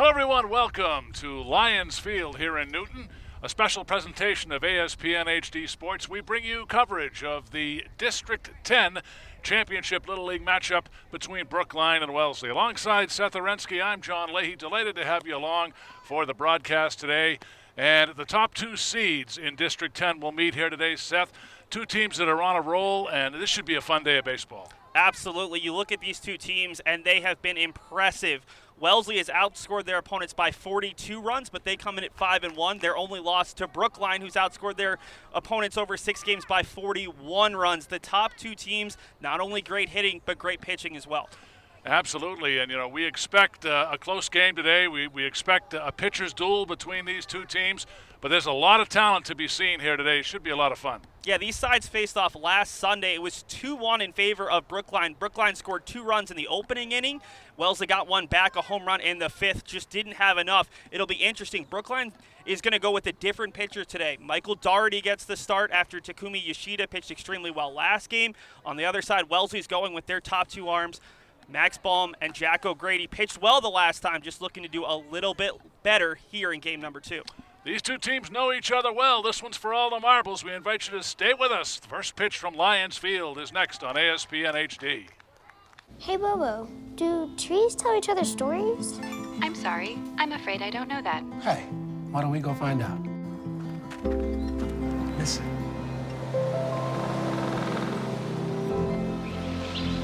Hello everyone, welcome to Lions Field here in Newton. A special presentation of ASPN HD Sports. We bring you coverage of the District 10 Championship Little League matchup between Brookline and Wellesley. Alongside Seth Orensky, I'm John Leahy. Delighted to have you along for the broadcast today. And the top two seeds in District 10 will meet here today, Seth. Two teams that are on a roll, and this should be a fun day of baseball. Absolutely. You look at these two teams, and they have been impressive. Wellesley has outscored their opponents by 42 runs, but they come in at 5-1. Their only loss to Brookline, who's outscored their opponents over 6 games by 41 runs. The top two teams, not only great hitting, but great pitching as well. Absolutely, and we expect a close game today. We expect a pitcher's duel between these two teams, but there's a lot of talent to be seen here today. It should be a lot of fun. Yeah, these sides faced off last Sunday. It was 2-1 in favor of Brookline. Brookline scored 2 runs in the opening inning. Wellesley got one back, a home run in the 5th, just didn't have enough. It'll be interesting. Brookline is going to go with a different pitcher today. Michael Doherty gets the start after Takumi Yoshida pitched extremely well last game. On the other side, Wellesley's going with their top 2 arms. Max Baum and Jack O'Grady pitched well the last time, just looking to do a little bit better here in game number 2. These two teams know each other well. This one's for all the marbles. We invite you to stay with us. The first pitch from Lions Field is next on ASPN HD. Hey, Bobo, do trees tell each other stories? I'm sorry. I'm afraid I don't know that. Hey, why don't we go find out? Listen.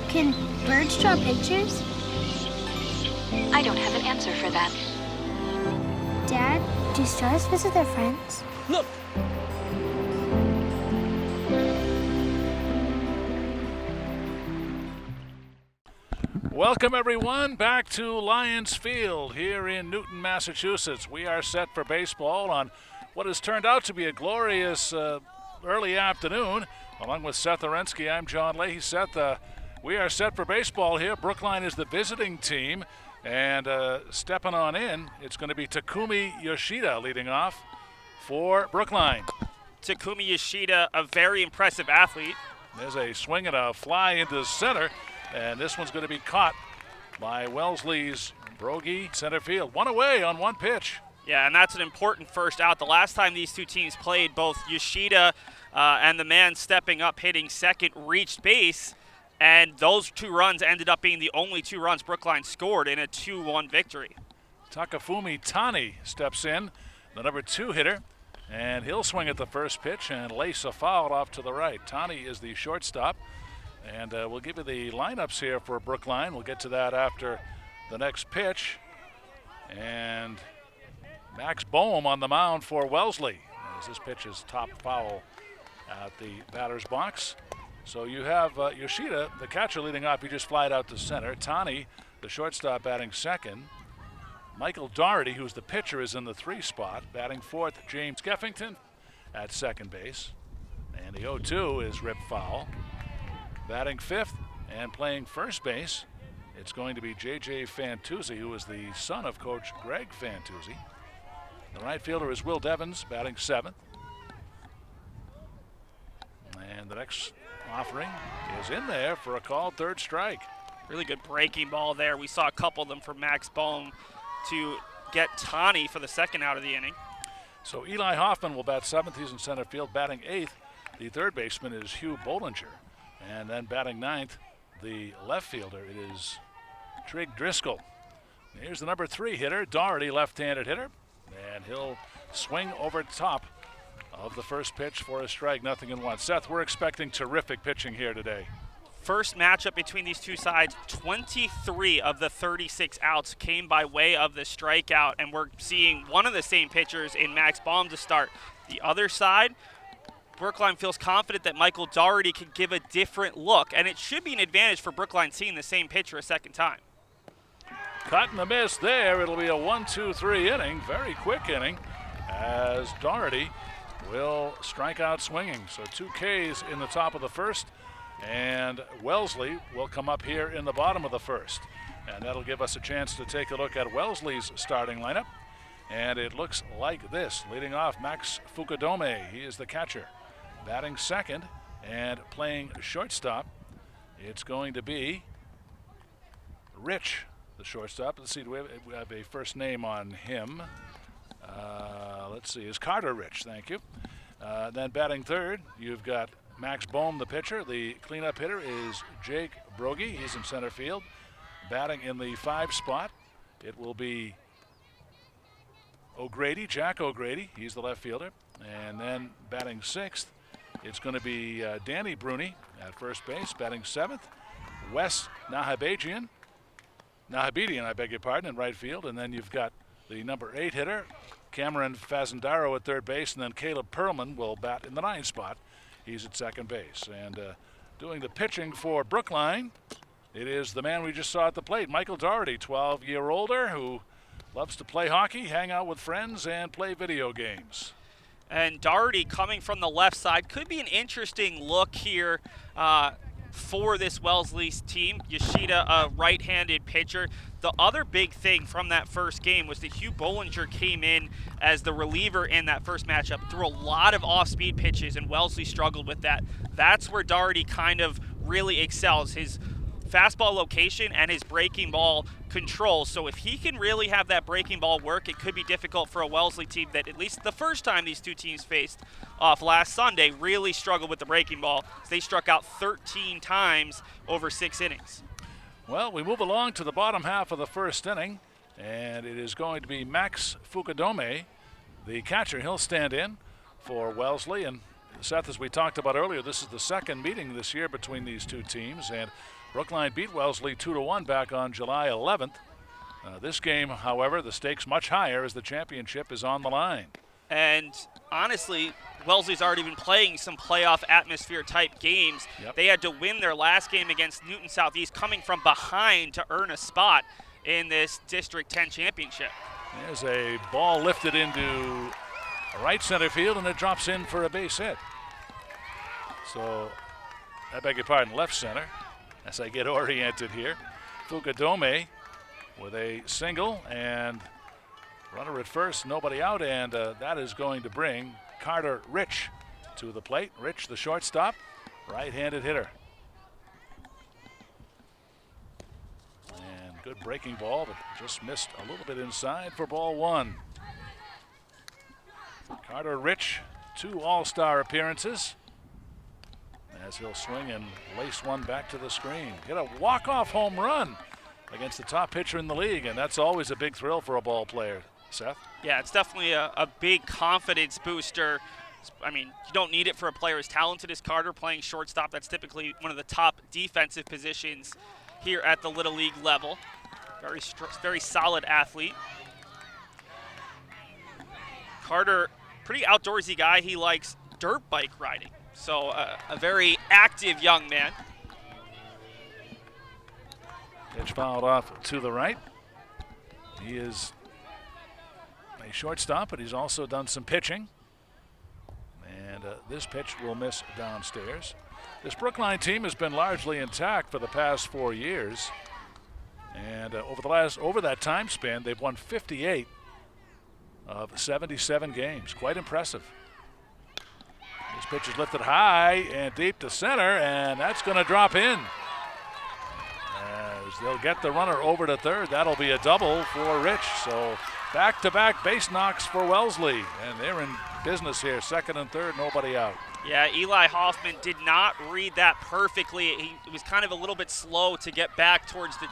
Can birds draw pictures? I don't have an answer for that. Dad, do stars visit their friends? Look! Welcome, everyone, back to Lions Field here in Newton, Massachusetts. We are set for baseball on what has turned out to be a glorious early afternoon. Along with Seth Orensky, I'm John Leahy. Seth, we are set for baseball here. Brookline is the visiting team, and stepping on in, it's going to be Takumi Yoshida leading off for Brookline. Takumi Yoshida, a very impressive athlete. There's a swing and a fly into center, and this one's going to be caught by Wellesley's Brogy center field. One away on one pitch. Yeah, and that's an important first out. The last time these two teams played, both Yoshida and the man stepping up hitting second reached base. And those 2 runs ended up being the only 2 runs Brookline scored in a 2-1 victory. Takafumi Tani steps in, the number 2 hitter, and he'll swing at the first pitch and lace a foul off to the right. Tani is the shortstop, and we'll give you the lineups here for Brookline. We'll get to that after the next pitch. And Max Baum on the mound for Wellesley, as this pitch is top foul at the batter's box. So you have Yoshida, the catcher, leading off. He just flied out to center. Tani, the shortstop, batting second. Michael Doherty, who's the pitcher, is in the 3 spot. Batting 4th, James Geffington at second base. And the 0-2 is ripped foul. Batting 5th and playing first base, it's going to be J.J. Fantuzzi, who is the son of Coach Greg Fantuzzi. The right fielder is Will Devens, batting 7th. And the next offering is in there for a called 3rd strike. Really good breaking ball there. We saw a couple of them from Max Baum to get Tani for the second out of the inning. So Eli Hoffman will bat 7th. He's in center field. Batting 8th, the third baseman is Hugh Bollinger. And then batting 9th, the left fielder, it is Trig Driscoll. Here's the number 3 hitter, Doherty, left-handed hitter. And he'll swing over top of the first pitch for a strike, 0-1. Seth, we're expecting terrific pitching here today. First matchup between these two sides, 23 of the 36 outs came by way of the strikeout, and we're seeing one of the same pitchers in Max Baum to start. The other side, Brookline feels confident that Michael Doherty can give a different look, and it should be an advantage for Brookline seeing the same pitcher a second time. Cut and a miss there. It'll be a 1-2-3 inning, very quick inning, as Doherty will strike out swinging. So 2 Ks in the top of the first, and Wellesley will come up here in the bottom of the first. And that'll give us a chance to take a look at Wellesley's starting lineup. And it looks like this. Leading off, Max Fukudome. He is the catcher. Batting second and playing shortstop, it's going to be Rich, the shortstop. Let's see, we have a first name on him. Let's see, is Carter Rich, thank you. Then batting third, you've got Max Bohm, the pitcher. The cleanup hitter is Jake Brogy. He's in center field. Batting in the 5 spot, it will be O'Grady, Jack O'Grady. He's the left fielder. And then batting 6th, it's going to be Danny Bruni at first base. Batting 7th, Wes Nahabedian, I beg your pardon, in right field. And then you've got the number 8 hitter, Cameron Fazendaro at third base. And then Caleb Perlman will bat in the 9 spot. He's at second base. And doing the pitching for Brookline, it is the man we just saw at the plate, Michael Doherty, 12-year-older, who loves to play hockey, hang out with friends, and play video games. And Doherty coming from the left side could be an interesting look here for this Wellesley team. Yoshida, a right-handed pitcher. The other big thing from that first game was that Hugh Bollinger came in as the reliever in that first matchup, threw a lot of off-speed pitches, and Wellesley struggled with that. That's where Doherty kind of really excels, his fastball location and his breaking ball control. So if he can really have that breaking ball work, it could be difficult for a Wellesley team that, at least the first time these two teams faced off last Sunday, really struggled with the breaking ball. They struck out 13 times over 6 innings. Well, we move along to the bottom half of the first inning, and it is going to be Max Fukudome, the catcher. He'll stand in for Wellesley. And Seth, as we talked about earlier, this is the second meeting this year between these two teams, and Brookline beat Wellesley 2-1 back on July 11th. This game, however, the stakes much higher as the championship is on the line. And honestly, Wellesley's already been playing some playoff atmosphere type games. Yep. They had to win their last game against Newton Southeast, coming from behind to earn a spot in this District 10 championship. There's a ball lifted into right center field, and it drops in for a base hit. So, I beg your pardon, left center, as I get oriented here. Fukudome with a single, and runner at first, nobody out, and that is going to bring Carter Rich to the plate. Rich, the shortstop, right-handed hitter. And good breaking ball, but just missed a little bit inside for ball 1. Carter Rich, 2 all-star appearances, as he'll swing and lace one back to the screen. Hit a walk-off home run against the top pitcher in the league, and that's always a big thrill for a ball player. Seth? Yeah, it's definitely a big confidence booster. I mean, you don't need it for a player as talented as Carter playing shortstop. That's typically one of the top defensive positions here at the Little League level. Very solid athlete. Carter, pretty outdoorsy guy. He likes dirt bike riding. So a very active young man. Pitch fouled off to the right. He is a shortstop, but he's also done some pitching. And this pitch will miss downstairs. This Brookline team has been largely intact for the past 4 years. And over that time span, they've won 58 of 77 games. Quite impressive. This pitch is lifted high and deep to center, and that's going to drop in. As they'll get the runner over to third. That'll be a double for Rich. So back-to-back base knocks for Wellesley, and they're in business here. Second and third, nobody out. Yeah, Eli Hoffman did not read that perfectly. He was kind of a little bit slow to get back towards the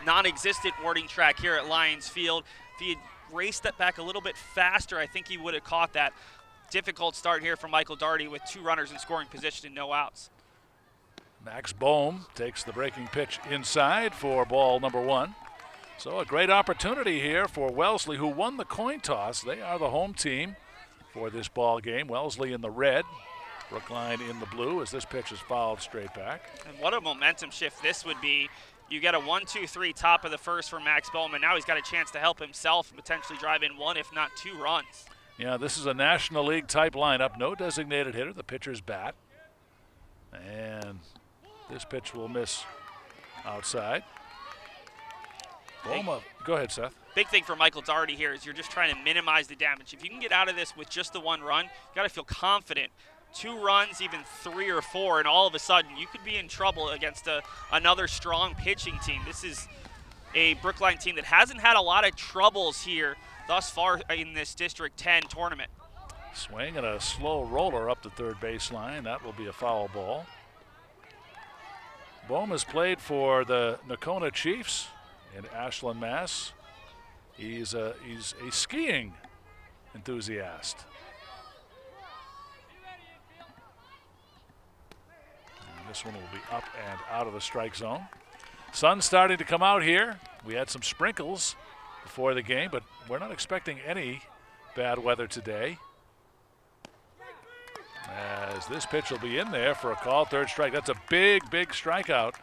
non-existent warning track here at Lions Field. If he had raced that back a little bit faster, I think he would have caught that. Difficult start here for Michael Doherty with 2 runners in scoring position and no outs. Max Bohm takes the breaking pitch inside for ball number 1. So a great opportunity here for Wellesley, who won the coin toss. They are the home team for this ball game. Wellesley in the red, Brookline in the blue, as this pitch is fouled straight back. And what a momentum shift this would be. You get a 1-2-3 top of the first for Max Bowman. Now he's got a chance to help himself and potentially drive in 1, if not 2 runs. Yeah, this is a National League type lineup. No designated hitter, the pitcher's bat. And this pitch will miss outside. Go ahead, Seth. Big thing for Michael Doherty here is you're just trying to minimize the damage. If you can get out of this with just the 1 run, you got to feel confident. 2 runs, even 3 or 4, and all of a sudden you could be in trouble against another strong pitching team. This is a Brookline team that hasn't had a lot of troubles here thus far in this District 10 tournament. Swing and a slow roller up the third baseline. That will be a foul ball. Bohm has played for the Nakona Chiefs in Ashland, Mass. He's a skiing enthusiast. And this one will be up and out of the strike zone. Sun's starting to come out here. We had some sprinkles before the game, but we're not expecting any bad weather today. As this pitch will be in there for a call, third strike. That's a big strikeout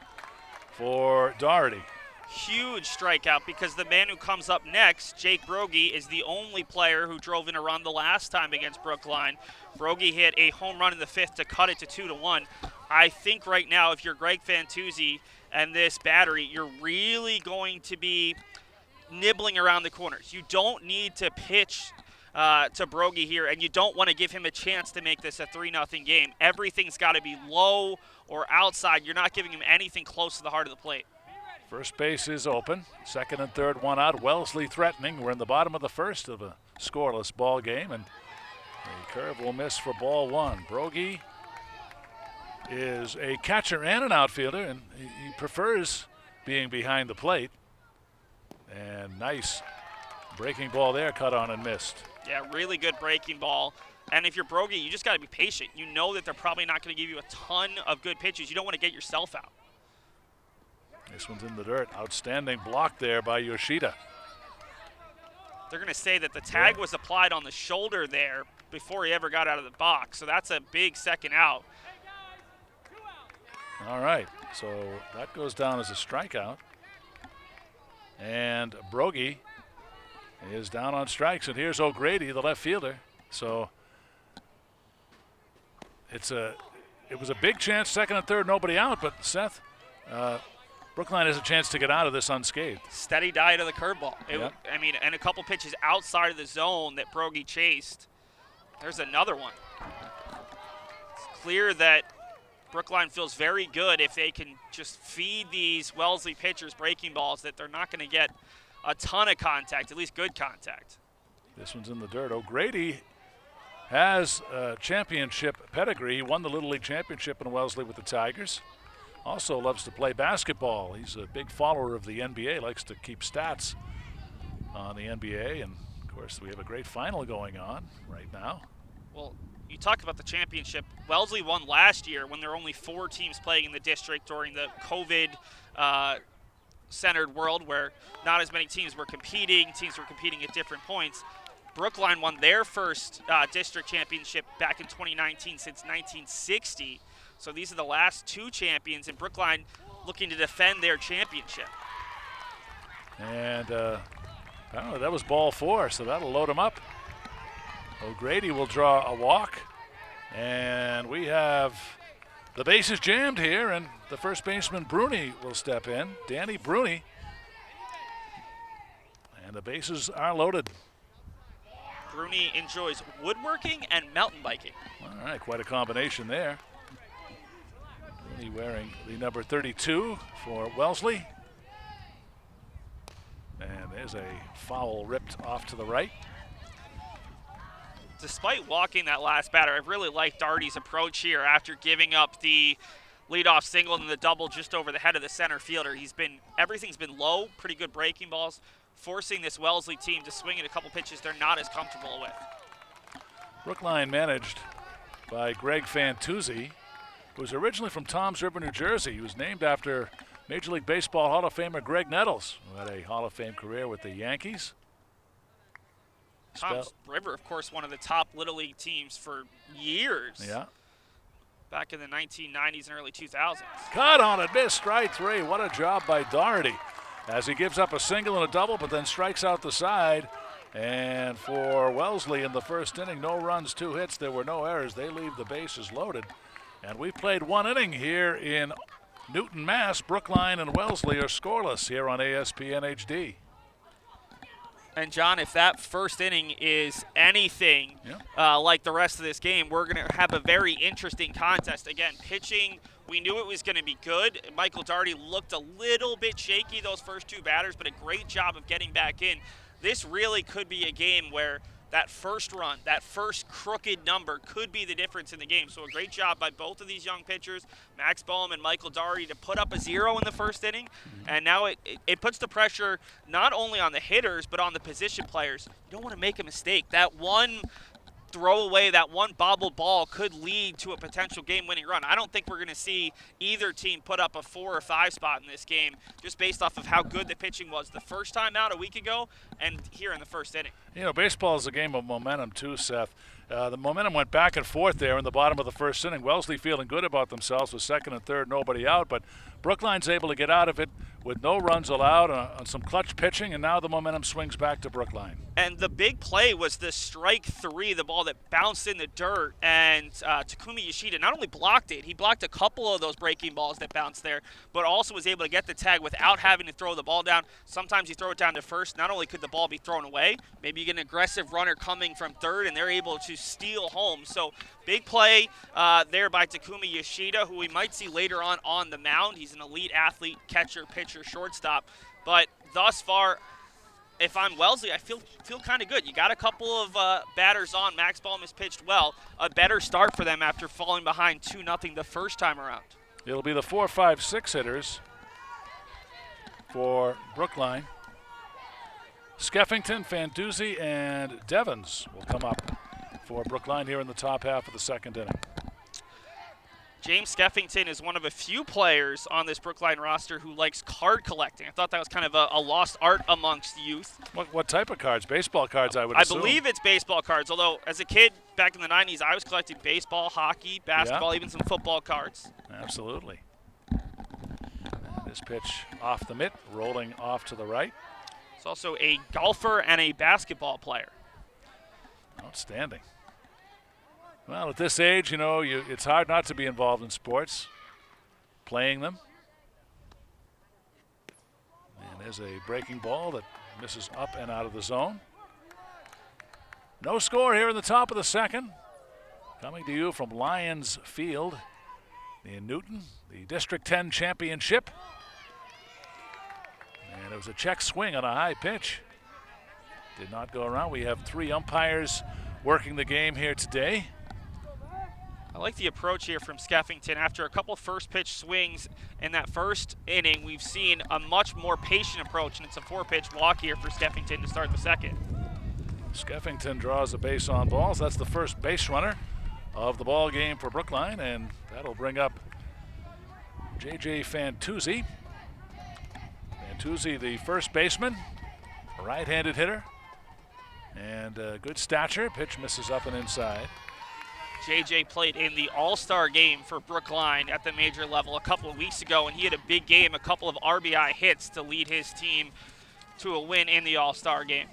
for Doherty. Huge strikeout because the man who comes up next, Jake Brogy, is the only player who drove in a run the last time against Brookline. Brogy hit a home run in the fifth to cut it to 2-1. I think right now, if you're Greg Fantuzzi and this battery, you're really going to be nibbling around the corners. You don't need to pitch to Brogy here, and you don't want to give him a chance to make this a 3-0 game. Everything's got to be low or outside. You're not giving him anything close to the heart of the plate. First base is open. Second and third, one out. Wellesley threatening. We're in the bottom of the first of a scoreless ball game, and a curve will miss for ball one. Brogy is a catcher and an outfielder, and he prefers being behind the plate. And nice breaking ball there, cut on and missed. Yeah, really good breaking ball. And if you're Brogy, you just got to be patient. You know that they're probably not going to give you a ton of good pitches. You don't want to get yourself out. This one's in the dirt. Outstanding block there by Yoshida. They're going to say that the tag was applied on the shoulder there before he ever got out of the box. So that's a big second out. All right, so that goes down as a strikeout. And Brogy is down on strikes. And here's O'Grady, the left fielder. So it was a big chance, second and third, nobody out. But Seth, Brookline has a chance to get out of this unscathed. Steady diet of the curveball. Yep. I mean, and a couple pitches outside of the zone that Brogy chased. There's another one. It's clear that Brookline feels very good if they can just feed these Wellesley pitchers breaking balls, that they're not going to get a ton of contact, at least good contact. This one's in the dirt. O'Grady has a championship pedigree. He won the Little League Championship in Wellesley with the Tigers. Also loves to play basketball. He's a big follower of the NBA, likes to keep stats on the NBA. And, of course, we have a great final going on right now. Well, you talk about the championship. Wellesley won last year when there were only 4 teams playing in the district during the COVID-centered world where not as many teams were competing. Teams were competing at different points. Brookline won their first district championship back in 2019 since 1960. So these are the last 2 champions, and Brookline looking to defend their championship. And apparently that was ball 4, so that'll load him up. O'Grady will draw a walk, and we have the bases jammed here, and the first baseman Bruni will step in, Danny Bruni, and the bases are loaded. Bruni enjoys woodworking and mountain biking. All right, quite a combination there. Bruni wearing the number 32 for Wellesley, and there's a foul ripped off to the right. Despite walking that last batter, I've really liked Doherty's approach here after giving up the leadoff single and the double just over the head of the center fielder. Everything's been low, pretty good breaking balls, forcing this Wellesley team to swing at a couple pitches they're not as comfortable with. Brookline managed by Greg Fantuzzi, who was originally from Toms River, New Jersey. He was named after Major League Baseball Hall of Famer Greg Nettles, who had a Hall of Fame career with the Yankees. Toms River, of course, one of the top Little League teams for years. Yeah. Back in the 1990s and early 2000s. Cut on it, missed, strike 3. What a job by Doherty as he gives up a single and a double, but then strikes out the side. And for Wellesley in the first inning, no runs, 2 hits. There were no errors. They leave the bases loaded. And we played 1 inning here in Newton, Mass. Brookline and Wellesley are scoreless here on ASPN HD. And, John, if that first inning is anything like the rest of this game, we're going to have a very interesting contest. Again, pitching, we knew it was going to be good. Michael Daugherty looked a little bit shaky those first two batters, but a great job of getting back in. This really could be a game where that first run, that first crooked number could be the difference in the game. So a great job by both of these young pitchers, Max Boehm and Michael Daugherty, to put up a 0 in the first inning. And now it puts the pressure not only on the hitters but on the position players. You don't want to make a mistake. That one throwaway, that one bobbled ball could lead to a potential game-winning run. I don't think we're going to see either team put up a 4 or 5 spot in this game just based off of how good the pitching was the first time out a week ago and here in the first inning. You know, baseball is a game of momentum too, Seth. The momentum went back and forth there in the bottom of the first inning. Wellesley feeling good about themselves with second and third, nobody out, but Brookline's able to get out of it with no runs allowed on some clutch pitching, and now the momentum swings back to Brookline. And the big play was the strike 3, the ball that bounced in the dirt, and Takumi Yoshida not only blocked it, he blocked a couple of those breaking balls that bounced there, but also was able to get the tag without having to throw the ball down. Sometimes you throw it down to first, not only could the ball be thrown away, maybe you get an aggressive runner coming from third, and they're able to steal home. So big play there by Takumi Yoshida, who we might see later on the mound. He's an elite athlete, catcher, pitcher, shortstop. But thus far, if I'm Wellesley, I feel kind of good. You got a couple of batters on. Max Boehm has pitched well. A better start for them after falling behind 2-0 the first time around. It'll be the 4, 5, 6 hitters for Brookline. Skeffington, Fantuzzi, and Devons will come up for Brookline here in the top half of the second inning. James Skeffington is one of a few players on this Brookline roster who likes card collecting. I thought that was kind of a lost art amongst youth. What type of cards? Baseball cards, I would assume. I believe it's baseball cards, although as a kid back in the 90s, I was collecting baseball, hockey, basketball, even some football cards. Absolutely. And this pitch off the mitt, rolling off to the right. He's also a golfer and a basketball player. Outstanding. Well, at this age, you know, it's hard not to be involved in sports, playing them. And there's a breaking ball that misses up and out of the zone. No score here in the top of the second. Coming to you from Lions Field in Newton, the District 10 championship. And it was a check swing on a high pitch. Did not go around. We have 3 umpires working the game here today. I like the approach here from Skeffington. After a couple first pitch swings in that first inning, we've seen a much more patient approach, and it's a 4-pitch walk here for Skeffington to start the second. Skeffington draws a base on balls. That's the first base runner of the ball game for Brookline, and that'll bring up J.J. Fantuzzi. Fantuzzi, the first baseman, a right-handed hitter, and good stature. Pitch misses up and inside. JJ played in the All-Star game for Brookline at the major level a couple of weeks ago, and he had a big game, a couple of RBI hits to lead his team to a win in the All-Star game.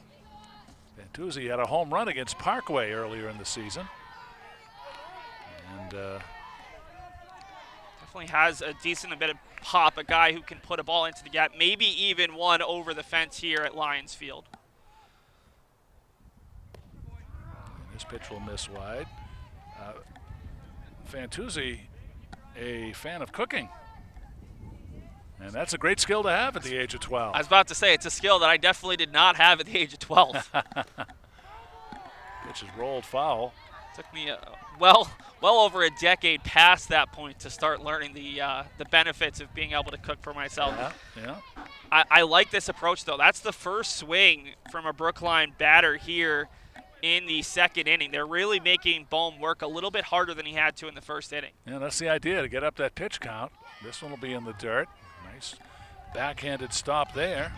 Fantuzzi had a home run against Parkway earlier in the season. And definitely has a decent bit of pop, a guy who can put a ball into the gap, maybe even one over the fence here at Lions Field. And this pitch will miss wide. Fantuzzi, a fan of cooking. And that's a great skill to have at the age of 12. I was about to say, it's a skill that I definitely did not have at the age of 12. Pitch is rolled foul. Took me well over a decade past that point to start learning the benefits of being able to cook for myself. Yeah. I like this approach, though. That's the first swing from a Brookline batter here in the second inning. They're really making Boehm work a little bit harder than he had to in the first inning. Yeah, that's the idea, to get up that pitch count. This one will be in the dirt. Nice backhanded stop there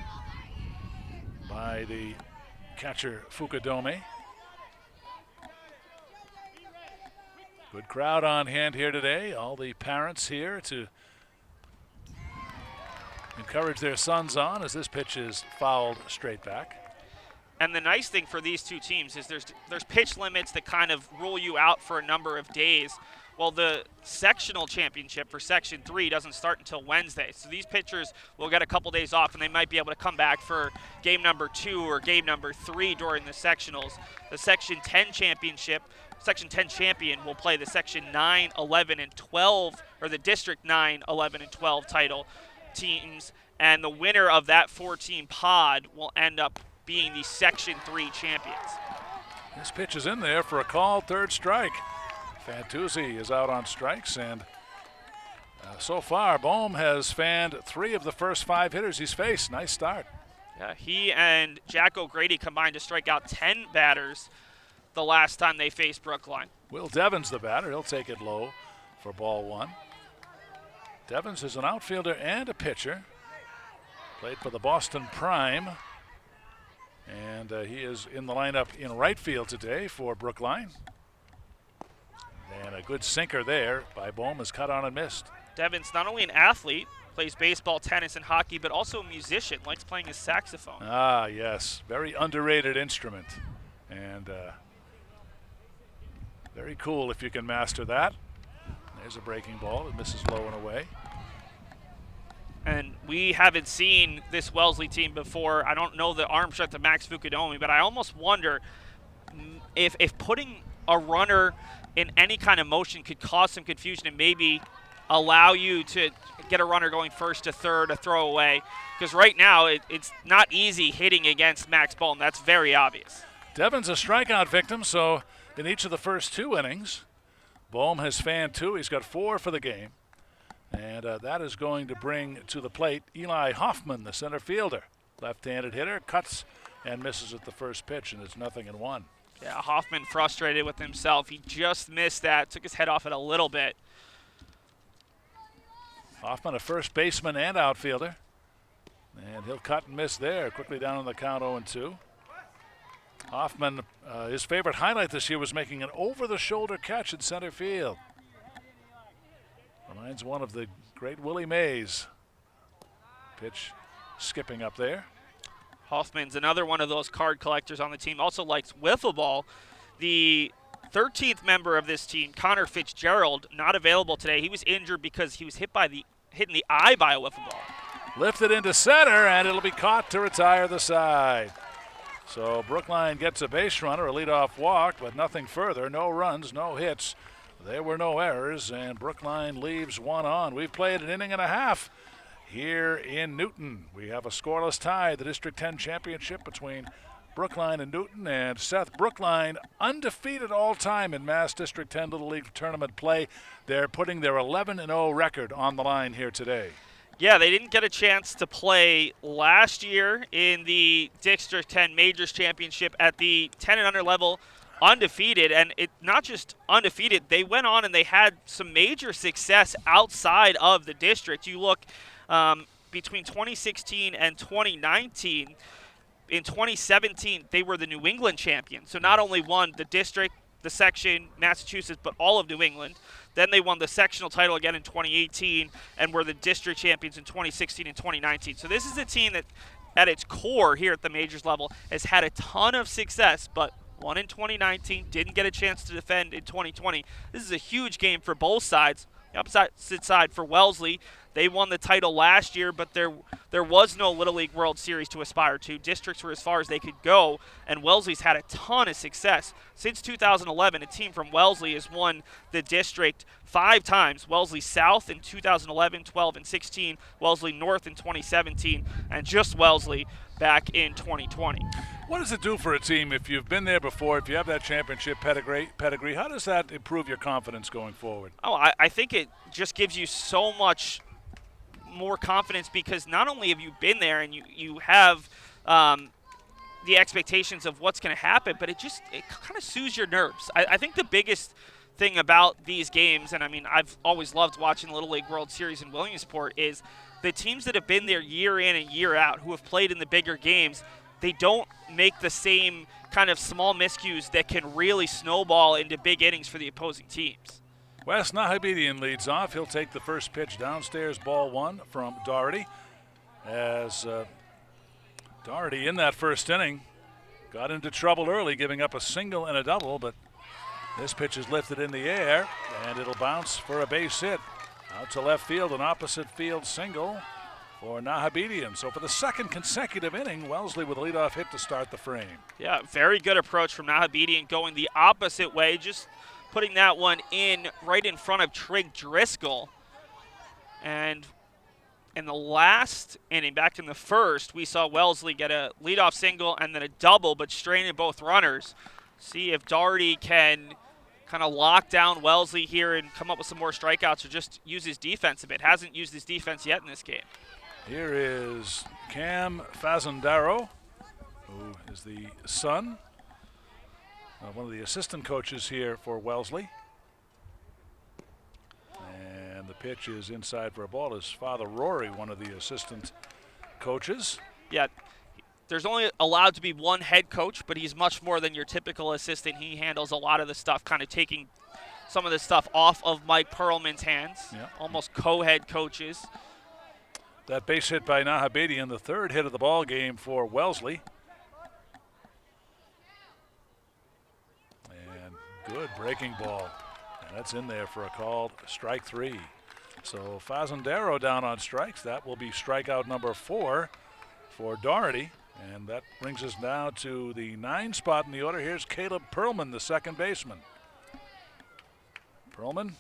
by the catcher Fukudome. Good crowd on hand here today. All the parents here to encourage their sons on as this pitch is fouled straight back. And the nice thing for these two teams is there's pitch limits that kind of rule you out for a number of days. Well, the sectional championship for Section 3 doesn't start until Wednesday. So these pitchers will get a couple days off, and they might be able to come back for game number 2 or game number 3 during the sectionals. The Section 10 championship, Section 10 champion will play the Section 9, 11, and 12, or the District 9, 11, and 12 title teams. And the winner of that 4-team pod will end up being the Section 3 champions. This pitch is in there for a called third strike. Fantuzzi is out on strikes, and so far, Bohm has fanned 3 of the first 5 hitters he's faced. Nice start. Yeah, he and Jack O'Grady combined to strike out 10 batters the last time they faced Brookline. Will Devens the batter. He'll take it low for ball 1. Devens is an outfielder and a pitcher. Played for the Boston Prime. And he is in the lineup in right field today for Brookline. And a good sinker there by Bohm is cut on and missed. Devens, not only an athlete, plays baseball, tennis, and hockey, but also a musician, likes playing his saxophone. Ah, yes. Very underrated instrument. And very cool if you can master that. There's a breaking ball. It misses low and away. And we haven't seen this Wellesley team before. I don't know the arm strength of Max Fukudome, but I almost wonder if putting a runner in any kind of motion could cause some confusion and maybe allow you to get a runner going first to third, a throwaway. Because right now, it's not easy hitting against Max Bohm. That's very obvious. Devens a strikeout victim, so in each of the first 2 innings, Bohm has fanned 2. He's got 4 for the game. And that is going to bring to the plate Eli Hoffman, the center fielder. Left-handed hitter, cuts and misses at the first pitch, and it's 0-1. Yeah, Hoffman frustrated with himself. He just missed that, took his head off it a little bit. Hoffman, a first baseman and outfielder. And he'll cut and miss there. Quickly down on the count, 0-2. Hoffman, his favorite highlight this year was making an over-the-shoulder catch in center field. Reminds one of the great Willie Mays. Pitch skipping up there. Hoffman's another one of those card collectors on the team. Also likes wiffle ball. The 13th member of this team, Connor Fitzgerald, not available today. He was injured because he was hit in the eye by a wiffle ball. Lifted into center, and it'll be caught to retire the side. So Brookline gets a base runner, a leadoff walk, but nothing further. No runs, no hits. There were no errors, and Brookline leaves 1 on. We've played an inning and a half here in Newton. We have a scoreless tie, the District 10 championship between Brookline and Newton. And Seth, Brookline undefeated all time in Mass District 10 Little League tournament play. They're putting their 11-0 record on the line here today. Yeah, they didn't get a chance to play last year in the District 10 Majors Championship at the 10 and under level. Undefeated, and it not just undefeated, they went on and they had some major success outside of the district. You look between 2016 and 2019, in 2017 they were the New England champions. So not only won the district, the section, Massachusetts, but all of New England. Then they won the sectional title again in 2018 and were the district champions in 2016 and 2019. So this is a team that at its core here at the majors level has had a ton of success, but won in 2019, didn't get a chance to defend in 2020. This is a huge game for both sides. The opposite side for Wellesley, they won the title last year, but there was no Little League World Series to aspire to. Districts were as far as they could go, and Wellesley's had a ton of success. Since 2011, a team from Wellesley has won the district 5 times. Wellesley South in 2011, 12, and 16. Wellesley North in 2017, and just Wellesley back in 2020. What does it do for a team if you've been there before, if you have that championship pedigree? How does that improve your confidence going forward? Oh, I think it just gives you so much more confidence because not only have you been there and you have the expectations of what's going to happen, but it kind of soothes your nerves. I think the biggest thing about these games, and I mean I've always loved watching Little League World Series in Williamsport, is the teams that have been there year in and year out, who have played in the bigger games, they don't make the same kind of small miscues that can really snowball into big innings for the opposing teams. Wes Nahabedian leads off. He'll take the first pitch downstairs, ball 1 from Doherty. As Doherty in that first inning got into trouble early, giving up a single and a double, but this pitch is lifted in the air, and it'll bounce for a base hit. Out to left field, an opposite field single for Nahabedian. So for the second consecutive inning, Wellesley with a leadoff hit to start the frame. Yeah, very good approach from Nahabedian, going the opposite way, just putting that one in right in front of Trig Driscoll. And in the last inning, back in the first, we saw Wellesley get a leadoff single and then a double, but straining both runners. See if Doherty can kind of lock down Wellesley here and come up with some more strikeouts or just use his defense a bit. Hasn't used his defense yet in this game. Here is Cam Fazendaro, who is the son of one of the assistant coaches here for Wellesley. And the pitch is inside for a ball. His father, Rory, one of the assistant coaches. Yeah, there's only allowed to be one head coach, but he's much more than your typical assistant. He handles a lot of the stuff, kind of taking some of the stuff off of Mike Perlman's hands, almost co-head coaches. That base hit by Nahabedian, the third hit of the ball game for Wellesley. And good breaking ball. And that's in there for a called strike 3. So Fazendaro down on strikes. That will be strikeout number 4 for Doherty. And that brings us now to the 9 spot in the order. Here's Caleb Perlman, the second baseman. Perlman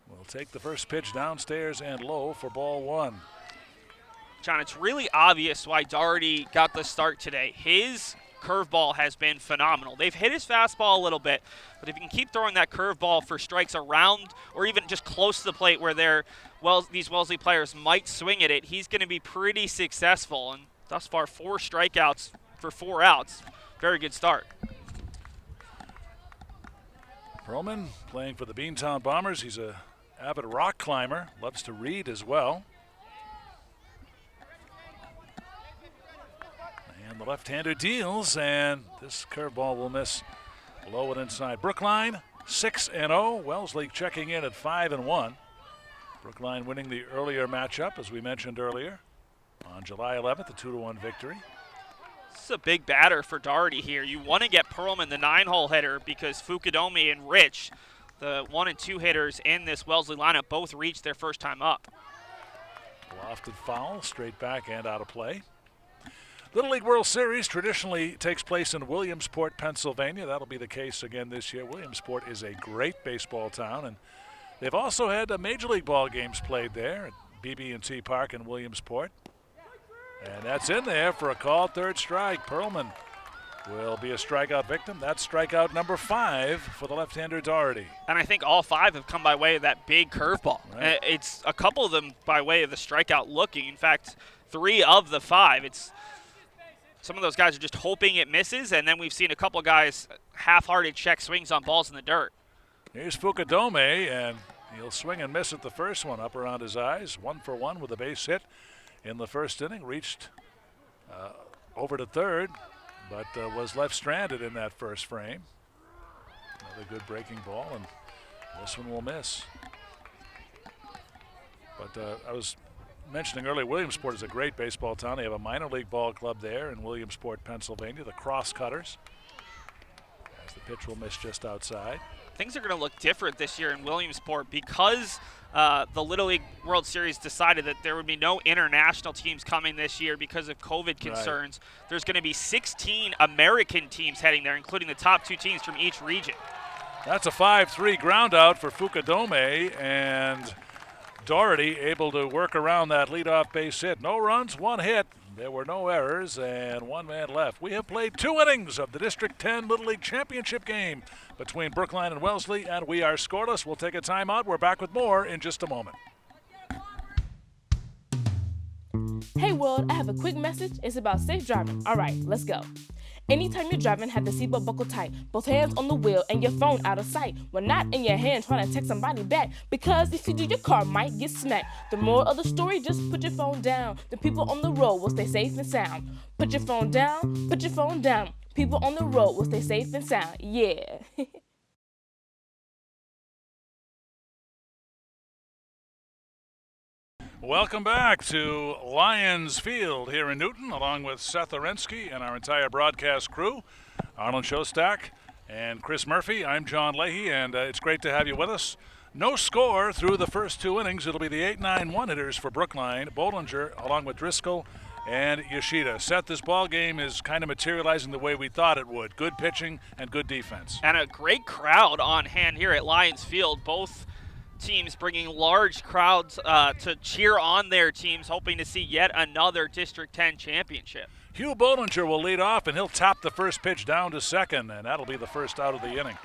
will take the first pitch downstairs and low for ball 1. John, it's really obvious why Doherty got the start today. His curveball has been phenomenal. They've hit his fastball a little bit, but if you can keep throwing that curveball for strikes around or even just close to the plate where these Wellesley players might swing at it, he's going to be pretty successful. And thus far, 4 strikeouts for 4 outs. Very good start. Perlman playing for the Beantown Bombers. He's a avid rock climber, loves to read as well. And the left-hander deals, and this curveball will miss low and inside. Brookline 6-0. Wellesley checking in at 5-1. Brookline winning the earlier matchup, as we mentioned earlier, on July 11th, a 2-1 victory. This is a big batter for Doherty here. You want to get Perlman, the 9-hole hitter, because Fukudome and Rich, the 1 and 2 hitters in this Wellesley lineup, both reached their first time up. Lofted foul, straight back and out of play. Little League World Series traditionally takes place in Williamsport, Pennsylvania. That'll be the case again this year. Williamsport is a great baseball town, and they've also had Major League ball games played there at BB&T Park in Williamsport. And that's in there for a called third strike. Perlman will be a strikeout victim. That's strikeout number 5 for the left-hander Doherty. And I think all 5 have come by way of that big curveball. Right. It's a couple of them by way of the strikeout looking. In fact, 3 of the 5. It's some of those guys are just hoping it misses, and then we've seen a couple guys half-hearted check swings on balls in the dirt. Here's Fukudome, and he'll swing and miss at the first one, up around his eyes. 1 for 1 with a base hit in the first inning. Reached over to third, but was left stranded in that first frame. Another good breaking ball, and this one will miss. But I was mentioning earlier, Williamsport is a great baseball town. They have a minor league ball club there in Williamsport, Pennsylvania, the Crosscutters. As the pitch will miss just outside. Things are going to look different this year in Williamsport because the Little League World Series decided that there would be no international teams coming this year because of COVID concerns. Right. There's going to be 16 American teams heading there, including the top 2 teams from each region. That's a 5-3 ground out for Fukudome, and Doherty able to work around that leadoff base hit. No runs, 1 hit. There were no errors, and 1 man left. We have played 2 innings of the District 10 Little League Championship game between Brookline and Wellesley, and we are scoreless. We'll take a timeout. We're back with more in just a moment. Hey world, I have a quick message. It's about safe driving. All right, let's go. Anytime you're driving, have the seatbelt buckled tight. Both hands on the wheel and your phone out of sight. When not in your hand trying to text somebody back. Because if you do, your car might get smacked. The moral of the story, just put your phone down. The people on the road will stay safe and sound. Put your phone down, put your phone down. People on the road will stay safe and sound. Yeah. Welcome back to Lions Field here in Newton, along with Seth Orensky and our entire broadcast crew, Arlen Shostak and Chris Murphy. I'm John Leahy, and it's great to have you with us. No score through the first 2 innings. It'll be the 8-9-1 hitters for Brookline, Bollinger, along with Driscoll and Yoshida. Seth, this ball game is kind of materializing the way we thought it would. Good pitching and good defense. And a great crowd on hand here at Lions Field. Both teams bringing large crowds to cheer on their teams, hoping to see yet another District 10 championship. Hugh Bollinger will lead off, and he'll tap the first pitch down to second, and that'll be the first out of the inning.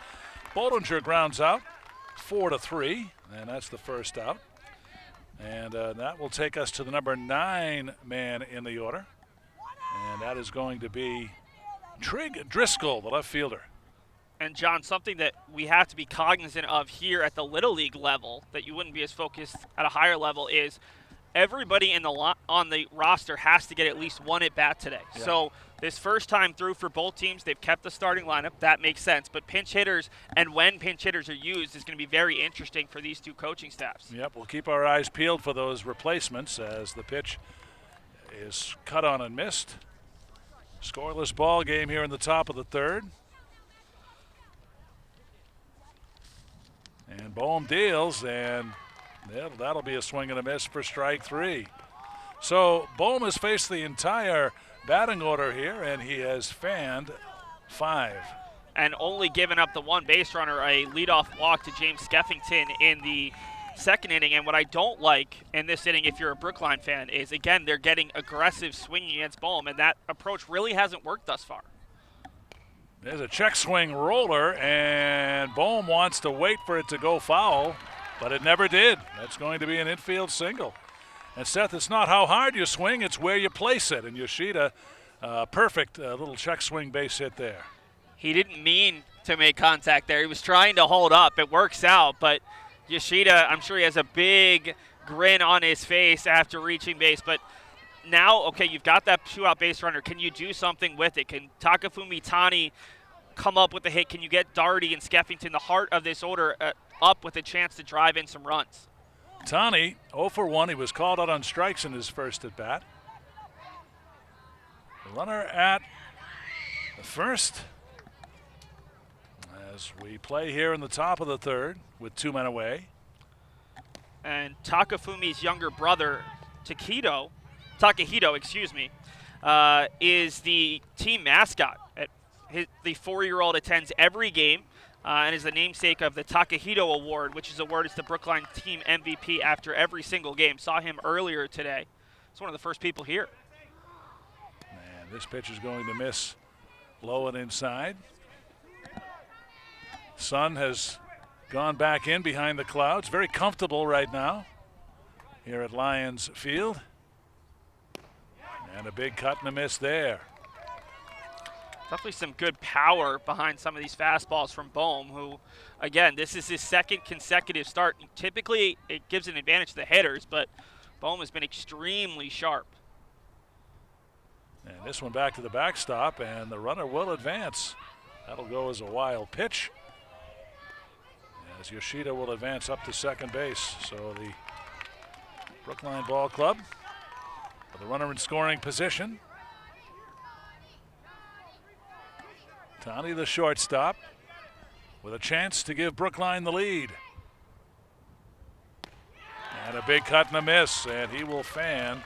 Bollinger grounds out 4-3, and that's the first out. And that will take us to the number 9 man in the order, and that is going to be Trig Driscoll, the left fielder. And, John, something that we have to be cognizant of here at the Little League level that you wouldn't be as focused at a higher level is everybody on the roster has to get at least one at-bat today. Yeah. So this first time through for both teams, they've kept the starting lineup. That makes sense. But pinch hitters and when pinch hitters are used is going to be very interesting for these two coaching staffs. Yep, we'll keep our eyes peeled for those replacements as the pitch is cut on and missed. Scoreless ball game here in the top of the third. And Bohm deals, and that'll be a swing and a miss for strike 3. So Bohm has faced the entire batting order here, and he has fanned 5. And only given up the one base runner, a leadoff walk to James Skeffington in the second inning. And what I don't like in this inning, if you're a Brookline fan, is, again, they're getting aggressive swinging against Bohm, and that approach really hasn't worked thus far. There's a check swing roller, and Bohm wants to wait for it to go foul, but it never did. That's going to be an infield single. And Seth, it's not how hard you swing, it's where you place it. And Yoshida, perfect little check swing base hit there. He didn't mean to make contact there. He was trying to hold up. It works out, but Yoshida, I'm sure he has a big grin on his face after reaching base, but now, okay, you've got that 2-out base runner. Can you do something with it? Can Takafumi Tani come up with a hit? Can you get Daugherty and Skeffington, the heart of this order, up with a chance to drive in some runs? Tani, 0 for 1. He was called out on strikes in his first at-bat. The runner at the first as we play here in the top of the third with 2 men away. And Takafumi's younger brother, Takahito, is the team mascot. The 4-year-old attends every game and is the namesake of the Takahito Award, which is awarded to the Brookline team MVP after every single game. Saw him earlier today. He's one of the first people here. And this pitch is going to miss low and inside. Sun has gone back in behind the clouds. Very comfortable right now here at Lions Field. And a big cut and a miss there. Definitely some good power behind some of these fastballs from Bohm, who, again, this is his second consecutive start. Typically, it gives an advantage to the hitters, but Bohm has been extremely sharp. And this one back to the backstop, and the runner will advance. That'll go as a wild pitch, as Yoshida will advance up to second base. So the Brookline Ball Club with the runner in scoring position. Tani, the shortstop, with a chance to give Brookline the lead. And a big cut and a miss, and he will fan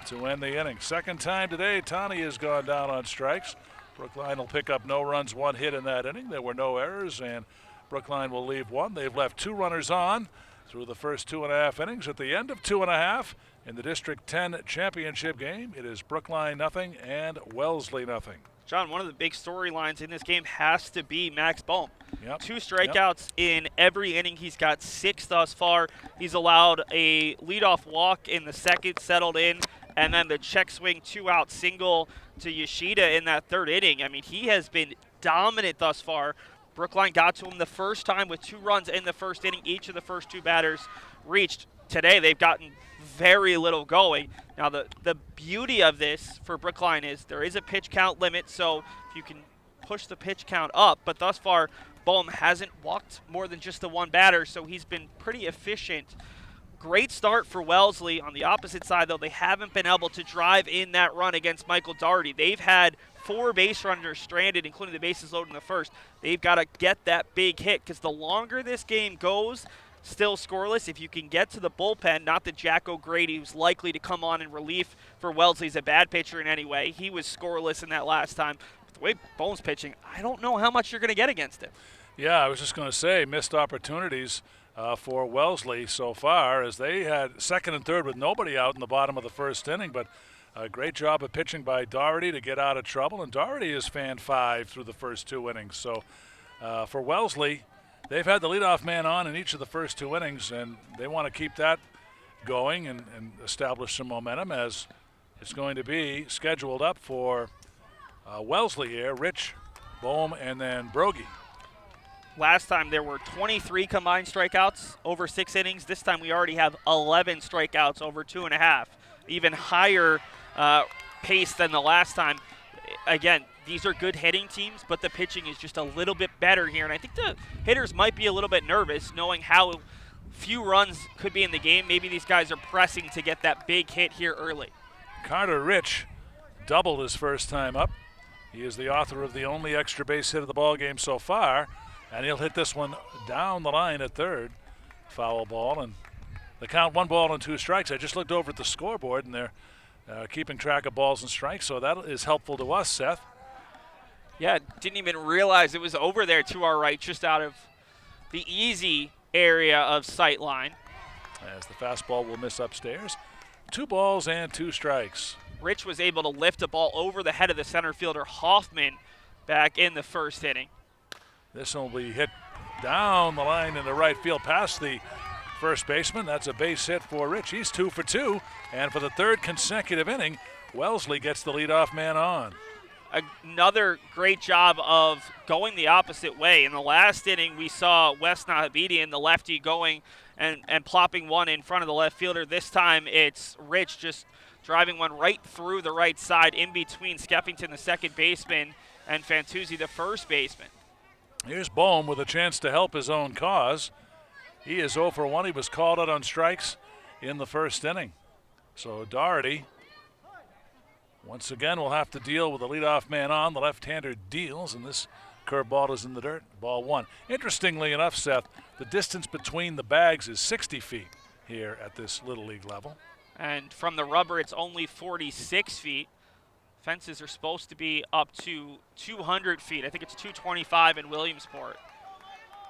to end the inning. Second time today, Tani has gone down on strikes. Brookline will pick up no runs, 1 hit in that inning. There were no errors, and Brookline will leave 1. They've left 2 runners on through the first 2.5 innings. At the end of 2.5 in the District 10 championship game, it is Brookline nothing and Wellesley nothing. John, one of the big storylines in this game has to be Max Bohm. Yep. 2 strikeouts in every inning. He's got 6 thus far. He's allowed a leadoff walk in the second, settled in, and then the check swing 2-out single to Yoshida in that third inning. I mean, he has been dominant thus far. Brookline got to him the first time with 2 runs in the first inning. Each of the first 2 batters reached. Today, they've gotten very little going. Now, the beauty of this for Brookline is there is a pitch count limit, so you can push the pitch count up. But thus far, Bohm hasn't walked more than just the 1 batter, so he's been pretty efficient great start for Wellesley. On the opposite side, though, they haven't been able to drive in that run against Michael Doherty. They've had 4 base runners stranded, including the bases loaded in the first. They've got to get that big hit because the longer this game goes, still scoreless, if you can get to the bullpen, not that Jack O'Grady, who's likely to come on in relief for Wellesley, is a bad pitcher in any way. He was scoreless in that last time. But the way Bone's pitching, I don't know how much you're going to get against him. Yeah, I was just going to say, missed opportunities for Wellesley so far, as they had second and third with nobody out in the bottom of the first inning, but a great job of pitching by Doherty to get out of trouble, and Doherty has fanned 5 through the first 2 innings. So for Wellesley, they've had the leadoff man on in each of the first 2 innings, and they want to keep that going and establish some momentum, as it's going to be scheduled up for Wellesley here, Rich, Bohm, and then Brogy. Last time there were 23 combined strikeouts over 6 innings. This time we already have 11 strikeouts over 2.5. Even higher pace than the last time. Again, these are good hitting teams, but the pitching is just a little bit better here. And I think the hitters might be a little bit nervous knowing how few runs could be in the game. Maybe these guys are pressing to get that big hit here early. Carter Rich doubled his first time up. He is the author of the only extra base hit of the ball game so far, and he'll hit this one down the line at third. Foul ball, and the count 1 ball and 2 strikes. I just looked over at the scoreboard, and they're keeping track of balls and strikes, so that is helpful to us, Seth. Yeah, didn't even realize it was over there to our right, just out of the easy area of sight line. As the fastball will miss upstairs. 2 balls and 2 strikes. Rich was able to lift a ball over the head of the center fielder Hoffman back in the first inning. This will be hit down the line in the right field past the first baseman. That's a base hit for Rich. He's 2 for 2, and for the 3rd consecutive inning, Wellesley gets the leadoff man on. Another great job of going the opposite way. In the last inning, we saw Wes Nahabedian, the lefty, going and plopping one in front of the left fielder. This time it's Rich just driving one right through the right side in between Skeffington, the second baseman, and Fantuzzi, the first baseman. Here's Bohm with a chance to help his own cause. He is 0 for 1. He was called out on strikes in the first inning. So Doherty once again will have to deal with the leadoff man on. The left-hander deals, and this curveball is in the dirt. Ball 1. Interestingly enough, Seth, the distance between the bags is 60 feet here at this Little League level. And from the rubber, it's only 46 feet. Fences are supposed to be up to 200 feet. I think it's 225 in Williamsport.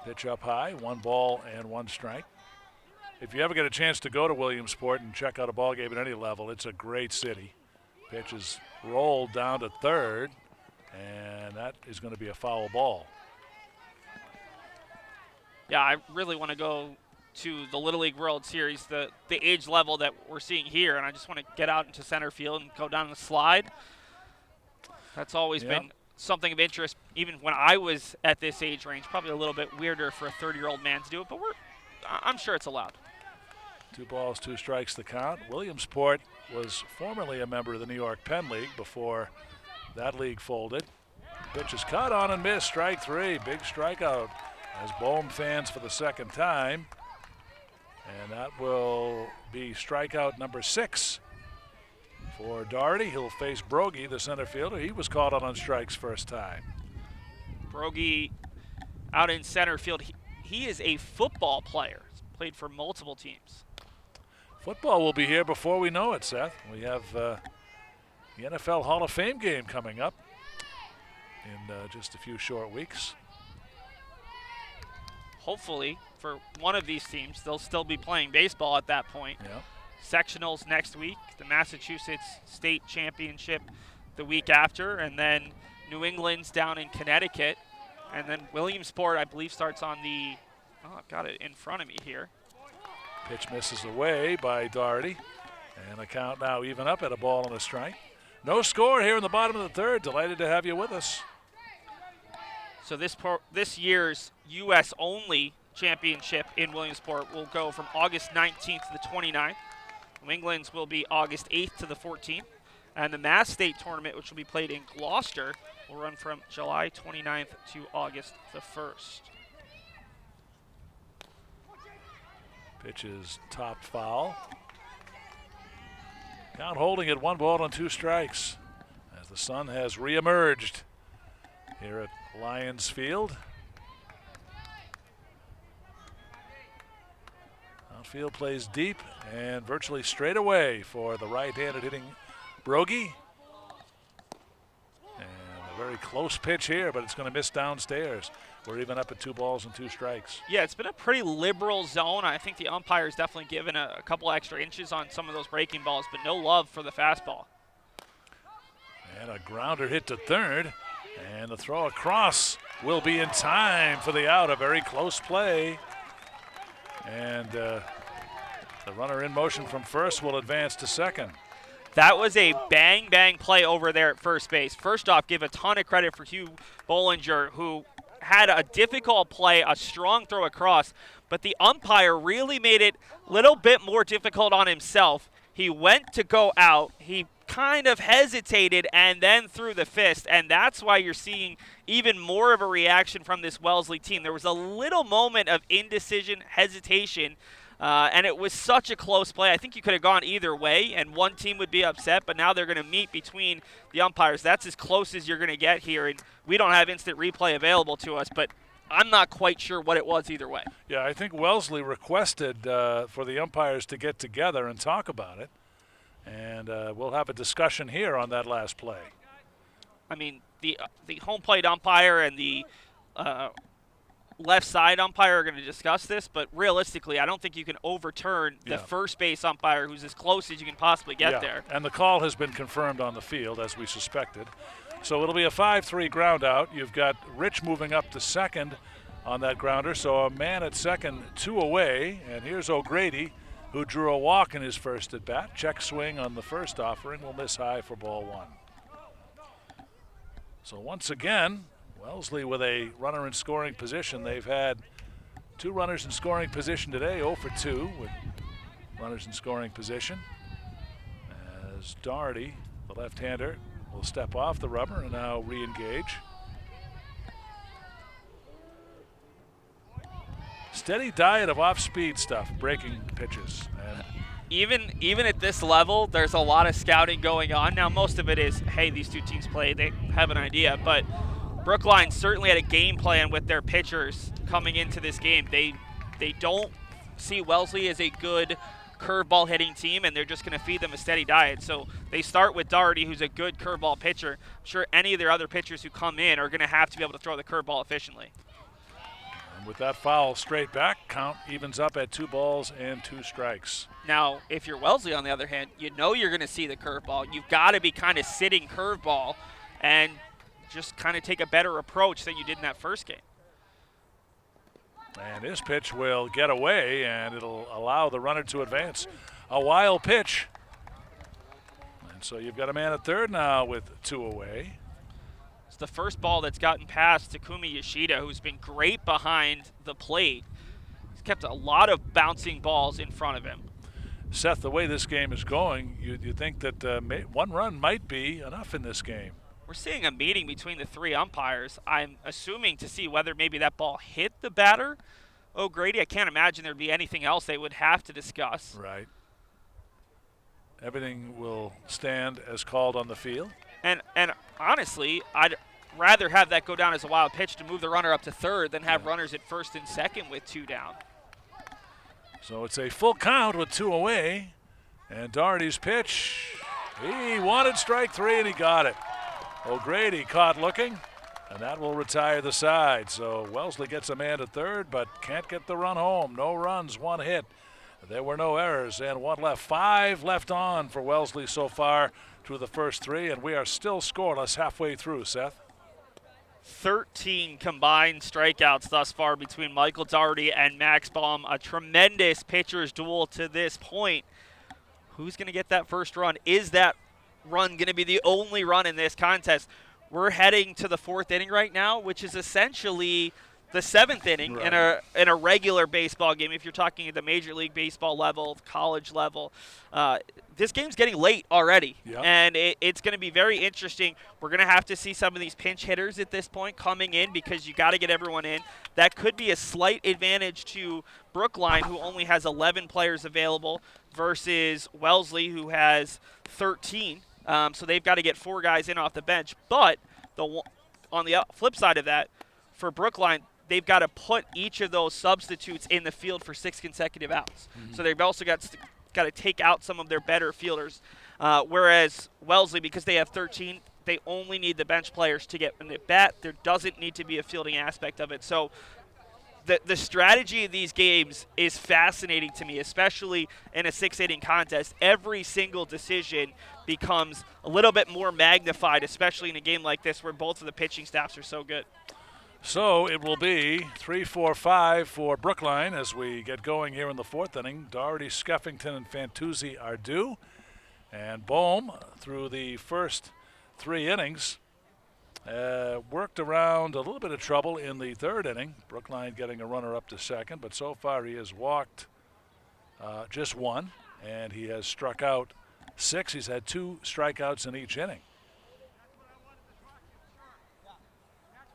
Pitch up high, 1 ball and 1 strike. If you ever get a chance to go to Williamsport and check out a ball game at any level, it's a great city. Pitch is rolled down to third, and that is going to be a foul ball. Yeah, I really want to go to the Little League World Series, the age level that we're seeing here, and I just want to get out into center field and go down the slide. That's always been something of interest, even when I was at this age range. Probably a little bit weirder for a 30-year-old man to do it, but I'm sure it's allowed. 2 balls, 2 strikes the count. Williamsport was formerly a member of the New York Penn League before that league folded. Pitch is caught on and missed. Strike 3. Big strikeout as Bohm fans for the 2nd time. And that will be strikeout number 6 for Doherty. He'll face Brogy, the center fielder. He was called out on strikes first time. Brogy out in center field. He is a football player. He's played for multiple teams. Football will be here before we know it, Seth. We have the NFL Hall of Fame game coming up in just a few short weeks. Hopefully, for one of these teams, they'll still be playing baseball at that point. Yeah. Sectionals next week, the Massachusetts State Championship the week after, and then New England's down in Connecticut. And then Williamsport, I believe, starts on the, I've got it in front of me here. Pitch misses away by Doherty. And the count now even up at a ball and a strike. No score here in the bottom of the 3rd. Delighted to have you with us. So this year's U.S.-only championship in Williamsport will go from August 19th to the 29th. New England's will be August 8th to the 14th. And the Mass State tournament, which will be played in Gloucester, will run from July 29th to August the 1st. Pitch is top foul. Count holding at 1 ball and 2 strikes as the sun has reemerged here at Lions Field. Outfield plays deep and virtually straight away for the right-handed hitting Brogy. And a very close pitch here, but it's going to miss downstairs. We're even up at 2 balls and 2 strikes. Yeah, it's been a pretty liberal zone. I think the umpire's definitely given a couple extra inches on some of those breaking balls, but no love for the fastball. And a grounder hit to third, and the throw across will be in time for the out. A very close play. And the runner in motion from first will advance to second. That was a bang play over there at first base. First off, give a ton of credit for Hugh Bollinger, who had a difficult play, a strong throw across, but the umpire really made it a little bit more difficult on himself. He went to go out. He kind of hesitated and then threw the fist, and that's why you're seeing even more of a reaction from this Wellesley team. There was a little moment of indecision, hesitation, and it was such a close play. I think you could have gone either way, and one team would be upset, but now they're going to meet between the umpires. That's as close as you're going to get here, and we don't have instant replay available to us, but I'm not quite sure what it was either way. Yeah, I think Wellesley requested for the umpires to get together and talk about it, and we'll have a discussion here on that last play. I mean, the home plate umpire and the left side umpire are going to discuss this, but realistically, I don't think you can overturn the first base umpire, who's as close as you can possibly get there. And the call has been confirmed on the field, as we suspected. So it'll be a 5-3 ground out. You've got Rich moving up to second on that grounder, so a man at second, 2 away. And here's O'Grady, who drew a walk in his first at bat. Check swing on the first offering will miss high for ball 1. So once again, Wellesley with a runner in scoring position. They've had 2 runners in scoring position today, 0 for 2 with runners in scoring position. As Doherty, the left-hander, will step off the rubber and now re-engage. Steady diet of off-speed stuff, breaking pitches. And even at this level, there's a lot of scouting going on. Now, most of it is, hey, these 2 teams play, they have an idea, but Brookline certainly had a game plan with their pitchers coming into this game. They don't see Wellesley as a good curveball hitting team, and they're just going to feed them a steady diet. So they start with Doherty, who's a good curveball pitcher. I'm sure any of their other pitchers who come in are going to have to be able to throw the curveball efficiently. And with that foul straight back, count evens up at 2 balls and 2 strikes. Now, if you're Wellesley, on the other hand, you know you're going to see the curveball. You've got to be kind of sitting curveball and just kind of take a better approach than you did in that first game. And this pitch will get away, and it'll allow the runner to advance. A wild pitch. And so you've got a man at third now with 2 away. It's the first ball that's gotten past Takumi Yoshida, who's been great behind the plate. He's kept a lot of bouncing balls in front of him. Seth, the way this game is going, you think that 1 run might be enough in this game. We're seeing a meeting between the 3 umpires. I'm assuming to see whether maybe that ball hit the batter, O'Grady. I can't imagine there'd be anything else they would have to discuss. Right. Everything will stand as called on the field. And honestly, I'd rather have that go down as a wild pitch to move the runner up to third than have runners at first and second with 2 down. So it's a full count with 2 away. And Doherty's pitch, he wanted strike 3 and he got it. O'Grady caught looking, and that will retire the side. So Wellesley gets a man at third, but can't get the run home. No runs, 1 hit. There were no errors, and 1 left. 5 left on for Wellesley so far through the first 3, and we are still scoreless halfway through, Seth. 13 combined strikeouts thus far between Michael Doherty and Max Baum. A tremendous pitcher's duel to this point. Who's going to get that first run? Is that run going to be the only run in this contest? We're heading to the 4th inning right now, which is essentially the seventh inning Right. in a regular baseball game. If you're talking at the Major League Baseball level, college level, this game's getting late already, Yep. and it's going to be very interesting. We're going to have to see some of these pinch hitters at this point coming in because you got to get everyone in. That could be a slight advantage to Brookline, who only has 11 players available, versus Wellesley, who has 13. So they've got to get 4 guys in off the bench. But on the flip side of that, for Brookline, they've got to put each of those substitutes in the field for 6 consecutive outs. So they've also got to take out some of their better fielders. Whereas Wellesley, because they have 13, they only need the bench players to get an at-bat. There doesn't need to be a fielding aspect of it. So the strategy of these games is fascinating to me, especially in a 6-inning contest. Every single decision becomes a little bit more magnified, especially in a game like this where both of the pitching staffs are so good. So it will be 3-4-5 for Brookline as we get going here in the 4th inning. Doherty, Skeffington, and Fantuzzi are due. And Bohm, through the first 3 innings, worked around a little bit of trouble in the 3rd inning. Brookline getting a runner up to second, but so far he has walked just 1, and he has struck out 6. He's had 2 strikeouts in each inning.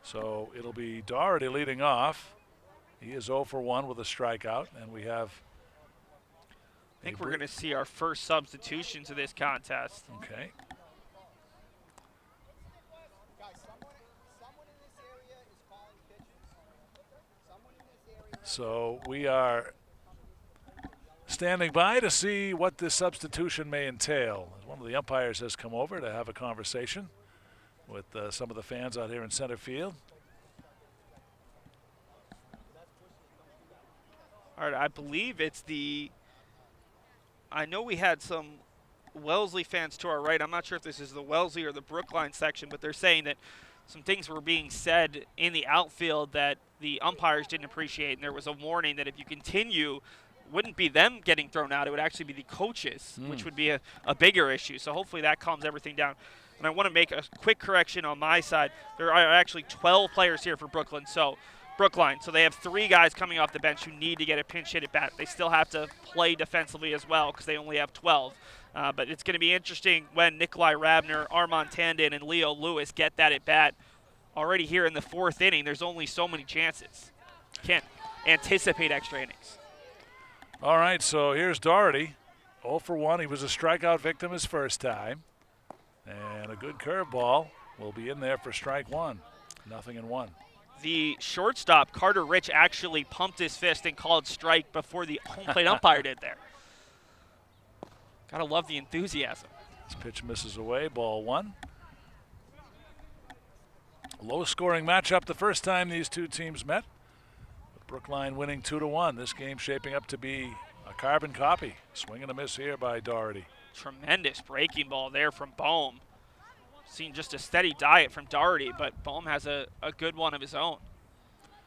So it'll be Doherty leading off. He is 0 for 1 with a strikeout, and we have. I think we're going to see our first substitutions of this contest. Okay. So we are standing by to see what this substitution may entail. One of the umpires has come over to have a conversation with some of the fans out here in center field. All right, I believe it's I know we had some Wellesley fans to our right. I'm not sure if this is the Wellesley or the Brookline section, but they're saying that some things were being said in the outfield that the umpires didn't appreciate, and there was a warning that if you continue, wouldn't be them getting thrown out, it would actually be the coaches, which would be a bigger issue. So hopefully that calms everything down. And I want to make a quick correction on my side. There are actually 12 players here for Brookline. So they have 3 guys coming off the bench who need to get a pinch hit at bat. They still have to play defensively as well because they only have 12. But it's going to be interesting when Nikolai Rabner, Armand Tandon, and Leo Lewis get that at bat. Already here in the 4th inning, there's only so many chances. Can't anticipate extra innings. All right, so here's Doherty. 0 for 1. He was a strikeout victim his first time. And a good curveball will be in there for strike 1. 0-1. The shortstop, Carter Rich, actually pumped his fist and called strike before the home plate umpire did there. Gotta love the enthusiasm. This pitch misses away, ball 1. Low-scoring matchup the first time these two teams met. Brookline winning 2-1. This game shaping up to be a carbon copy. Swing and a miss here by Doherty. Tremendous breaking ball there from Bohm. Seen just a steady diet from Doherty, but Bohm has a good one of his own.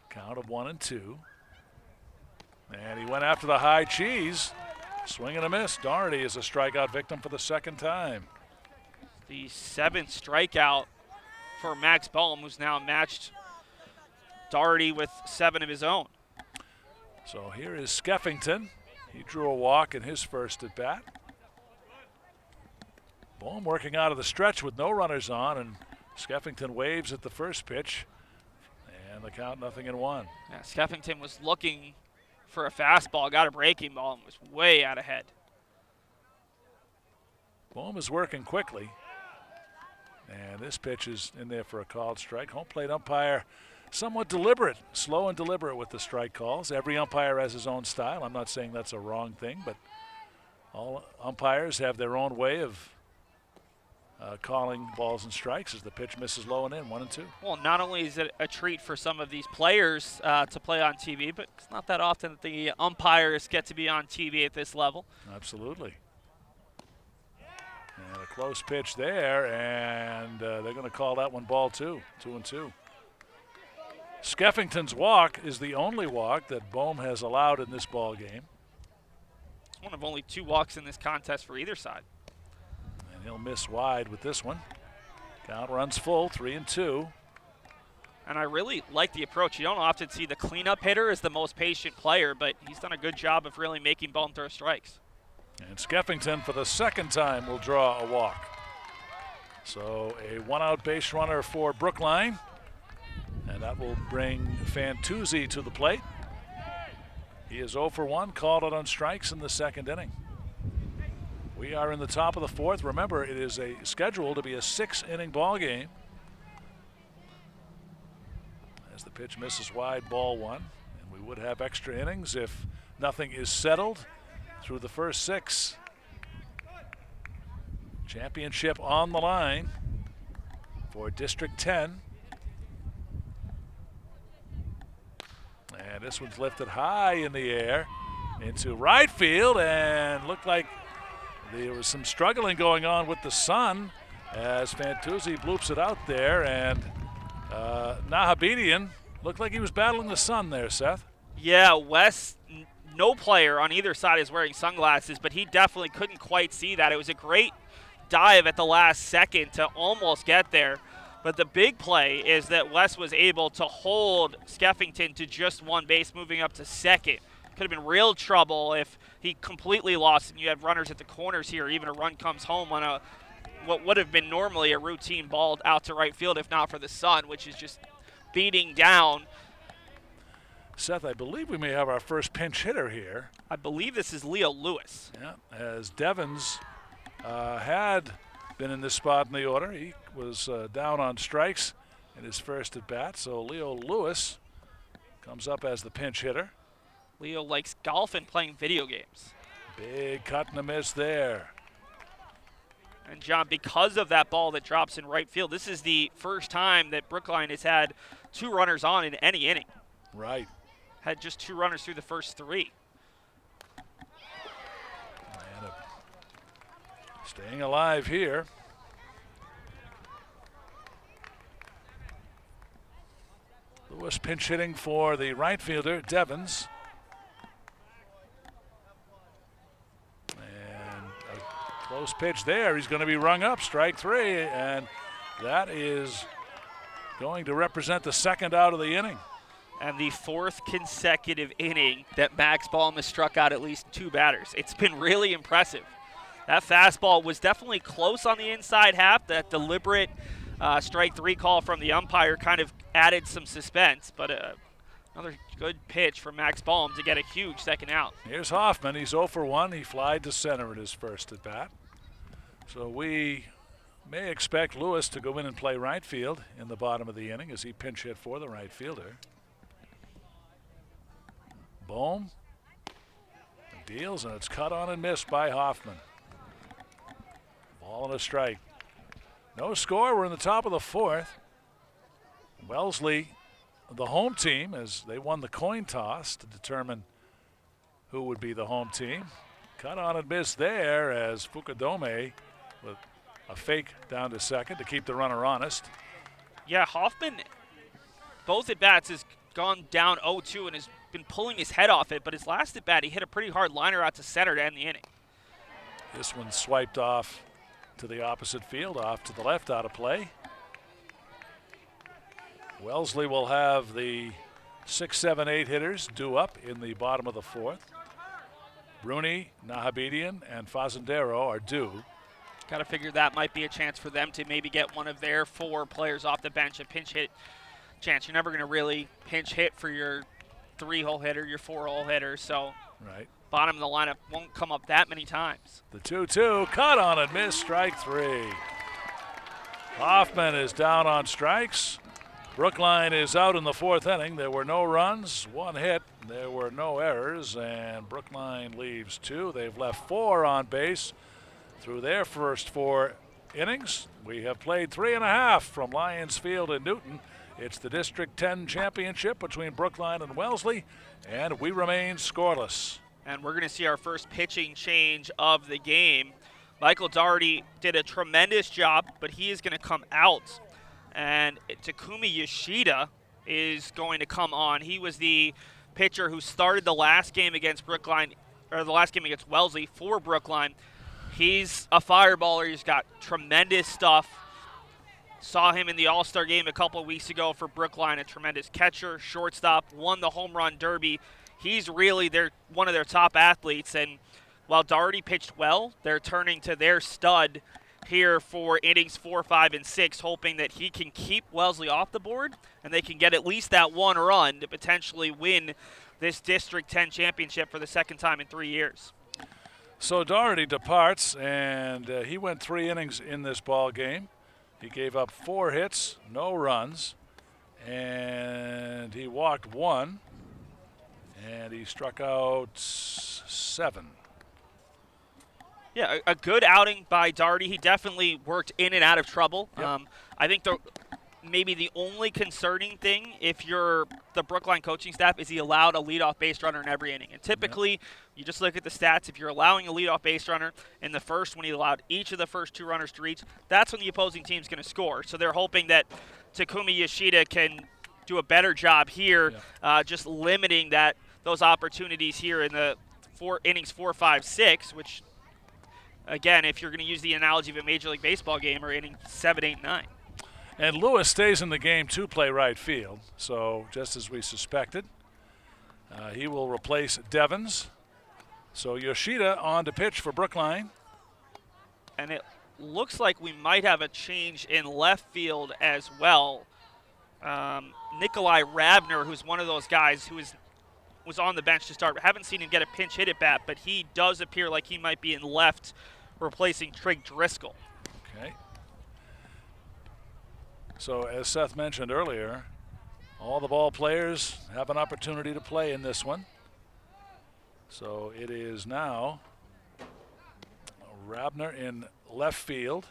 Count of 1-2. And he went after the high cheese. Swing and a miss. Doherty is a strikeout victim for the 2nd time. The 7th strikeout for Max Bohm, who's now matched Doherty with 7 of his own. So here is Skeffington. He drew a walk in his first at bat. Bohm working out of the stretch with no runners on, and Skeffington waves at the first pitch. And the count 0-1. Yeah, Skeffington was looking for a fastball, got a breaking ball, and was way out ahead. Bohm is working quickly. And this pitch is in there for a called strike. Home plate umpire somewhat deliberate, slow and deliberate with the strike calls. Every umpire has his own style. I'm not saying that's a wrong thing, but all umpires have their own way of calling balls and strikes as the pitch misses low and in, 1-2. Well, not only is it a treat for some of these players to play on TV, but it's not that often that the umpires get to be on TV at this level. Absolutely. And a close pitch there, and they're going to call that one ball 2, 2-2. Skeffington's walk is the only walk that Bohm has allowed in this ball game. It's one of only 2 walks in this contest for either side. And he'll miss wide with this one. Count runs full, 3-2. And I really like the approach. You don't often see the cleanup hitter as the most patient player, but he's done a good job of really making ball and throw strikes. And Skeffington, for the second time, will draw a walk. So a one-out base runner for Brookline. And that will bring Fantuzzi to the plate. He is 0 for 1, called out on strikes in the second inning. We are in the top of the fourth. Remember, it is scheduled to be a 6-inning ball game. As the pitch misses wide, ball 1. And we would have extra innings if nothing is settled through the first 6. Championship on the line for District 10. And this one's lifted high in the air into right field, and looked like there was some struggling going on with the sun as Fantuzzi bloops it out there, and Nahabedian looked like he was battling the sun there, Seth. Yeah, Wes, no player on either side is wearing sunglasses, but he definitely couldn't quite see that. It was a great dive at the last second to almost get there. But the big play is that Wes was able to hold Skeffington to just one base, moving up to second. Could have been real trouble if he completely lost and you had runners at the corners here. Even a run comes home on what would have been normally a routine ball out to right field if not for the sun, which is just beating down. Seth, I believe we may have our first pinch hitter here. I believe this is Leo Lewis. Yeah, as Devens had been in this spot in the order. He was down on strikes in his first at bat, so Leo Lewis comes up as the pinch hitter. Leo likes golf and playing video games. Big cut and a miss there. And John, because of that ball that drops in right field, this is the first time that Brookline has had 2 runners on in any inning. Right. Had just 2 runners through the first 3. Staying alive here. Lewis pinch hitting for the right fielder, Devens. And a close pitch there. He's going to be rung up, strike 3, and that is going to represent the second out of the inning. And the 4th consecutive inning that Max Baum has struck out at least 2 batters. It's been really impressive. That fastball was definitely close on the inside half. That deliberate strike 3 call from the umpire kind of added some suspense. But another good pitch from Max Baum to get a huge second out. Here's Hoffman. He's 0 for 1. He flied to center at his first at bat. So we may expect Lewis to go in and play right field in the bottom of the inning as he pinch hit for the right fielder. Bohm deals, and it's cut on and missed by Hoffman. Ball and a strike. No score. We're in the top of the 4th. Wellesley, the home team, as they won the coin toss to determine who would be the home team. Cut on and missed there as Fukudome with a fake down to second to keep the runner honest. Yeah, Hoffman, both at bats, has gone down 0-2 and has been pulling his head off it, but his last at bat, he hit a pretty hard liner out to center to end the inning. This one swiped off to the opposite field, off to the left, out of play. Wellesley will have the 6, 7, 8 hitters due up in the bottom of the 4th. Bruni, Nahabedian, and Fazendaro are due. Got to figure that might be a chance for them to maybe get one of their 4 players off the bench, a pinch hit chance. You're never going to really pinch hit for your 3-hole hitter, your 4-hole hitter, so right. Bottom of the lineup won't come up that many times. The 2-2, cut on and miss, strike 3. Hoffman is down on strikes. Brookline is out in the 4th inning. There were no runs, 1 hit. There were no errors, and Brookline leaves 2. They've left 4 on base through their first 4 innings. We have played 3.5 from Lions Field in Newton. It's the District 10 championship between Brookline and Wellesley, and we remain scoreless. And we're going to see our first pitching change of the game. Michael Doherty did a tremendous job, but he is going to come out. And Takumi Yoshida is going to come on. He was the pitcher who started the last game against Brookline, or the last game against Wellesley for Brookline. He's a fireballer. He's got tremendous stuff. Saw him in the All-Star game a couple of weeks ago for Brookline, a tremendous catcher, shortstop, won the home run derby. He's really one of their top athletes, and while Doherty pitched well, they're turning to their stud here for innings 4, 5, and 6, hoping that he can keep Wellesley off the board and they can get at least that one run to potentially win this District 10 championship for the second time in 3 years. So Doherty departs, and he went 3 innings in this ball game. He gave up 4 hits, no runs, and he walked 1, and he struck out 7. Yeah, a good outing by Doherty. He definitely worked in and out of trouble. Yep. I think maybe the only concerning thing, if you're the Brookline coaching staff, is he allowed a leadoff base runner in every inning. And typically, you just look at the stats. If you're allowing a leadoff base runner in the first, when he allowed each of the first 2 runners to reach, that's when the opposing team's going to score. So they're hoping that Takumi Yoshida can do a better job here, just limiting those opportunities here in the innings 4, 5, 6, which, again, if you're going to use the analogy of a Major League Baseball game, or inning 7, 8, 9. And Lewis stays in the game to play right field, so just as we suspected. He will replace Devens. So Yoshida on to pitch for Brookline. And it looks like we might have a change in left field as well. Nikolai Rabner, who's one of those guys who was on the bench to start. I haven't seen him get a pinch hit at bat, but he does appear like he might be in left, replacing Trig Driscoll. Okay. So as Seth mentioned earlier, all the ball players have an opportunity to play in this one. So it is now Rabner in left field.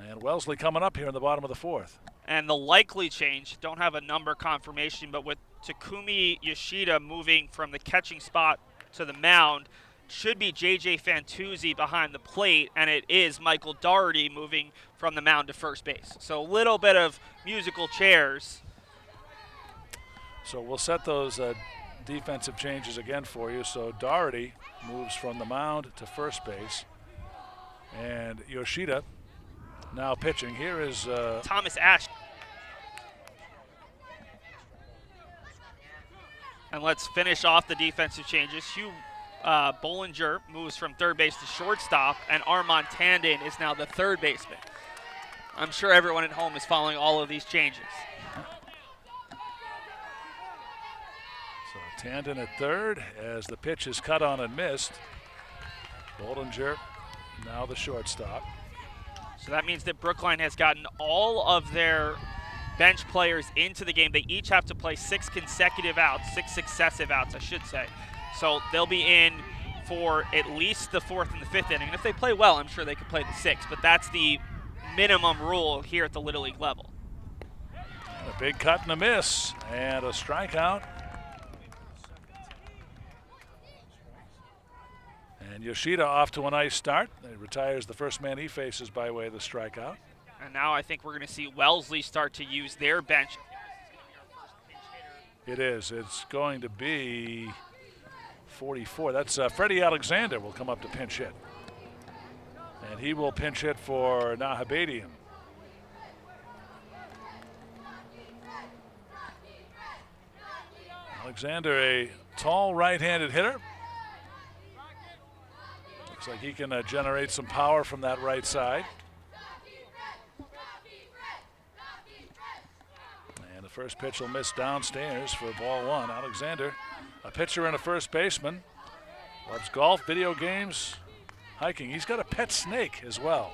And Wellesley coming up here in the bottom of the 4th. And the likely change, don't have a number confirmation, but with Takumi Yoshida moving from the catching spot to the mound, should be J.J. Fantuzzi behind the plate, and it is Michael Doherty moving from the mound to first base. So a little bit of musical chairs. So we'll set those defensive changes again for you. So Doherty moves from the mound to first base, and Yoshida now pitching. Here is Thomas Ash. And let's finish off the defensive changes. Hugh Bollinger moves from third base to shortstop, and Armand Tandon is now the third baseman. I'm sure everyone at home is following all of these changes. So Tandon at third as the pitch is cut on and missed. Bollinger now the shortstop. So that means that Brookline has gotten all of their bench players into the game. They each have to play 6 successive outs, I should say. So they'll be in for at least the 4th and the 5th inning. And if they play well, I'm sure they could play the 6th. But that's the minimum rule here at the Little League level. A big cut and a miss, and a strikeout. And Yoshida off to a nice start. He retires the first man he faces by way of the strikeout. And now I think we're going to see Wellesley start to use their bench. It is. It's going to be 44. That's Freddie Alexander will come up to pinch hit. And he will pinch hit for Nahabadian. Alexander, a tall right-handed hitter. Looks like he can generate some power from that right side. And the first pitch will miss downstairs for ball 1. Alexander, a pitcher and a first baseman. Loves golf, video games, hiking. He's got a pet snake as well.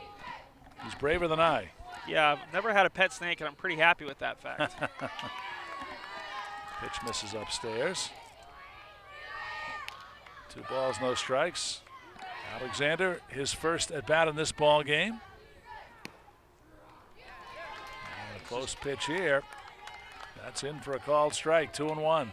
He's braver than I. Yeah, I've never had a pet snake, and I'm pretty happy with that fact. Pitch misses upstairs. 2 balls, no strikes. Alexander, his first at bat in this ball game. And a close pitch here. That's in for a called strike, 2-1.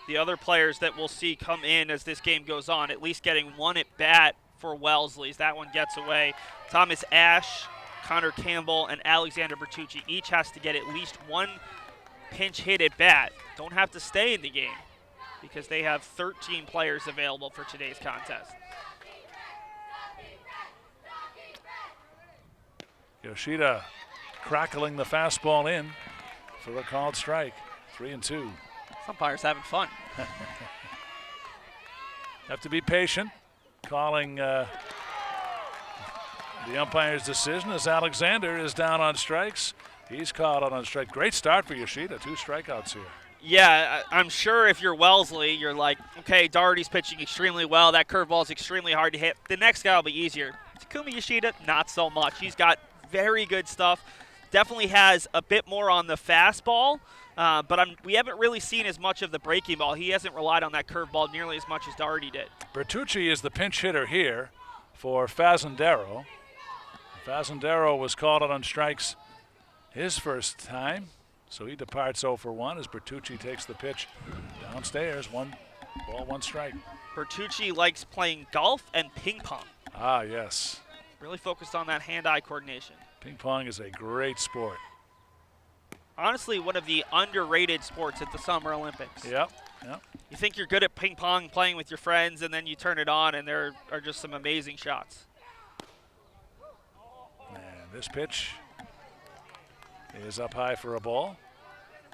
The other players that we'll see come in as this game goes on, at least getting one at bat for Wellesley's. That one gets away. Thomas Ash, Connor Campbell, and Alexander Bertucci each has to get at least one pinch hit at bat. Don't have to stay in the game because they have 13 players available for today's contest. Yoshida crackling the fastball in for a called strike. 3-2. Umpire's having fun. Have to be patient. Calling the umpire's decision as Alexander is down on strikes. He's called out on strike. Great start for Yoshida. 2 strikeouts here. Yeah, I'm sure if you're Wellesley, you're like, okay, Doherty's pitching extremely well. That curveball is extremely hard to hit. The next guy will be easier. Takumi Yoshida, not so much. He's got very good stuff. Definitely has a bit more on the fastball, but we haven't really seen as much of the breaking ball. He hasn't relied on that curveball nearly as much as Doherty did. Bertucci is the pinch hitter here for Fazendaro. Fazendaro was called out on strikes his first time, so he departs 0 for 1 as Bertucci takes the pitch downstairs. 1 ball, 1 strike. Bertucci likes playing golf and ping pong. Ah, yes. Really focused on that hand-eye coordination. Ping pong is a great sport. Honestly, one of the underrated sports at the Summer Olympics. Yep. You think you're good at ping pong playing with your friends, and then you turn it on, and there are just some amazing shots. And this pitch is up high for a ball.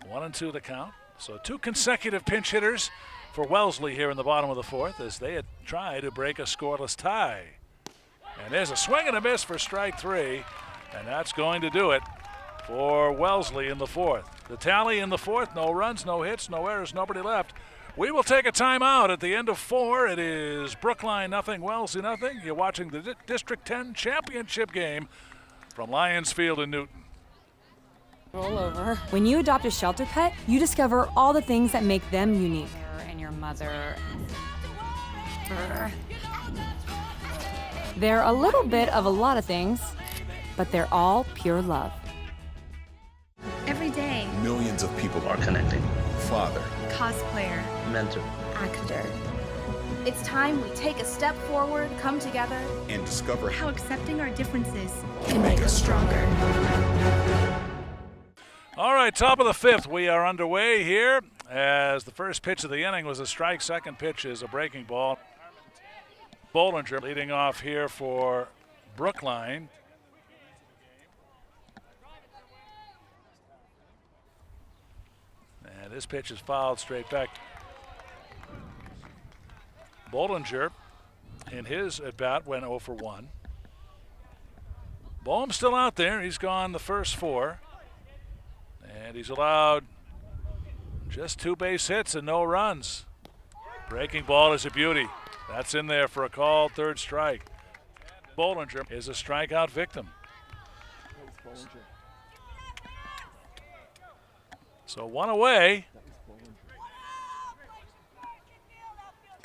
1-2 the count. So 2 consecutive pinch hitters for Wellesley here in the bottom of the 4th as they had tried to break a scoreless tie. And there's a swing and a miss for strike 3, and that's going to do it for Wellesley in the 4th. The tally in the 4th, no runs, no hits, no errors, nobody left. We will take a timeout at the end of 4. It is Brookline nothing, Wellesley nothing. You're watching the District 10 championship game from Lions Field in Newton. Roll over. When you adopt a shelter pet, you discover all the things that make them unique. And your mother. They're a little bit of a lot of things, but they're all pure love. Every day, millions of people are connecting. Father, cosplayer, mentor, actor. It's time we take a step forward, come together, and discover how accepting our differences can make us stronger. All right, top of the 5th, we are underway here as the first pitch of the inning was a strike. Second pitch is a breaking ball. Bollinger leading off here for Brookline. And this pitch is fouled straight back. Bollinger in his at-bat went 0 for 1. Bohm's still out there. He's gone the first 4. And he's allowed just 2 base hits and no runs. Breaking ball is a beauty. That's in there for a called 3rd strike. Bollinger is a strikeout victim. So 1 away.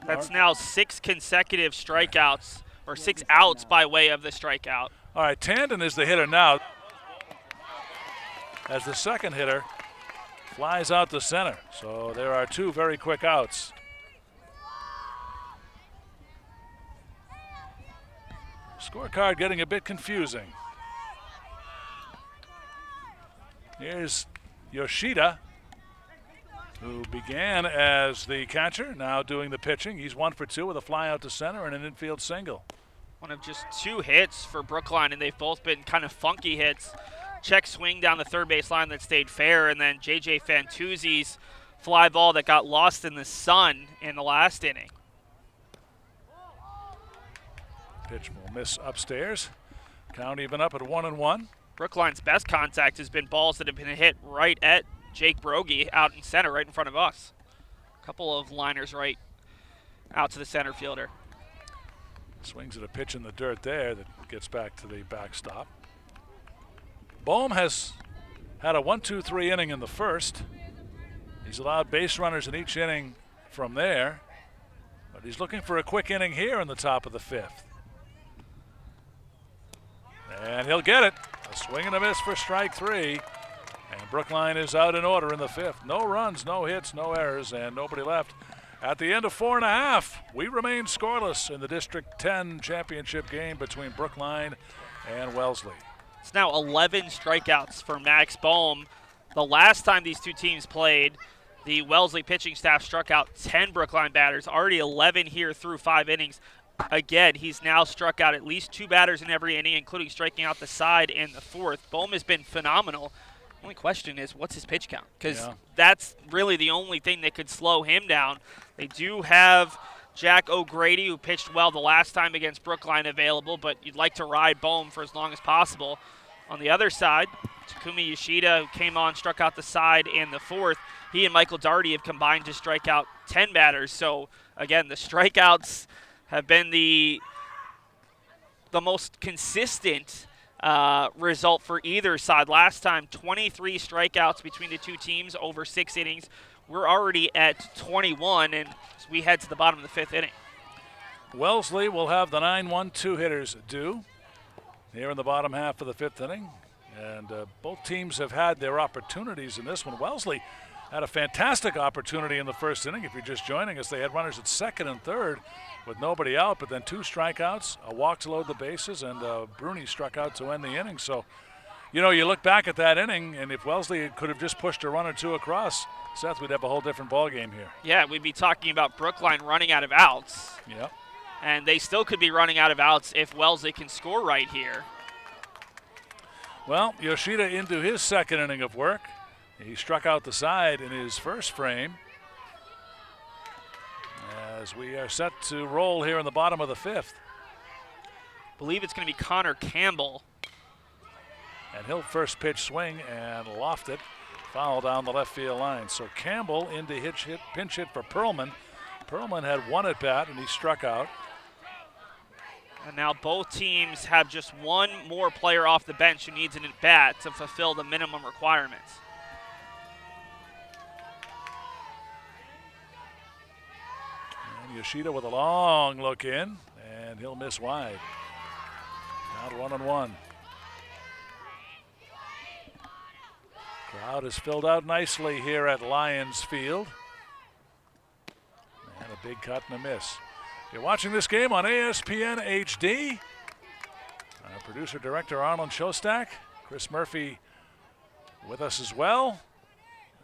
That's now 6 consecutive strikeouts, or 6 outs by way of the strikeout. All right, Tandon is the hitter now, as the second hitter flies out to center. So there are 2 very quick outs. Scorecard getting a bit confusing. Here's Yoshida, who began as the catcher, now doing the pitching. He's 1 for 2 with a fly out to center and an infield single. One of just 2 hits for Brookline, and they've both been kind of funky hits. Check swing down the third base line that stayed fair, and then J.J. Fantuzzi's fly ball that got lost in the sun in the last inning. Pitch will miss upstairs. Count even up at 1-1. Brookline's best contact has been balls that have been hit right at Jake Brogy out in center, right in front of us. A couple of liners right out to the center fielder. Swings at a pitch in the dirt there that gets back to the backstop. Bohm has had a 1-2-3 inning in the first. He's allowed base runners in each inning from there, but he's looking for a quick inning here in the top of the 5th. And he'll get it. A swing and a miss for strike 3. And Brookline is out in order in the 5th. No runs, no hits, no errors, and nobody left. At the end of 4.5, we remain scoreless in the District 10 championship game between Brookline and Wellesley. It's now 11 strikeouts for Max Bohm. The last time these 2 teams played, the Wellesley pitching staff struck out 10 Brookline batters, already 11 here through 5 innings. again, he's now struck out at least 2 batters in every inning, including striking out the side in the 4th. Bohm has been phenomenal. The only question is, what's his pitch count? Because that's really the only thing that could slow him down. They do have Jack O'Grady, who pitched well the last time against Brookline, available, but you'd like to ride Bohm for as long as possible. On the other side, Takumi Yoshida, who came on, struck out the side in the 4th. He and Michael Daugherty have combined to strike out 10 batters. So, again, the strikeouts have been the most consistent result for either side. Last time, 23 strikeouts between the two teams over 6 innings. We're already at 21, and we head to the bottom of the 5th inning. Wellesley will have the 9-1-2 hitters due here in the bottom half of the 5th inning. And both teams have had their opportunities in this one. Wellesley had a fantastic opportunity in the 1st inning. If you're just joining us, they had runners at 2nd and 3rd with nobody out, but then 2 strikeouts, a walk to load the bases, and Bruni struck out to end the inning. So, you know, you look back at that inning, and if Wellesley could have just pushed a run or 2 across, Seth, we'd have a whole different ball game here. Yeah, we'd be talking about Brookline running out of outs. Yep. And they still could be running out of outs if Wellesley can score right here. Well, Yoshida into his 2nd inning of work. He struck out the side in his 1st frame. As we are set to roll here in the bottom of the 5th. Believe it's going to be Connor Campbell. And he'll first pitch swing and loft it, foul down the left field line. So Campbell into pinch hit for Perlman. Perlman had 1 at bat and he struck out. And now both teams have just 1 more player off the bench who needs an at bat to fulfill the minimum requirements. And Yoshida with a long look in, and he'll miss wide. Now 1-1. Crowd is filled out nicely here at Lions Field. And a big cut and a miss. You're watching this game on ASPN HD. Producer director Arnold Shostak, Chris Murphy with us as well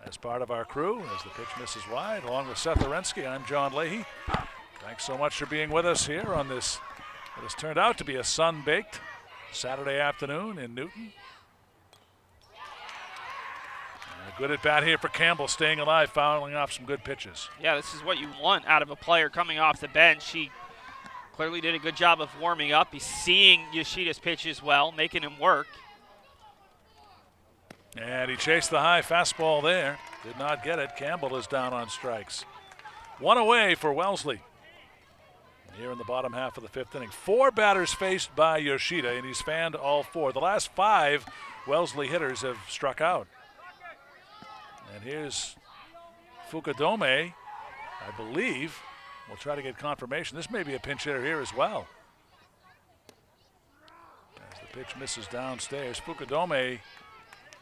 as part of our crew as the pitch misses wide. Along with Seth Orensky, I'm John Leahy. Thanks so much for being with us here on this what has turned out to be a sun-baked Saturday afternoon in Newton. And a good at bat here for Campbell, staying alive, fouling off some good pitches. Yeah, this is what you want out of a player coming off the bench. He clearly did a good job of warming up. He's seeing Yoshida's pitches well, making him work. And he chased the high fastball there. Did not get it. Campbell is down on strikes. 1 away for Wellesley. Here in the bottom half of the 5th inning. 4 batters faced by Yoshida, and he's fanned all 4. The last 5 Wellesley hitters have struck out. And here's Fukudome, I believe. We'll try to get confirmation. This may be a pinch hitter here as well. As the pitch misses downstairs, Fukudome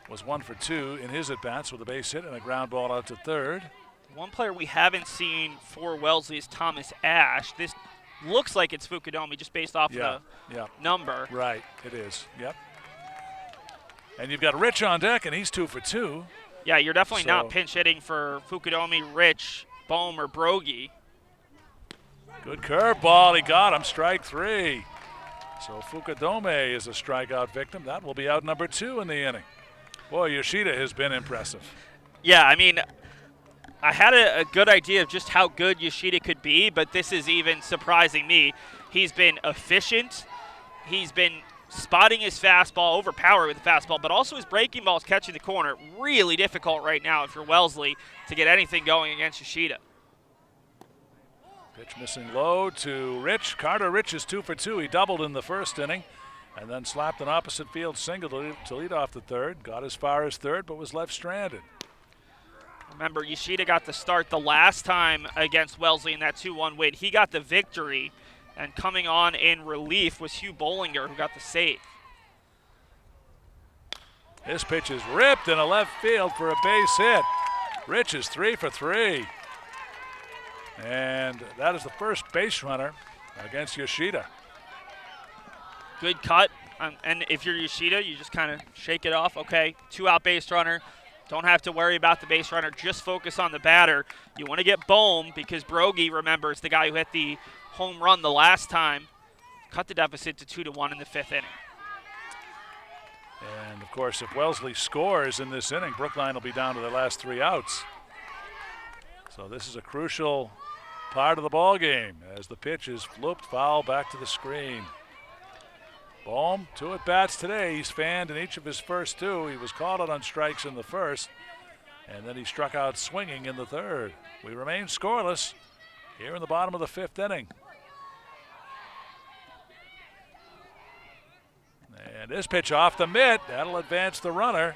was 1 for 2 in his at-bats with a base hit and a ground ball out to 3rd. One player we haven't seen for Wellesley is Thomas Ash. This looks like it's Fukudome just based off the number. Right, it is. Yep. And you've got Rich on deck, and he's 2 for 2. Yeah, you're definitely not pinch hitting for Fukudome, Rich, Bohm, or Brogy. Good curveball. He got him. Strike 3. So Fukudome is a strikeout victim. That will be out number 2 in the inning. Boy, Yoshida has been impressive. Yeah, I mean, I had a good idea of just how good Yoshida could be, but this is even surprising me. He's been efficient. He's been spotting his fastball, overpowered with the fastball, but also his breaking ball is catching the corner. Really difficult right now if you're Wellesley to get anything going against Yoshida. Pitch missing low to Rich. Carter Rich is 2 for 2. He doubled in the 1st inning and then slapped an opposite field single to lead off the 3rd. Got as far as 3rd but was left stranded. Remember, Yoshida got the start the last time against Wellesley in that 2-1 win. He got the victory, and coming on in relief was Hugh Bollinger, who got the save. This pitch is ripped in a left field for a base hit. Rich is 3 for 3. And that is the first base runner against Yoshida. Good cut. And if you're Yoshida, you just kind of shake it off. Okay, 2-out base runner. Don't have to worry about the base runner. Just focus on the batter. You want to get Bohm because Brogy, remember, is the guy who hit the home run the last time. Cut the deficit to 2-1 in the 5th inning. And, of course, if Wellesley scores in this inning, Brookline will be down to their last 3 outs. So this is a crucial part of the ball game as the pitch is flooped foul back to the screen. Bohm, 2 at-bats today. He's fanned in each of his first 2. He was called out on strikes in the first, and then he struck out swinging in the 3rd. We remain scoreless here in the bottom of the 5th inning. And this pitch off the mitt, that'll advance the runner.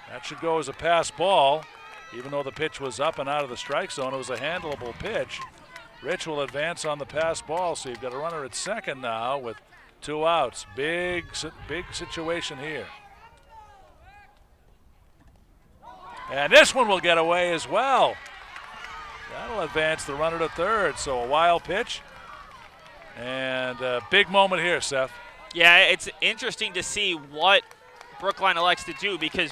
That should go as a pass ball. Even though the pitch was up and out of the strike zone, it was a handleable pitch. Rich will advance on the pass ball, so you've got a runner at second now with 2 outs. Big situation here. And this one will get away as well. That'll advance the runner to 3rd. So a wild pitch. And a big moment here, Seth. Yeah, it's interesting to see what Brookline elects to do because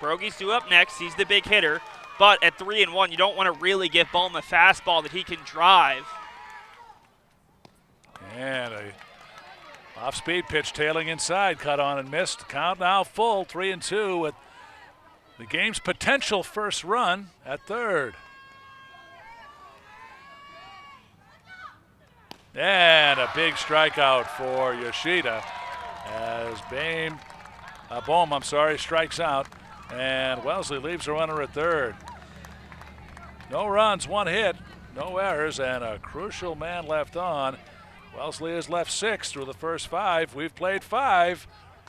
Brogy's due up next. He's the big hitter. But at 3-1, you don't want to really give Bohm a fastball that he can drive. And a off-speed pitch tailing inside, cut on and missed. Count now full, 3-2 with the game's potential first run at 3rd. And a big strikeout for Yoshida as Bohm strikes out, and Wellesley leaves a runner at 3rd. No runs, 1 hit, no errors, and a crucial man left on. Wellesley has left 6 through the first 5. We've played 5.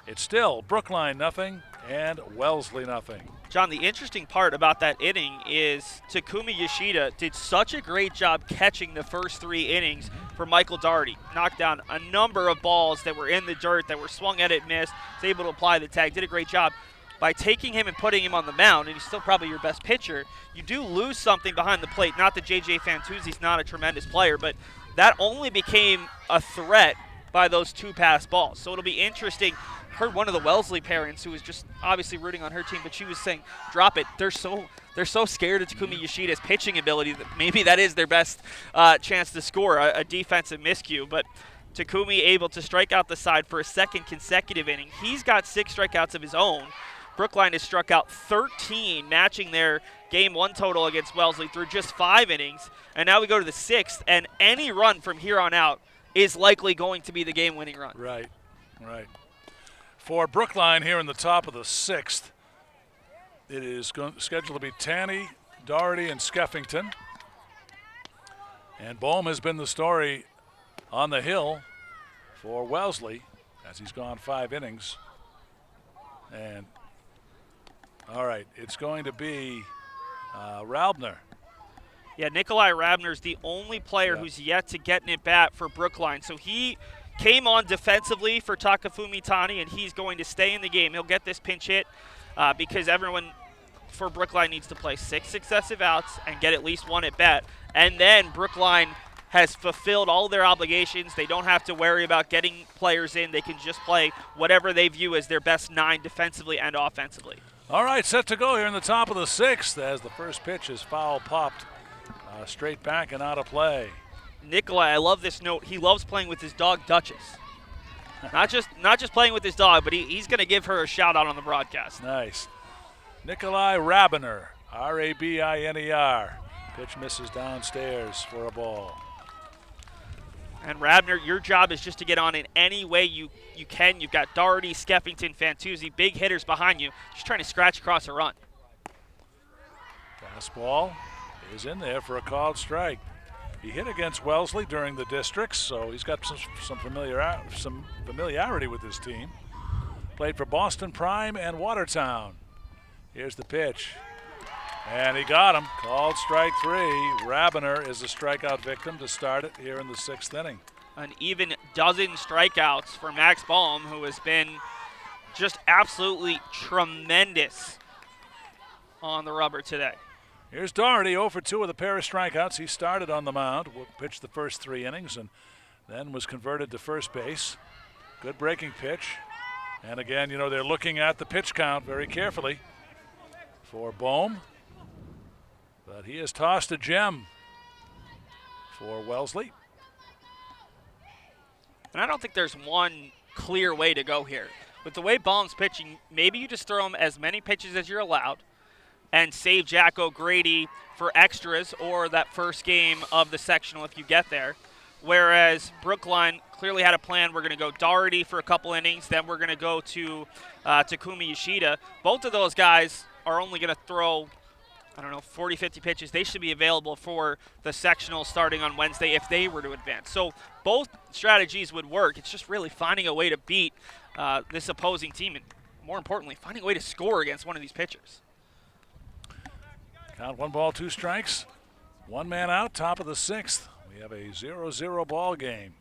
It's still Brookline nothing and Wellesley nothing. John, the interesting part about that inning is Takumi Yoshida did such a great job catching the first 3 innings for Michael Daugherty. Knocked down a number of balls that were in the dirt, that were swung at it, missed. Was able to apply the tag, did a great job. By taking him and putting him on the mound, and he's still probably your best pitcher, you do lose something behind the plate. Not that J.J. Fantuzzi's not a tremendous player, but that only became a threat by those 2 pass balls. So it'll be interesting. Heard one of the Wellesley parents who was just obviously rooting on her team, but she was saying, drop it. They're so scared of Takumi Yoshida's pitching ability that maybe that is their best chance to score, a defensive miscue. But Takumi able to strike out the side for a 2nd consecutive inning. He's got 6 strikeouts of his own. Brookline has struck out 13, matching their Game 1 total against Wellesley through just 5 innings. And now we go to the 6th, and any run from here on out is likely going to be the game-winning run. Right. For Brookline here in the top of the 6th, it is scheduled to be Tanny, Daugherty, and Skeffington. And Bohm has been the story on the hill for Wellesley as he's gone 5 innings. And all right, it's going to be Rabner. Yeah, Nikolai Rabner's the only player who's yet to get an at-bat for Brookline. So he came on defensively for Takafumi Tani, and he's going to stay in the game. He'll get this pinch hit because everyone for Brookline needs to play 6 successive outs and get at least 1 at-bat. And then Brookline has fulfilled all their obligations. They don't have to worry about getting players in. They can just play whatever they view as their best 9 defensively and offensively. All right, set to go here in the top of the 6th as the first pitch is foul popped straight back and out of play. Nikolai, I love this note. He loves playing with his dog Duchess. not just playing with his dog, but he's going to give her a shout out on the broadcast. Nice. Nikolai Rabiner, R-A-B-I-N-E-R. Pitch misses downstairs for a ball. And Rabner, your job is just to get on in any way you can. You've got Daugherty, Skeffington, Fantuzzi, big hitters behind you. Just trying to scratch across a run. Fastball is in there for a called strike. He hit against Wellesley during the districts, so he's got some familiarity with his team. Played for Boston Prime and Watertown. Here's the pitch. And he got him. Called strike 3. Rabiner is a strikeout victim to start it here in the 6th inning. An even dozen strikeouts for Max Bohm, who has been just absolutely tremendous on the rubber today. Here's Daugherty, 0 for 2 with a pair of strikeouts. He started on the mound, pitched the first 3 innings, and then was converted to first base. Good breaking pitch. And again, they're looking at the pitch count very carefully for Bohm. But he has tossed a gem for Wellesley. And I don't think there's one clear way to go here. With the way Bohm's pitching, maybe you just throw him as many pitches as you're allowed and save Jack O'Grady for extras or that first game of the sectional if you get there. Whereas Brookline clearly had a plan. We're going to go Doherty for a couple innings. Then we're going to go to Takumi Yoshida. Both of those guys are only going to throw, 40, 50 pitches. They should be available for the sectional starting on Wednesday if they were to advance. So both strategies would work. It's just really finding a way to beat this opposing team and, more importantly, finding a way to score against one of these pitchers. Count 1 ball, 2 strikes. 1 man out, top of the 6th. We have a 0-0 ball game.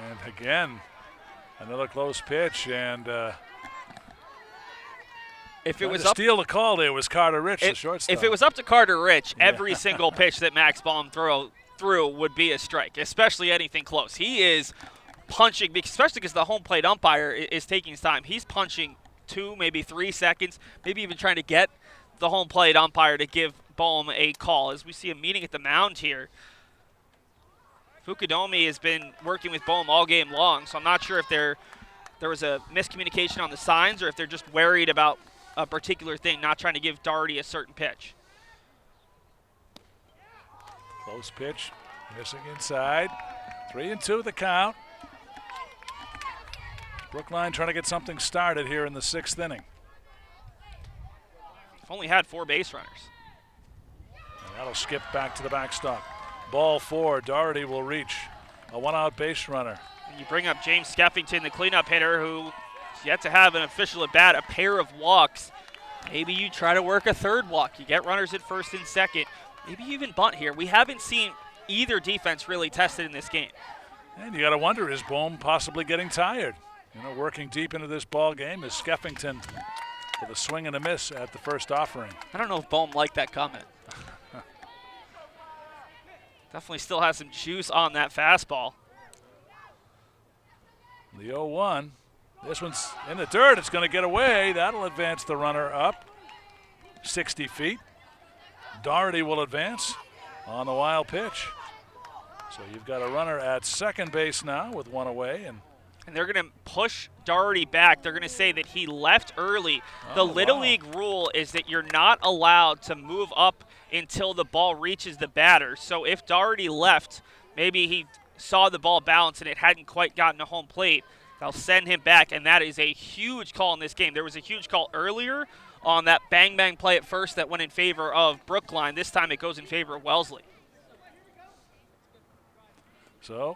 And again, another close pitch. And if it was to steal the call there was Carter Rich, the shortstop. If it was up to Carter Rich, every single pitch that Max Bohm threw would be a strike, especially anything close. He is punching, especially because the home plate umpire is taking his time. He's punching 2, maybe 3 seconds, maybe even trying to get the home plate umpire to give Bohm a call. As we see a meeting at the mound here, Fukudome has been working with Bohm all game long, so I'm not sure if there was a miscommunication on the signs or if they're just worried about a particular thing, not trying to give Doherty a certain pitch. Close pitch, missing inside. 3-2 the count. Brookline trying to get something started here in the 6th inning. They've only had 4 base runners. And that'll skip back to the backstop. Ball 4, Doherty will reach a 1-out base runner. And you bring up James Skeffington, the cleanup hitter, who's yet to have an official at bat, a pair of walks. Maybe you try to work a 3rd walk. You get runners at 1st and 2nd. Maybe you even bunt here. We haven't seen either defense really tested in this game. And you got to wonder, is Bohm possibly getting tired? Working deep into this ball game is Skeffington with a swing and a miss at the first offering. I don't know if Bohm liked that comment. Definitely still has some juice on that fastball. The 0-1. This one's in the dirt. It's going to get away. That'll advance the runner up 60 feet. Doherty will advance on the wild pitch. So you've got a runner at 2nd base now with 1 away. And they're going to push Doherty back. They're going to say that he left early. The Little League rule is that you're not allowed to move up until the ball reaches the batter. So if Doherty left, maybe he saw the ball bounce and it hadn't quite gotten to home plate, they'll send him back, and that is a huge call in this game. There was a huge call earlier on that bang-bang play at first that went in favor of Brookline. This time it goes in favor of Wellesley. So,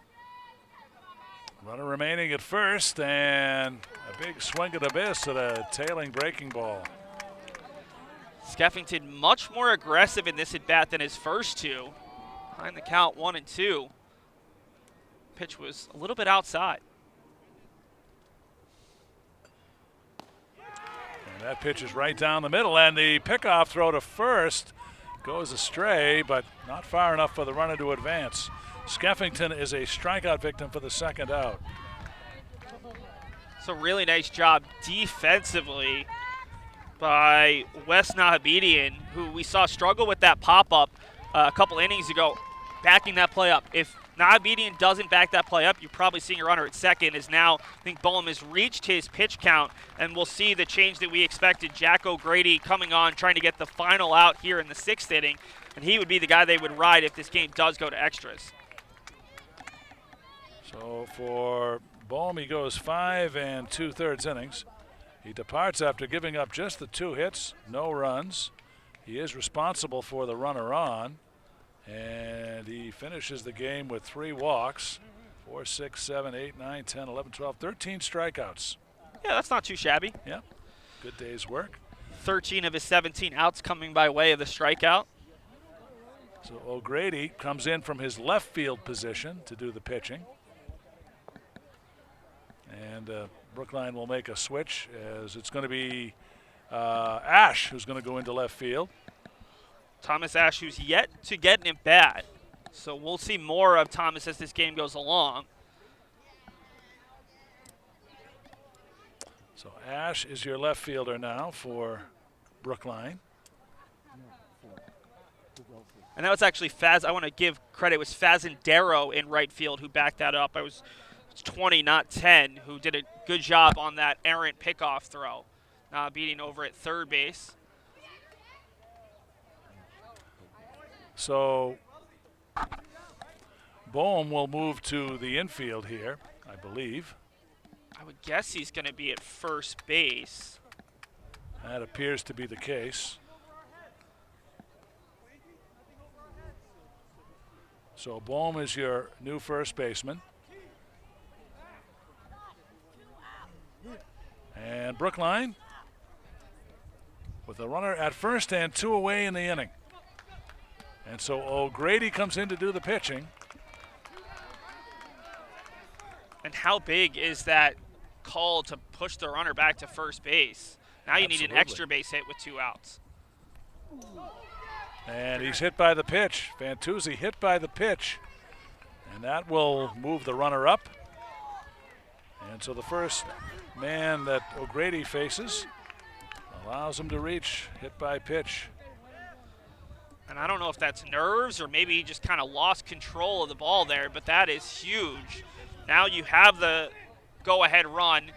runner remaining at 1st, and a big swing and a miss at a tailing breaking ball. Skeffington much more aggressive in this at-bat than his first 2. Behind the count 1-2. Pitch was a little bit outside. And that pitch is right down the middle, and the pickoff throw to 1st goes astray, but not far enough for the runner to advance. Skeffington is a strikeout victim for the 2nd out. So really nice job defensively by Wes Nahabedian, who we saw struggle with that pop-up a couple innings ago, backing that play up. If Nahabedian doesn't back that play up, you're probably seeing a runner at 2nd. As now, I think Bohm has reached his pitch count, and we'll see the change that we expected. Jack O'Grady coming on, trying to get the final out here in the 6th inning, and he would be the guy they would ride if this game does go to extras. So for Bohm, he goes 5 2/3 innings. He departs after giving up just the 2 hits, no runs. He is responsible for the runner on, and he finishes the game with 3 walks, 4, 6, 7, 8, 9, 10, 11, 12, 13 strikeouts. Yeah, that's not too shabby. Yeah, good day's work. 13 of his 17 outs coming by way of the strikeout. So O'Grady comes in from his left field position to do the pitching. And Brookline will make a switch, as it's going to be Ash who's going to go into left field. Thomas Ash, who's yet to get an at-bat. So we'll see more of Thomas as this game goes along. So Ash is your left fielder now for Brookline. And that was actually I want to give credit, it was Fazendaro in right field who backed that up. It was 20, not 10, who did a good job on that errant pickoff throw, beating over at third base. So Boehm will move to the infield here, I believe. I would guess he's going to be at first base. That appears to be the case. So Boehm is your new first baseman. And Brookline with a runner at first and 2 away in the inning. And so O'Grady comes in to do the pitching. And how big is that call to push the runner back to first base? Now you need an extra base hit with 2 outs. And he's hit by the pitch. Fantuzzi hit by the pitch. And that will move the runner up. And so the first man that O'Grady faces allows him to reach, hit by pitch. And I don't know if that's nerves or maybe he just kind of lost control of the ball there, but that is huge. Now you have the go-ahead run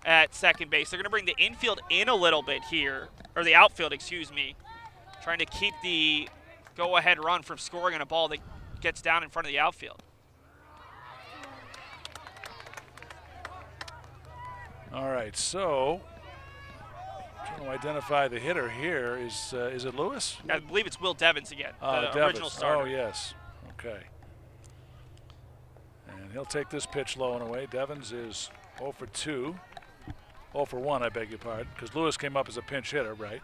at second base. They're going to bring the infield in a little bit here, or the outfield, excuse me, trying to keep the go-ahead run from scoring on a ball that gets down in front of the outfield. All right, so trying to identify the hitter here. Is it Lewis? I believe it's Will Devens again, the Devens. original starter. Oh, yes. Okay. And he'll take this pitch low and away. Devens is 0 for 2. 0 for 1, I beg your pardon, because Lewis came up as a pinch hitter, right?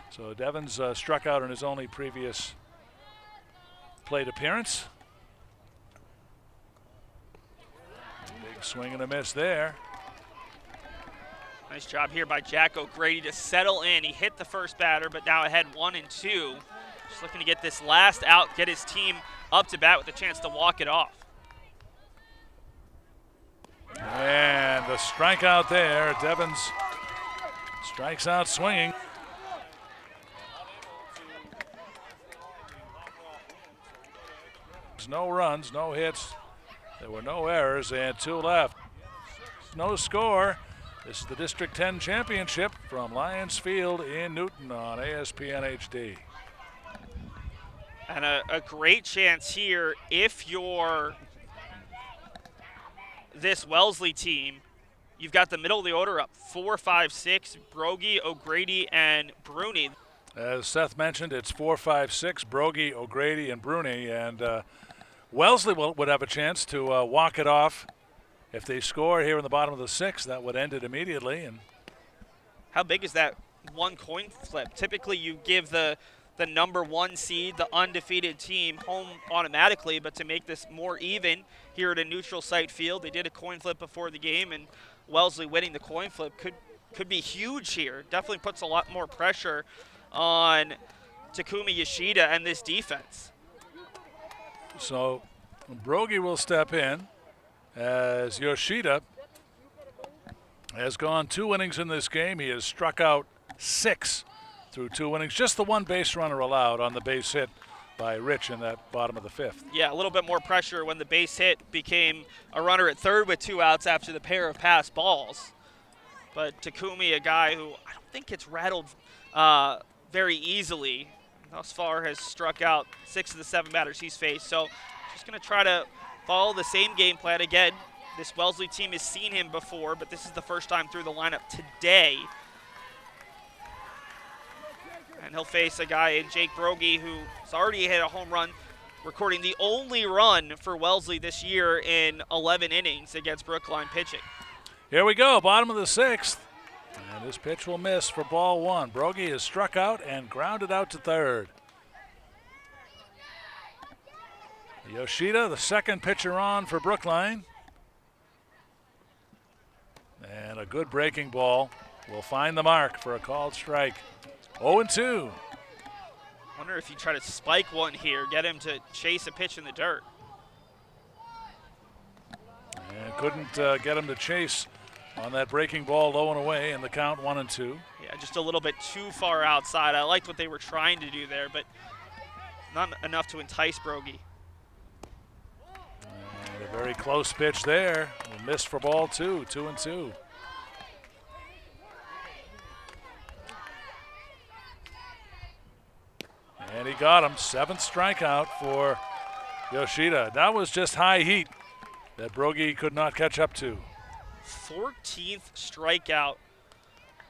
So Devens struck out in his only previous plate appearance. Big swing and a miss there. Nice job here by Jack O'Grady to settle in. He hit the first batter, but now ahead 1-2. Just looking to get this last out, get his team up to bat with a chance to walk it off. And the strikeout there. Devens strikes out swinging. No runs, no hits. There were no errors and 2 left. No score. This is the District 10 Championship from Lions Field in Newton on ASPN HD. And a great chance here if you're this Wellesley team. You've got the middle of the order up 4, 5, 6, Brogy, O'Grady, and Bruni. As Seth mentioned, it's 4, 5, 6, Brogy, O'Grady, and Bruni. And Wellesley would have a chance to walk it off. If they score here in the bottom of the 6th, that would end it immediately. And how big is that one coin flip? Typically, you give the number 1 seed, the undefeated team, home automatically. But to make this more even here at a neutral site field, they did a coin flip before the game, and Wellesley winning the coin flip could be huge here. Definitely puts a lot more pressure on Takumi Yoshida and this defense. So Brogy will step in, as Yoshida has gone 2 innings in this game. He has struck out 6 through 2 innings. Just the 1 base runner allowed on the base hit by Rich in that bottom of the 5th. Yeah, a little bit more pressure when the base hit became a runner at third with 2 outs after the pair of passed balls. But Takumi, a guy who I don't think gets rattled very easily, thus far has struck out 6 of the 7 batters he's faced. So just going to try to follow the same game plan again. This Wellesley team has seen him before, but this is the first time through the lineup today. And he'll face a guy in Jake Brogy who's already hit a home run, recording the only run for Wellesley this year in 11 innings against Brookline pitching. Here we go, bottom of the 6th. And this pitch will miss for ball 1. Brogy is struck out and grounded out to third. Yoshida, the second pitcher on for Brookline. And a good breaking ball will find the mark for a called strike. 0-2. Wonder if you try to spike one here, get him to chase a pitch in the dirt. And couldn't get him to chase on that breaking ball low and away, and the count 1-2. Yeah, just a little bit too far outside. I liked what they were trying to do there, but not enough to entice Brogy. And a very close pitch there. A miss for ball 2, 2-2. And he got him. 7th strikeout for Yoshida. That was just high heat that Brogy could not catch up to. 14th strikeout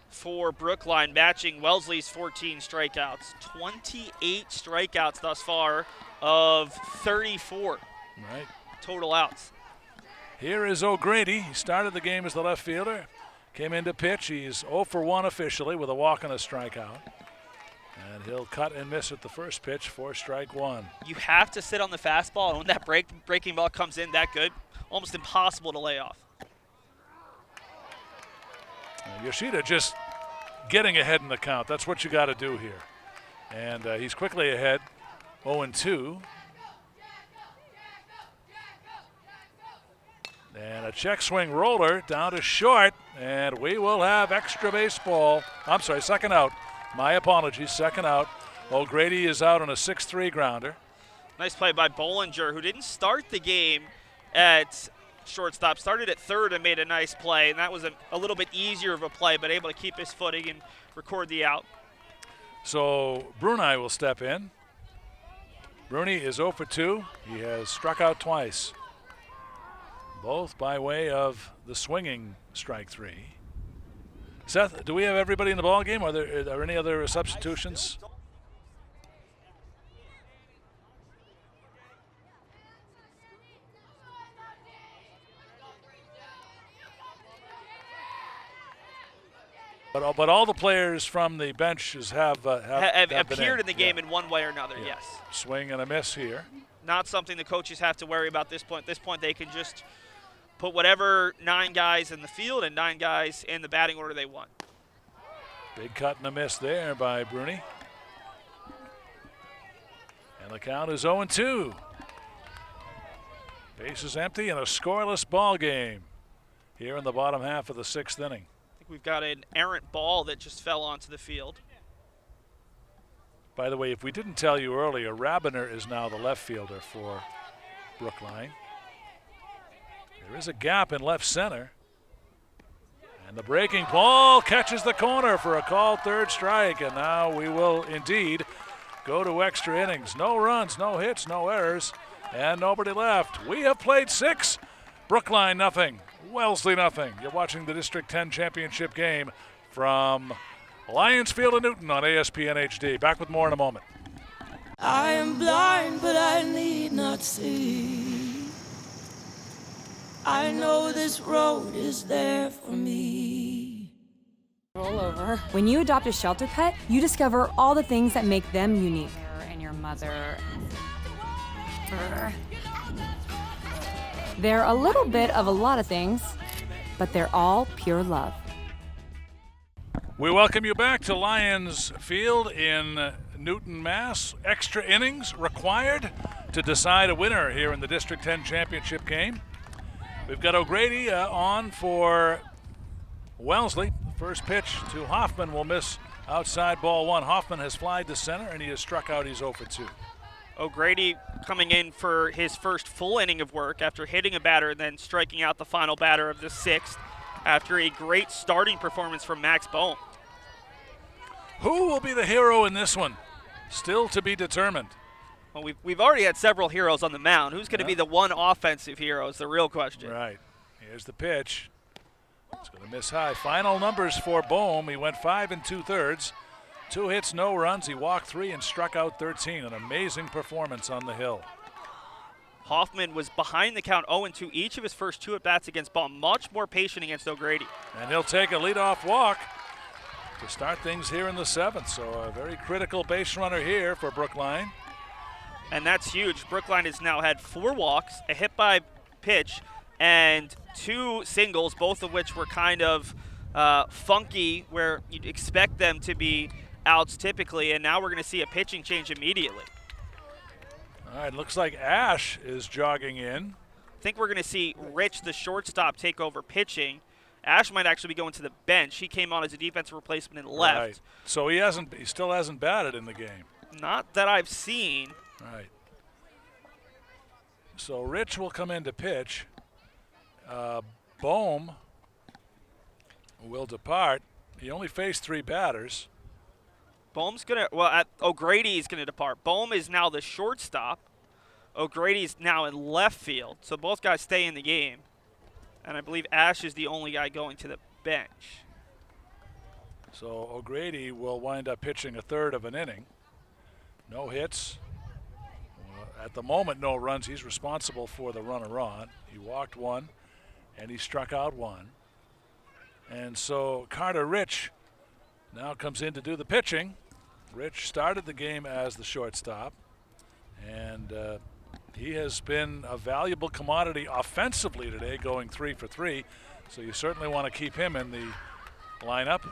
for Brookline, matching Wellesley's 14 strikeouts. 28 strikeouts thus far of 34 total outs. Here is O'Grady. He started the game as the left fielder. Came in to pitch. He's 0 for 1 officially with a walk and a strikeout. And he'll cut and miss at the first pitch for strike 1. You have to sit on the fastball, and when that breaking ball comes in that good, almost impossible to lay off. And Yoshida just getting ahead in the count. That's what you got to do here. And he's quickly ahead, 0-2. And a check swing roller down to short, and we will have extra baseball. I'm sorry, second out. My apologies, second out. O'Grady is out on a 6-3 grounder. Nice play by Bollinger, who didn't start the game at shortstop, started at third and made a nice play, and that was a little bit easier of a play, but able to keep his footing and record the out. So Bruni will step in. Bruni is 0 for 2. He has struck out twice, both by way of the swinging strike 3. Seth, do we have everybody in the ball game? Are there any other substitutions? But all the players from the benches have appeared in the game in one way or another, yes. Swing and a miss here. Not something the coaches have to worry about this point. At this point, they can just put whatever 9 guys in the field and 9 guys in the batting order they want. Big cut and a miss there by Bruni. And the count is 0-2. Base is empty and a scoreless ball game here in the bottom half of the 6th inning. I think we've got an errant ball that just fell onto the field. By the way, if we didn't tell you earlier, Rabiner is now the left fielder for Brookline. There is a gap in left center. And the breaking ball catches the corner for a called 3rd strike. And now we will indeed go to extra innings. No runs, no hits, no errors, and nobody left. We have played 6. Brookline nothing. Wellesley nothing. You're watching the District 10 championship game from Lions Field in Newton on ASPN HD. Back with more in a moment. I am blind, but I need not see. I know this road is there for me. Roll over. When you adopt a shelter pet, you discover all the things that make them unique. And your mother. They're a little bit of a lot of things, but they're all pure love. We welcome you back to Lions Field in Newton, Mass. Extra innings required to decide a winner here in the District 10 championship game. We've got O'Grady on for Wellesley. First pitch to Hoffman will miss outside ball 1. Hoffman has flied to center and he has struck out. He's 0 for 2. O'Grady coming in for his first full inning of work after hitting a batter and then striking out the final batter of the 6th after a great starting performance from Max Bohm. Who will be the hero in this one? Still to be determined. Well, we've already had several heroes on the mound. Who's going to be the one offensive hero is the real question. Right. Here's the pitch. It's going to miss high. Final numbers for Bohm. He went 5 2/3. 2 hits, no runs. He walked 3 and struck out 13. An amazing performance on the hill. Hoffman was behind the count 0-2 each of his first 2 at-bats against Baum. Much more patient against O'Grady. And he'll take a leadoff walk to start things here in the 7th. So a very critical base runner here for Brookline. And that's huge. Brookline has now had 4 walks, a hit by pitch, and 2 singles, both of which were kind of funky, where you'd expect them to be outs typically, and now we're going to see a pitching change immediately. All right, looks like Ash is jogging in. I think we're going to see Rich, the shortstop, take over pitching Ash might actually be going to the bench. He came on as a defensive replacement and left. Right. So he still hasn't batted in the game. Not that I've seen. Right. So Rich will come in to pitch. Bohm will depart. He only faced 3 batters. Bohm's O'Grady's going to depart. Bohm is now the shortstop. O'Grady's now in left field. So both guys stay in the game. And I believe Ash is the only guy going to the bench. So O'Grady will wind up pitching a third of an inning. No hits. At the moment, no runs. He's responsible for the runner on. He walked 1, and he struck out 1. And so Carter Rich now comes in to do the pitching. Rich started the game as the shortstop, and he has been a valuable commodity offensively today, going 3 for 3. So you certainly want to keep him in the lineup.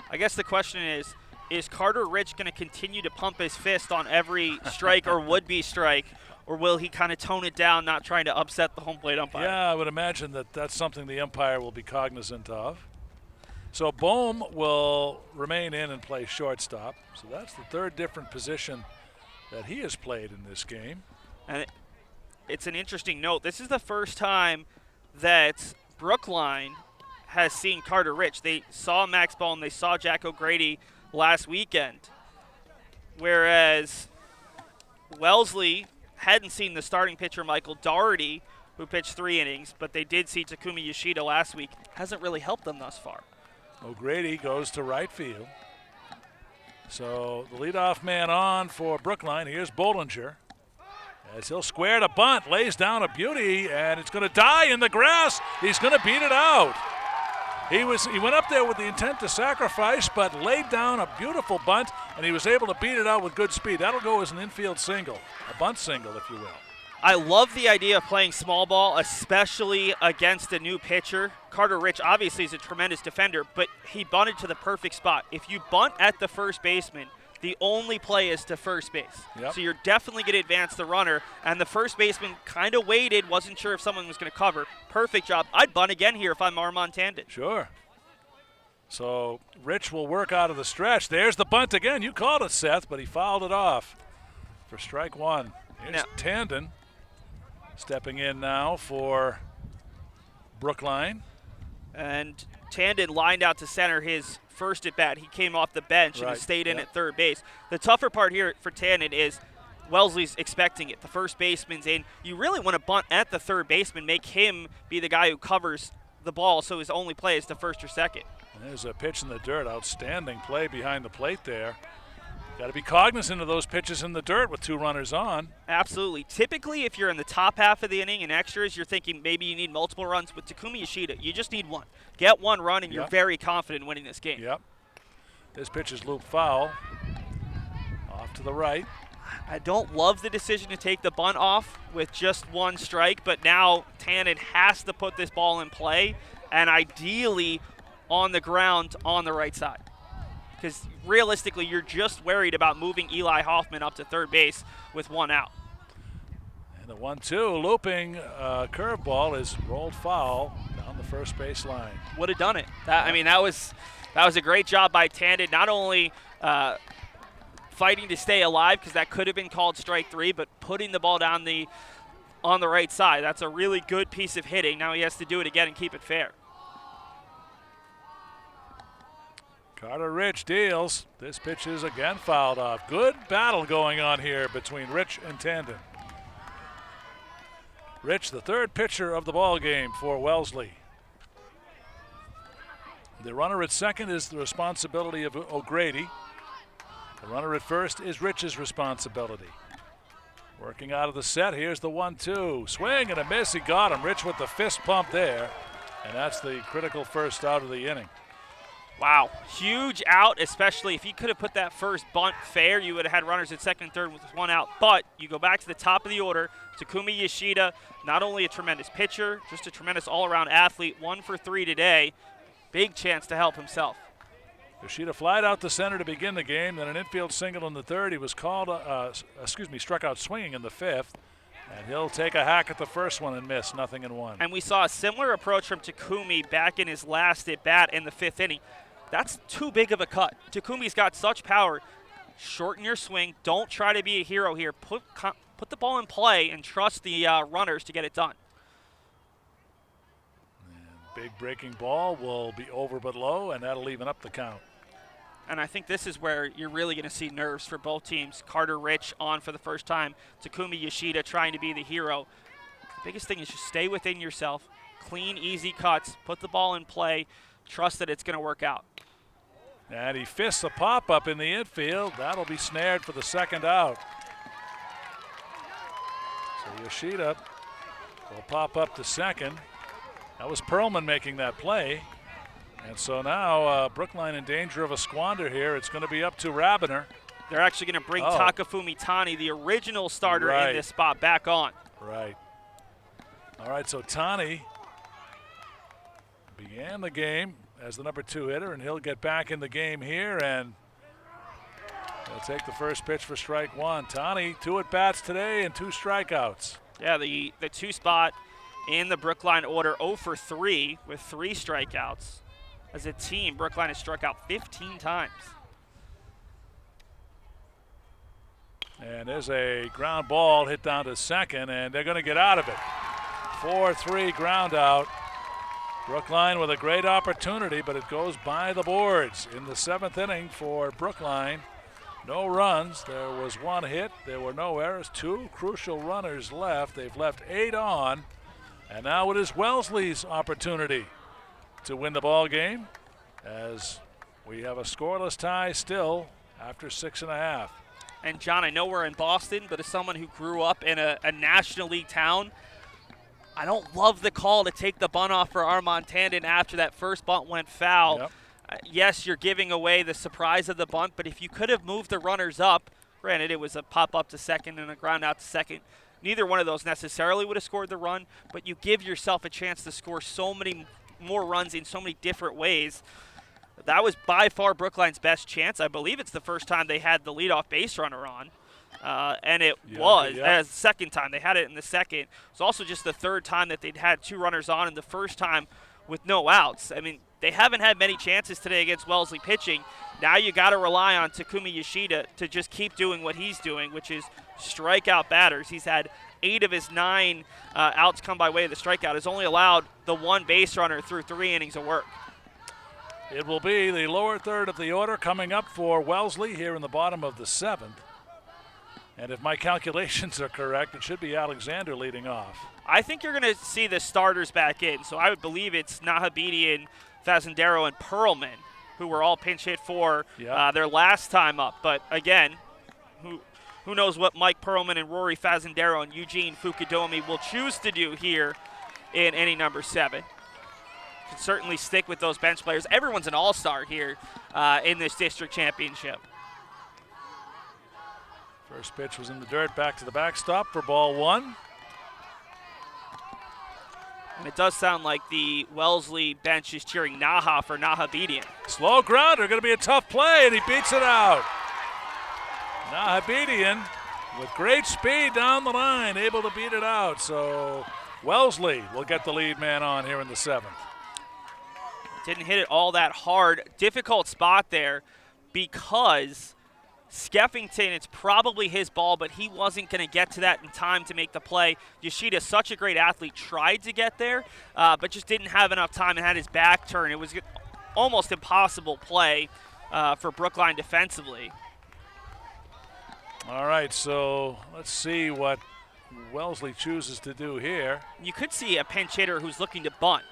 I guess the question is Carter Rich going to continue to pump his fist on every strike or would-be strike, or will he kind of tone it down, not trying to upset the home plate umpire? Yeah, I would imagine that that's something the umpire will be cognizant of. So Bohm will remain in and play shortstop. So that's the third different position that he has played in this game. And it's an interesting note. This is the first time that Brookline has seen Carter Rich. They saw Max Bohm, they saw Jack O'Grady last weekend, whereas Wellesley hadn't seen the starting pitcher Michael Doherty, who pitched 3 innings, but they did see Takumi Yoshida last week. Hasn't really helped them thus far. O'Grady goes to right field. So the leadoff man on for Brookline. Here's Bollinger. As he'll square to bunt, lays down a beauty, and it's going to die in the grass. He's going to beat it out. He went up there with the intent to sacrifice, but laid down a beautiful bunt, and he was able to beat it out with good speed. That'll go as an infield single, a bunt single, if you will. I love the idea of playing small ball, especially against a new pitcher. Carter Rich obviously is a tremendous defender, but he bunted to the perfect spot. If you bunt at the first baseman, the only play is to first base. Yep. So you're definitely going to advance the runner, and the first baseman kind of waited, wasn't sure if someone was going to cover. Perfect job. I'd bunt again here if I'm Armand Tandon. Sure. So Rich will work out of the stretch. There's the bunt again. You called it, Seth, but he fouled it off for strike 1. Here's Tandon stepping in now for Brookline. And Tandon lined out to center his first at bat. He came off the bench and stayed in at third base. The tougher part here for Tandon is Wellesley's expecting it. The first baseman's in. You really want to bunt at the third baseman, make him be the guy who covers the ball, so his only play is to first or second. There's a pitch in the dirt. Outstanding play behind the plate there. Got to be cognizant of those pitches in the dirt with 2 runners on. Absolutely. Typically, if you're in the top half of the inning and extras, you're thinking maybe you need multiple runs. With Takumi Yoshida, you just need 1. Get 1 run, and you're very confident in winning this game. Yep. This pitch is looped foul. Off to the right. I don't love the decision to take the bunt off with just 1 strike, but now Tandon has to put this ball in play, and ideally on the ground on the right side. Because realistically, you're just worried about moving Eli Hoffman up to third base with 1 out. And the 1-2 looping curveball is rolled foul down the first base line. Would have done it. That was a great job by Tandon. Not only fighting to stay alive, because that could have been called strike 3, but putting the ball down on the right side. That's a really good piece of hitting. Now he has to do it again and keep it fair. Carter Rich deals. This pitch is again fouled off. Good battle going on here between Rich and Tandon. Rich, the third pitcher of the ball game for Wellesley. The runner at second is the responsibility of O'Grady. The runner at first is Rich's responsibility. Working out of the set, here's the 1-2. Swing and a miss, he got him. Rich with the fist pump there. And that's the critical first out of the inning. Wow, huge out, especially if you could have put that first bunt fair, you would have had runners at second and third with 1 out. But you go back to the top of the order, Takumi Yoshida, not only a tremendous pitcher, just a tremendous all-around athlete, 1 for 3 today. Big chance to help himself. Yoshida flied out to center to begin the game, then an infield single in the third. He was called, struck out swinging in the 5th. And he'll take a hack at the first one and miss, 0-1. And we saw a similar approach from Takumi back in his last at bat in the 5th inning. That's too big of a cut. Takumi's got such power. Shorten your swing. Don't try to be a hero here. Put the ball in play and trust the runners to get it done. And big breaking ball will be over but low, and that'll even up the count. And I think this is where you're really going to see nerves for both teams. Carter Rich on for the first time. Takumi Yoshida trying to be the hero. The biggest thing is just stay within yourself. Clean, easy cuts. Put the ball in play. Trust that it's going to work out. And he fists a pop-up in the infield. That'll be snared for the second out. So Yoshida will pop up to second. That was Perlman making that play. And so now Brookline in danger of a squander here. It's going to be up to Rabiner. They're actually going to bring Takafumi Tani, the original starter in this spot, back on. Right. All right, so Tani began the game as the number 2 hitter, and he'll get back in the game here, and he'll take the first pitch for strike 1. Tani, 2 at-bats today and 2 strikeouts. Yeah, the 2 spot in the Brookline order, 0 for 3 with 3 strikeouts. As a team, Brookline has struck out 15 times. And there's a ground ball hit down to second, and they're going to get out of it. 4-3 ground out. Brookline with a great opportunity, but it goes by the boards in the 7th inning for Brookline. No runs. There was 1 hit. There were no errors. 2 crucial runners left. They've left 8 on. And now it is Wellesley's opportunity to win the ball game, as we have a scoreless tie still after 6.5. And John, I know we're in Boston, but as someone who grew up in a National League town, I don't love the call to take the bunt off for Armand Tandon after that first bunt went foul. Yep. Yes, you're giving away the surprise of the bunt, but if you could have moved the runners up, granted it was a pop up to second and a ground out to second, neither one of those necessarily would have scored the run, but you give yourself a chance to score so many more runs in so many different ways. That was by far Brookline's best chance. I believe it's the first time they had the leadoff base runner on. And it was the second time. They had it in the second. It's also just the third time that they'd had 2 runners on, and the first time with no outs. I mean, they haven't had many chances today against Wellesley pitching. Now you got to rely on Takumi Yoshida to just keep doing what he's doing, which is strike out batters. He's had 8 of his 9 outs come by way of the strikeout. Has only allowed the 1 base runner through 3 innings of work. It will be the lower third of the order coming up for Wellesley here in the bottom of the 7th. And if my calculations are correct, it should be Alexander leading off. I think you're going to see the starters back in. So I would believe it's Nahabedian, Fazendaro, and Perlman, who were all pinch hit for their last time up. But again, who knows what Mike Perlman and Rory Fazendaro and Eugene Fukudome will choose to do here in inning number 7. Can certainly stick with those bench players. Everyone's an all-star here in this district championship. First pitch was in the dirt, back to the backstop for ball 1. And it does sound like the Wellesley bench is cheering Naha for Nahabedian. Slow grounder, going to be a tough play, and he beats it out. Nahabedian with great speed down the line, able to beat it out. So Wellesley will get the lead man on here in the 7th. Didn't hit it all that hard. Difficult spot there because Skeffington, it's probably his ball, but he wasn't going to get to that in time to make the play. Yoshida, such a great athlete, tried to get there, but just didn't have enough time and had his back turn. It was almost impossible play for Brookline defensively. All right, so let's see what Wellesley chooses to do here. You could see a pinch hitter who's looking to bunt.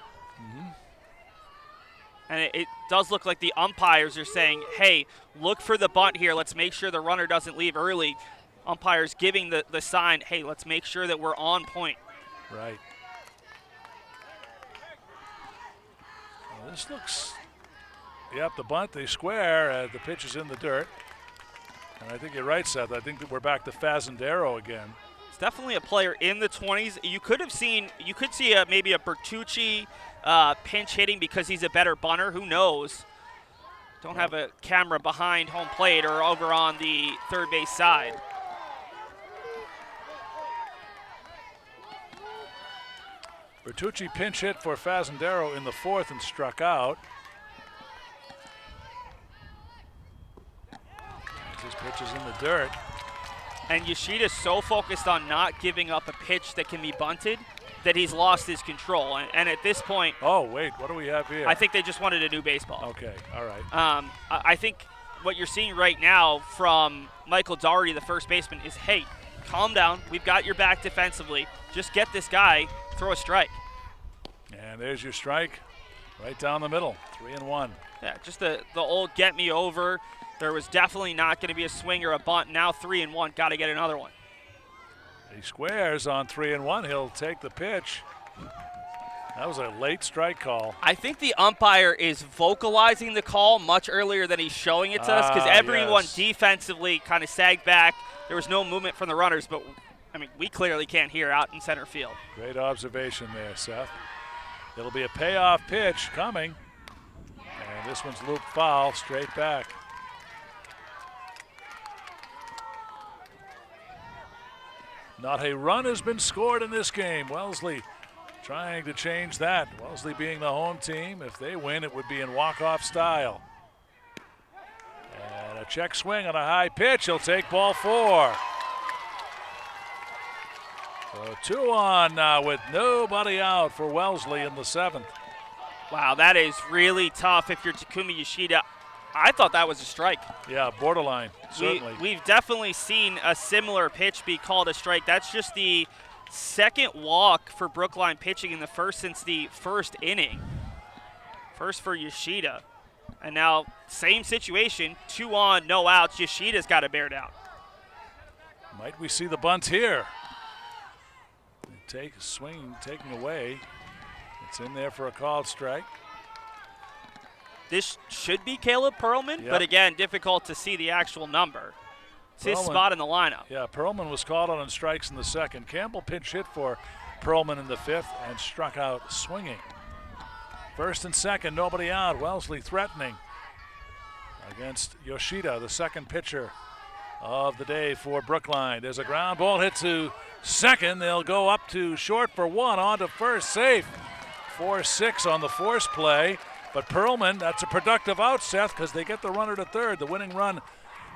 And it does look like the umpires are saying, hey, look for the bunt here. Let's make sure the runner doesn't leave early. Umpires giving the sign, hey, let's make sure that we're on point. Right. Well, this looks, the bunt, they square. The pitch is in the dirt. And I think you're right, Seth. I think that we're back to Fazendaro again. It's definitely a player in the 20s. You could see maybe a Bertucci pinch hitting because he's a better bunter. Who knows? Don't have a camera behind home plate or over on the third base side. Bertucci pinch hit for Fazendaro in the 4th and struck out. His pitch is in the dirt. And Yoshida's so focused on not giving up a pitch that can be bunted that he's lost his control. And at this point... Oh, wait, what do we have here? I think they just wanted a new baseball. Okay, all right. I think what you're seeing right now from Michael Daugherty, the first baseman, is, hey, calm down. We've got your back defensively. Just get this guy, throw a strike. And there's your strike right down the middle, 3-1. Yeah, just the old get me over. There was definitely not going to be a swing or a bunt. Now 3-1, got to get another one. He squares on 3-1. He'll take the pitch. That was a late strike call. I think the umpire is vocalizing the call much earlier than he's showing it to us, because everyone defensively kind of sagged back. There was no movement from the runners, but I mean, we clearly can't hear out in center field. Great observation there, Seth. It'll be a payoff pitch coming. And this one's looped foul, straight back. Not a run has been scored in this game. Wellesley trying to change that. Wellesley being the home team. If they win, it would be in walk-off style. And a check swing on a high pitch. He'll take ball 4. So 2 on now with nobody out for Wellesley in the 7th. Wow, that is really tough if you're Takumi Yoshida. I thought that was a strike. Yeah, borderline, certainly. We've definitely seen a similar pitch be called a strike. That's just the second walk for Brookline pitching in the first since the first inning. First for Yoshida. And now, same situation, 2 on, no outs. Yoshida's got to bear down. Might we see the bunt here? Take a swing, taken away. It's in there for a called strike. This should be Caleb Perlman, but again, difficult to see the actual number. It's his spot in the lineup. Yeah, Perlman was called on strikes in the 2nd. Campbell pinch hit for Perlman in the 5th and struck out swinging. 1st and 2nd, nobody out. Wellesley threatening against Yoshida, the 2nd pitcher of the day for Brookline. There's a ground ball hit to 2nd. They'll go up to short for 1, on to 1st, safe. 4-6 on the force play. But Perlman, that's a productive out, Seth, because they get the runner to 3rd. The winning run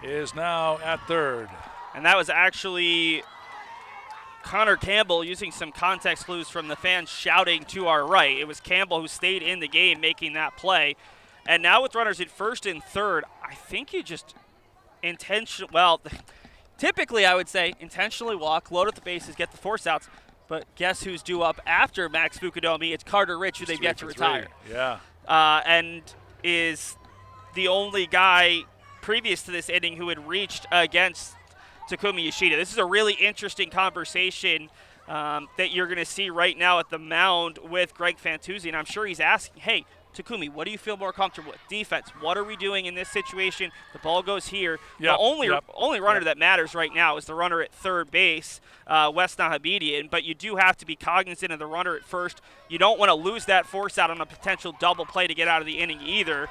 is now at 3rd. And that was actually Connor Campbell using some context clues from the fans shouting to our right. It was Campbell who stayed in the game making that play. And now with runners at 1st and 3rd, I think you just typically I would say intentionally walk, load up the bases, get the force outs. But guess who's due up after Max Fukudome? It's Carter Rich, who they've yet to retire. Yeah. And is the only guy previous to this inning who had reached against Takumi Yoshida. This is a really interesting conversation that you're going to see right now at the mound with Greg Fantuzzi, and I'm sure he's asking, hey, Takumi, what do you feel more comfortable with? Defense, what are we doing in this situation? The ball goes here. The only runner that matters right now is the runner at 3rd base, Wes Nahabedian, but you do have to be cognizant of the runner at 1st. You don't want to lose that force out on a potential double play to get out of the inning either,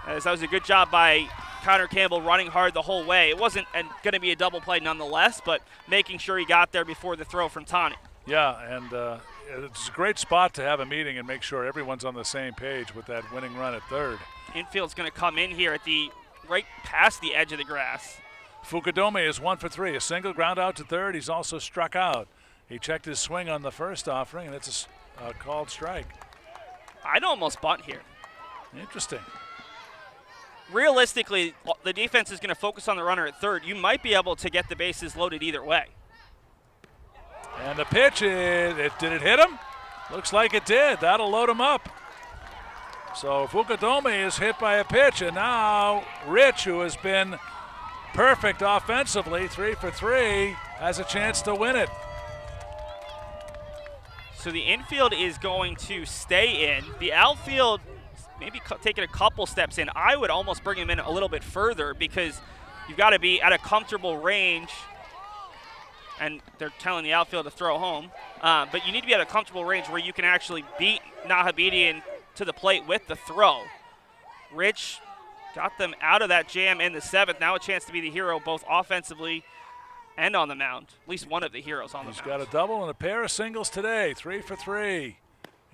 as that was a good job by Connor Campbell running hard the whole way. It wasn't going to be a double play nonetheless, but making sure he got there before the throw from Tani. Yeah, and it's a great spot to have a meeting and make sure everyone's on the same page with that winning run at 3rd. Infield's going to come in here at right past the edge of the grass. Fukudome is 1 for 3. A single, ground out to 3rd. He's also struck out. He checked his swing on the first offering, and it's a called strike. I'd almost bunt here. Interesting. Realistically, the defense is going to focus on the runner at 3rd. You might be able to get the bases loaded either way. And the pitch, did it hit him? Looks like it did. That'll load him up. So Fukudome is hit by a pitch, and now Rich, who has been perfect offensively, 3 for 3, has a chance to win it. So the infield is going to stay in. The outfield maybe taking a couple steps in. I would almost bring him in a little bit further because you've got to be at a comfortable range, and they're telling the outfield to throw home. But you need to be at a comfortable range where you can actually beat Nahabedian to the plate with the throw. Rich got them out of that jam in the 7th. Now a chance to be the hero both offensively and on the mound. At least one of the heroes on the mound. He's got a double and a pair of singles today, 3 for 3.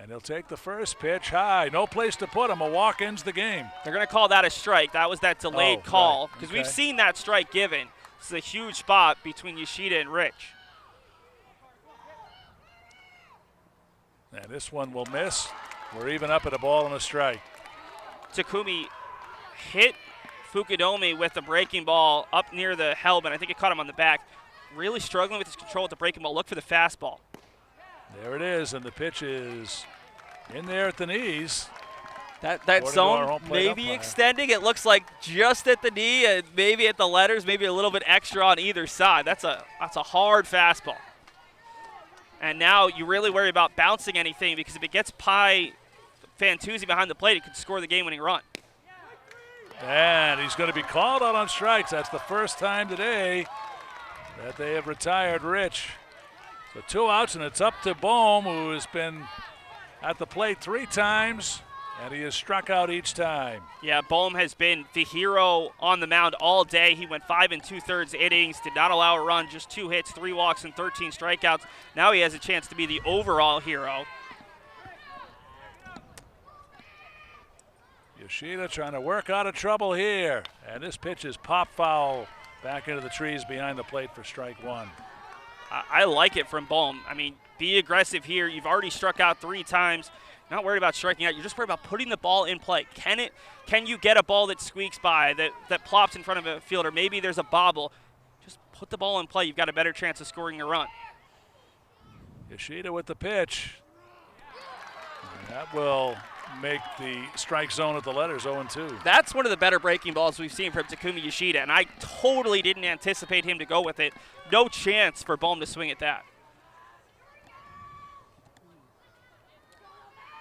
And he'll take the first pitch high. No place to put him. A walk ends the game. They're going to call that a strike. That was that delayed call because we've seen that strike given. This is a huge spot between Yoshida and Rich. And this one will miss. We're even up at a ball and a strike. Takumi hit Fukudome with the breaking ball up near the helmet. I think it caught him on the back. Really struggling with his control at the breaking ball. Look for the fastball. There it is, and the pitch is in there at the knees. That zone may be extending. It looks like just at the knee, and maybe at the letters, maybe a little bit extra on either side. That's a hard fastball. And now you really worry about bouncing anything because if it gets Fantuzzi behind the plate, it could score the game-winning run. And he's going to be called out on strikes. That's the first time today that they have retired Rich. So 2 outs, and it's up to Bohm, who has been at the plate 3 times, and he has struck out each time. Yeah, Bohm has been the hero on the mound all day. He went 5 2/3 innings, did not allow a run, just 2 hits, 3 walks, and 13 strikeouts. Now he has a chance to be the overall hero. Yoshida trying to work out of trouble here, and this pitch is pop foul back into the trees behind the plate for strike 1. I like it from Bohm. I mean, be aggressive here. You've already struck out 3 times. Not worried about striking out. You're just worried about putting the ball in play. Can you get a ball that squeaks by, that plops in front of a fielder? Maybe there's a bobble. Just put the ball in play. You've got a better chance of scoring a run. Yoshida with the pitch. And that will make the strike zone at the letters 0-2. That's one of the better breaking balls we've seen from Takumi Yoshida, and I totally didn't anticipate him to go with it. No chance for Bohm to swing at that.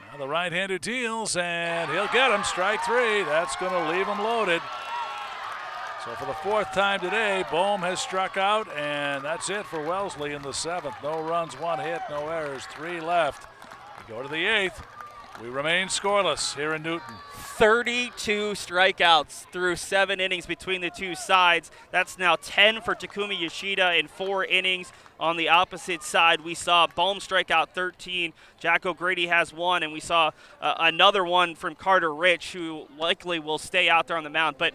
Now the right-hander deals, and he'll get him. Strike 3. That's going to leave him loaded. So for the 4th time today, Bohm has struck out, and that's it for Wellesley in the 7th. No runs, 1 hit, no errors, 3 left. We go to the 8th. We remain scoreless here in Newton. 32 strikeouts through 7 innings between the two sides. That's now 10 for Takumi Yoshida in 4 innings. On the opposite side, we saw Bohm strike out 13. Jack O'Grady has 1, and we saw another one from Carter Rich, who likely will stay out there on the mound. But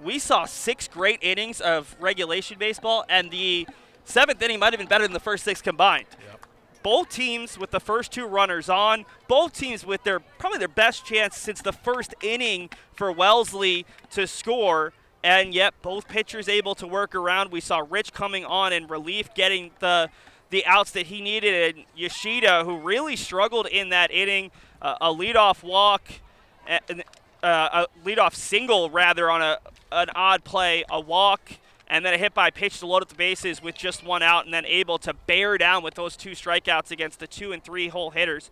we saw 6 great innings of regulation baseball, and the 7th inning might have been better than the first 6 combined. Yep. Both teams with the first 2 runners on, both teams with probably their best chance since the first inning for Wellesley to score, and yet both pitchers able to work around. We saw Rich coming on in relief, getting the outs that he needed, and Yoshida, who really struggled in that inning, a leadoff walk, a leadoff single rather on an odd play, a walk, and then a hit by pitch to load up the bases with just 1 out, and then able to bear down with those 2 strikeouts against the 2 and 3 hole hitters.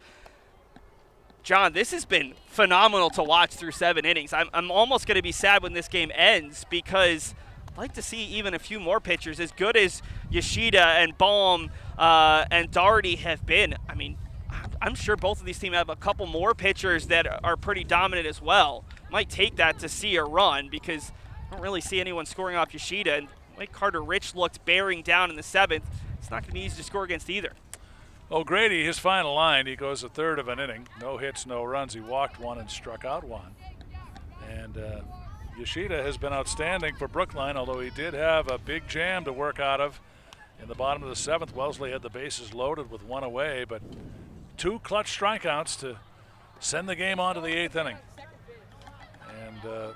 John, this has been phenomenal to watch through 7 innings. I'm almost going to be sad when this game ends because I'd like to see even a few more pitchers. As good as Yoshida and Bohm and Doherty have been, I mean, I'm sure both of these teams have a couple more pitchers that are pretty dominant as well. Might take that to see a run because I don't really see anyone scoring off Yoshida. And like Carter Rich looked bearing down in the 7th, it's not going to be easy to score against either. O'Grady, his final line, he goes a third of an inning. No hits, no runs. He walked 1 and struck out 1. And Yoshida has been outstanding for Brookline, although he did have a big jam to work out of in the bottom of the 7th. Wellesley had the bases loaded with 1 away, but 2 clutch strikeouts to send the game on to the 8th inning. And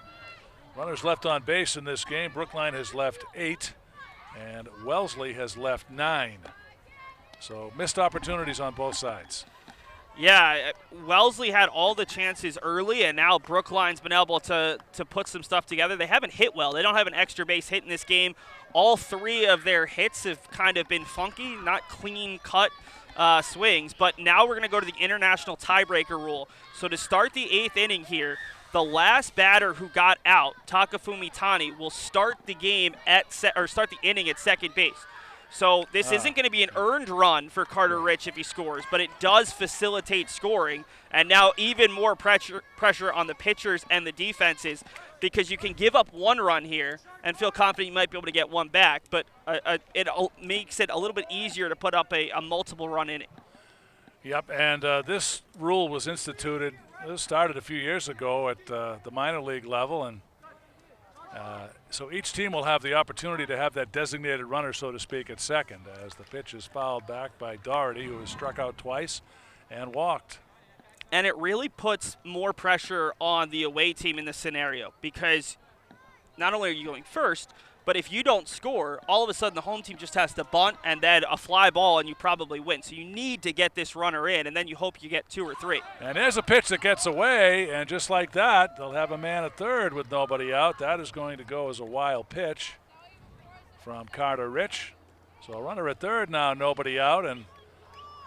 runners left on base in this game. Brookline has left 8, and Wellesley has left 9. So missed opportunities on both sides. Yeah, Wellesley had all the chances early, and now Brookline's been able to put some stuff together. They haven't hit well. They don't have an extra base hit in this game. All 3 of their hits have kind of been funky, not clean-cut swings. But now we're going to go to the international tiebreaker rule. So to start the 8th inning here, the last batter who got out, Takafumi Tani, will start the game start the inning at second base. So this isn't going to be an earned run for Carter Rich if he scores, but it does facilitate scoring. And now even more pressure on the pitchers and the defenses, because you can give up one run here and feel confident you might be able to get one back, but it makes it a little bit easier to put up a multiple run inning. Yep, and this rule was instituted, this started a few years ago at the minor league level, and so each team will have the opportunity to have that designated runner, so to speak, at second, as the pitch is fouled back by Doherty, who has struck out twice and walked. And it really puts more pressure on the away team in this scenario, because not only are you going first, but if you don't score, all of a sudden the home team just has to bunt and then a fly ball and you probably win. So you need to get this runner in, and then you hope you get 2 or 3. And there's a pitch that gets away, and just like that, they'll have a man at third with nobody out. That is going to go as a wild pitch from Carter Rich. So a runner at third now, nobody out, and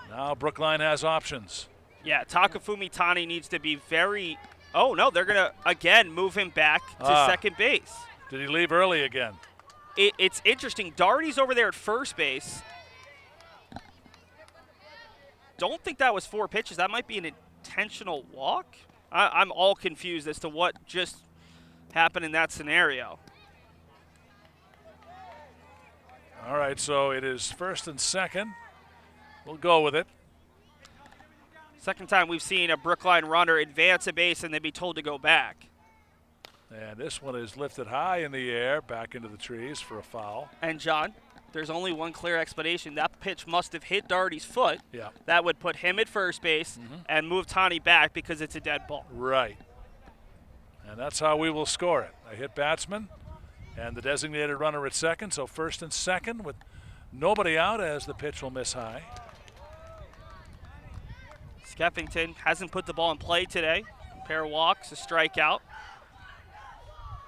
now Brookline has options. Yeah, Takafumi Tani needs to be very – oh, no, they're going to, again, move him back to second base. Did he leave early again? It's interesting. Doherty's over there at first base. Don't think that was 4 pitches. That might be an intentional walk. I'm all confused as to what just happened in that scenario. All right, so it is first and second. We'll go with it. Second time we've seen a Brookline runner advance a base and then be told to go back. And this one is lifted high in the air, back into the trees for a foul. And, John, there's only one clear explanation. That pitch must have hit Doherty's foot. Yeah. That would put him at first base and move Tani back because it's a dead ball. Right. And that's how we will score it. A hit batsman and the designated runner at second. So first and second with nobody out as the pitch will miss high. Skeffington hasn't put the ball in play today. Pair of walks, a strikeout.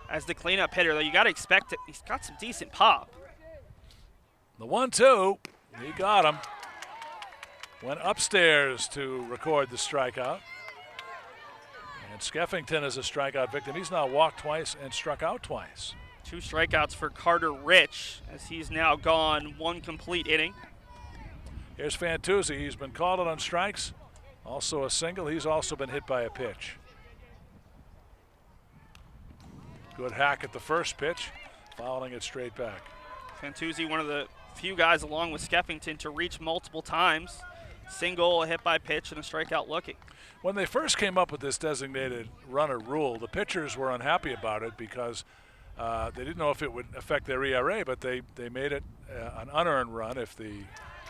As the cleanup hitter, though, you got to expect it. He's got some decent pop. The 1-2, he got him. Went upstairs to record the strikeout. And Skeffington is a strikeout victim. He's now walked twice and struck out twice. 2 strikeouts for Carter Rich, as he's now gone 1 complete inning. Here's Fantuzzi. He's been called out on strikes. Also a single. He's also been hit by a pitch. Good hack at the first pitch, fouling it straight back. Fantuzzi, one of the few guys along with Skeffington to reach multiple times. Single, a hit by pitch, and a strikeout looking. When they first came up with this designated runner rule, the pitchers were unhappy about it because they didn't know if it would affect their ERA, but they made it an unearned run if the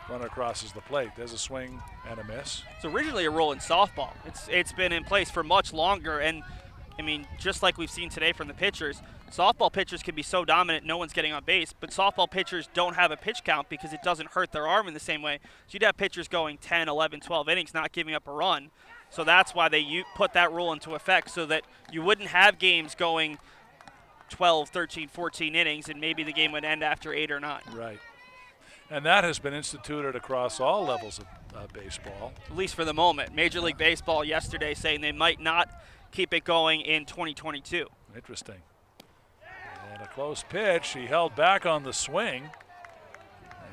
runner crosses the plate. There's a swing and a miss. It's originally a rule in softball. It's been in place for much longer, and I mean, just like we've seen today from the pitchers, softball pitchers can be so dominant no one's getting on base, but softball pitchers don't have a pitch count because it doesn't hurt their arm in the same way. So you'd have pitchers going 10, 11, 12 innings not giving up a run. So that's why they put that rule into effect, so that you wouldn't have games going 12, 13, 14 innings, and maybe the game would end after 8 or 9. Right. And that has been instituted across all levels of baseball. At least for the moment. Major League Baseball yesterday saying they might not keep it going in 2022. Interesting. And a close pitch. He held back on the swing,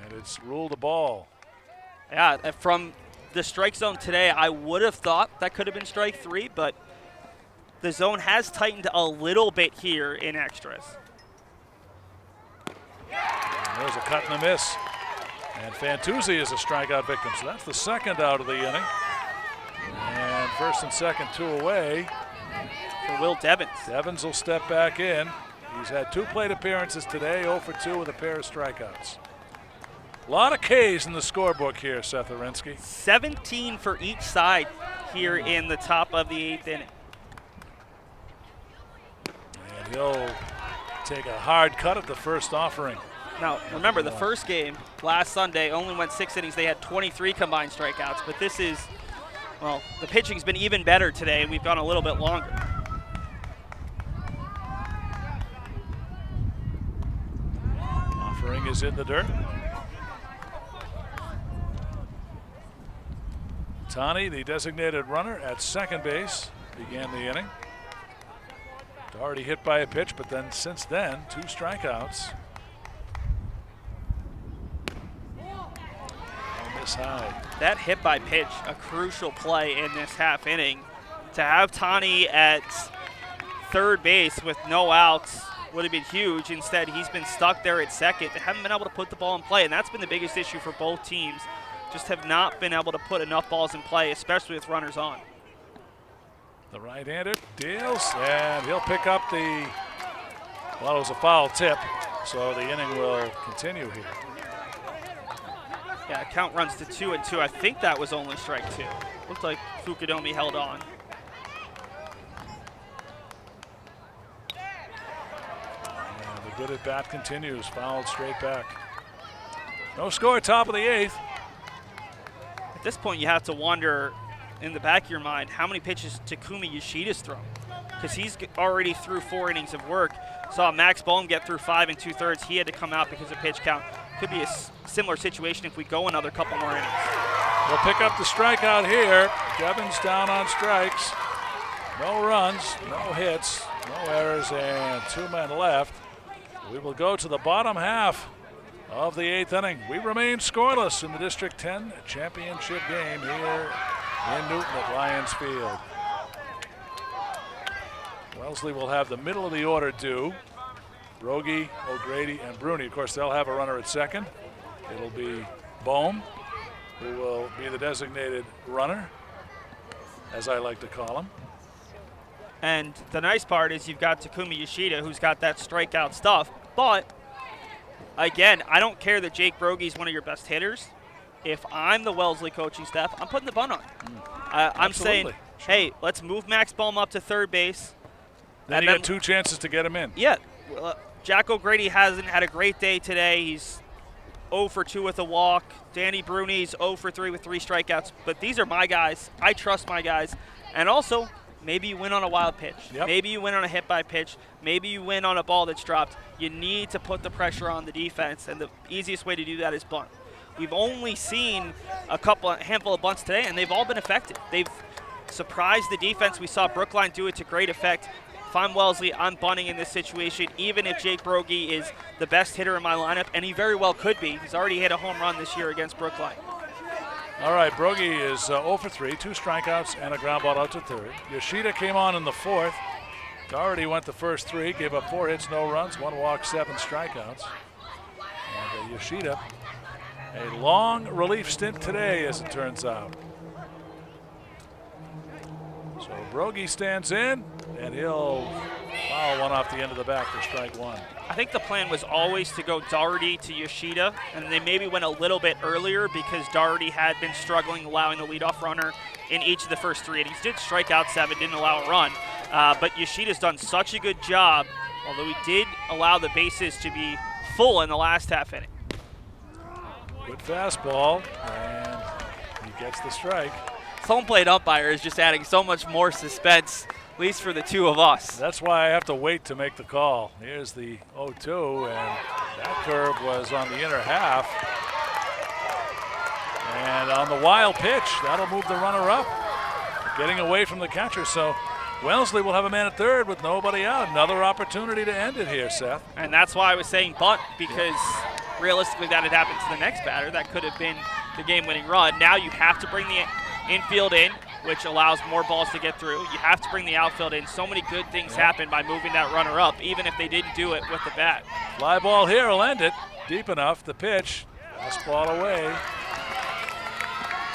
and it's ruled a ball. Yeah, from the strike zone today, I would have thought that could have been strike 3, but the zone has tightened a little bit here in extras. And there's a cut and a miss. And Fantuzzi is a strikeout victim, so that's the second out of the inning. And first and second, 2 away. For Will Devins. Devins will step back in. He's had 2 plate appearances today, 0 for 2 with a pair of strikeouts. A lot of Ks in the scorebook here, Seth Arinsky. 17 for each side here in the top of the 8th inning. And he'll take a hard cut at the first offering. Now, remember, the first game last Sunday only went 6 innings. They had 23 combined strikeouts, but this is, well, the pitching's been even better today. We've gone a little bit longer. Offering is in the dirt. Tani, the designated runner at second base, began the inning. Already hit by a pitch, but then since then, 2 strikeouts. this high. That hit by pitch, a crucial play in this half inning. To have Tani at third base with no outs would have been huge. Instead, he's been stuck there at second. They haven't been able to put the ball in play, and that's been the biggest issue for both teams. Just have not been able to put enough balls in play, especially with runners on. The right-hander deals, and he'll pick up the, well, it was a foul tip, so the inning will continue here. Yeah, count runs to 2-2. I think that was only strike 2. Looked like Fukudome held on. And the good at bat continues, fouled straight back. No score, top of the 8th. At this point, you have to wonder in the back of your mind how many pitches Takumi Yoshida's thrown, because he's already through 4 innings of work. Saw Max Bohm get through 5 2/3. He had to come out because of pitch count. Could be a similar situation if we go another couple more innings. We'll pick up the strikeout here. Devon's down on strikes. No runs, no hits, no errors, and 2 men left. We will go to the bottom half of the 8th inning. We remain scoreless in the District 10 championship game here in Newton at Lions Field. Wellesley will have the middle of the order due. Brogy, O'Grady, and Bruni. Of course, they'll have a runner at second. It'll be Bohm, who will be the designated runner, as I like to call him. And the nice part is you've got Takumi Yoshida, who's got that strikeout stuff. But, again, I don't care that Jake Brogy's one of your best hitters. If I'm the Wellesley coaching staff, I'm putting the bunt on. I'm saying, hey, let's move Max Bohm up to third base. Then you get 2 chances to get him in. Yeah. Jack O'Grady hasn't had a great day today. He's 0 for 2 with a walk. Danny Bruni's 0 for 3 with 3 strikeouts. But these are my guys. I trust my guys. And also, maybe you win on a wild pitch. Yep. Maybe you win on a hit by pitch. Maybe you win on a ball that's dropped. You need to put the pressure on the defense, and the easiest way to do that is bunt. We've only seen a handful of bunts today, and they've all been effective. They've surprised the defense. We saw Brookline do it to great effect. If I'm Wellesley, I'm bunting in this situation, even if Jake Brogy is the best hitter in my lineup, and he very well could be. He's already hit a home run this year against Brookline. All right, Brogy is 0 for 3, 2 strikeouts and a ground ball out to third. Yoshida came on in the 4th. Doherty went the first 3, gave up 4 hits, no runs, 1 walk, 7 strikeouts. And Yoshida, a long relief stint today, as it turns out. So Brogy stands in, and he'll foul one off the end of the bat for strike 1. I think the plan was always to go Doherty to Yoshida, and they maybe went a little bit earlier because Doherty had been struggling allowing the leadoff runner in each of the first 3 innings. Did strike out 7, didn't allow a run, but Yoshida's done such a good job, although he did allow the bases to be full in the last half inning. Good fastball, and he gets the strike. Home plate umpire is just adding so much more suspense, at least for the 2 of us. That's why I have to wait to make the call. Here's the 0-2, and that curve was on the inner half. And on the wild pitch, that'll move the runner up, getting away from the catcher. So Wellesley will have a man at third with nobody out. Another opportunity to end it here, Seth. And that's why I was saying bunt, because realistically that had happened to the next batter. That could have been the game-winning run. Now you have to bring the infield in, which allows more balls to get through. You have to bring the outfield in. So many good things happen by moving that runner up, even if they didn't do it with the bat. Fly ball here will end it. Deep enough, the pitch. Fastball away.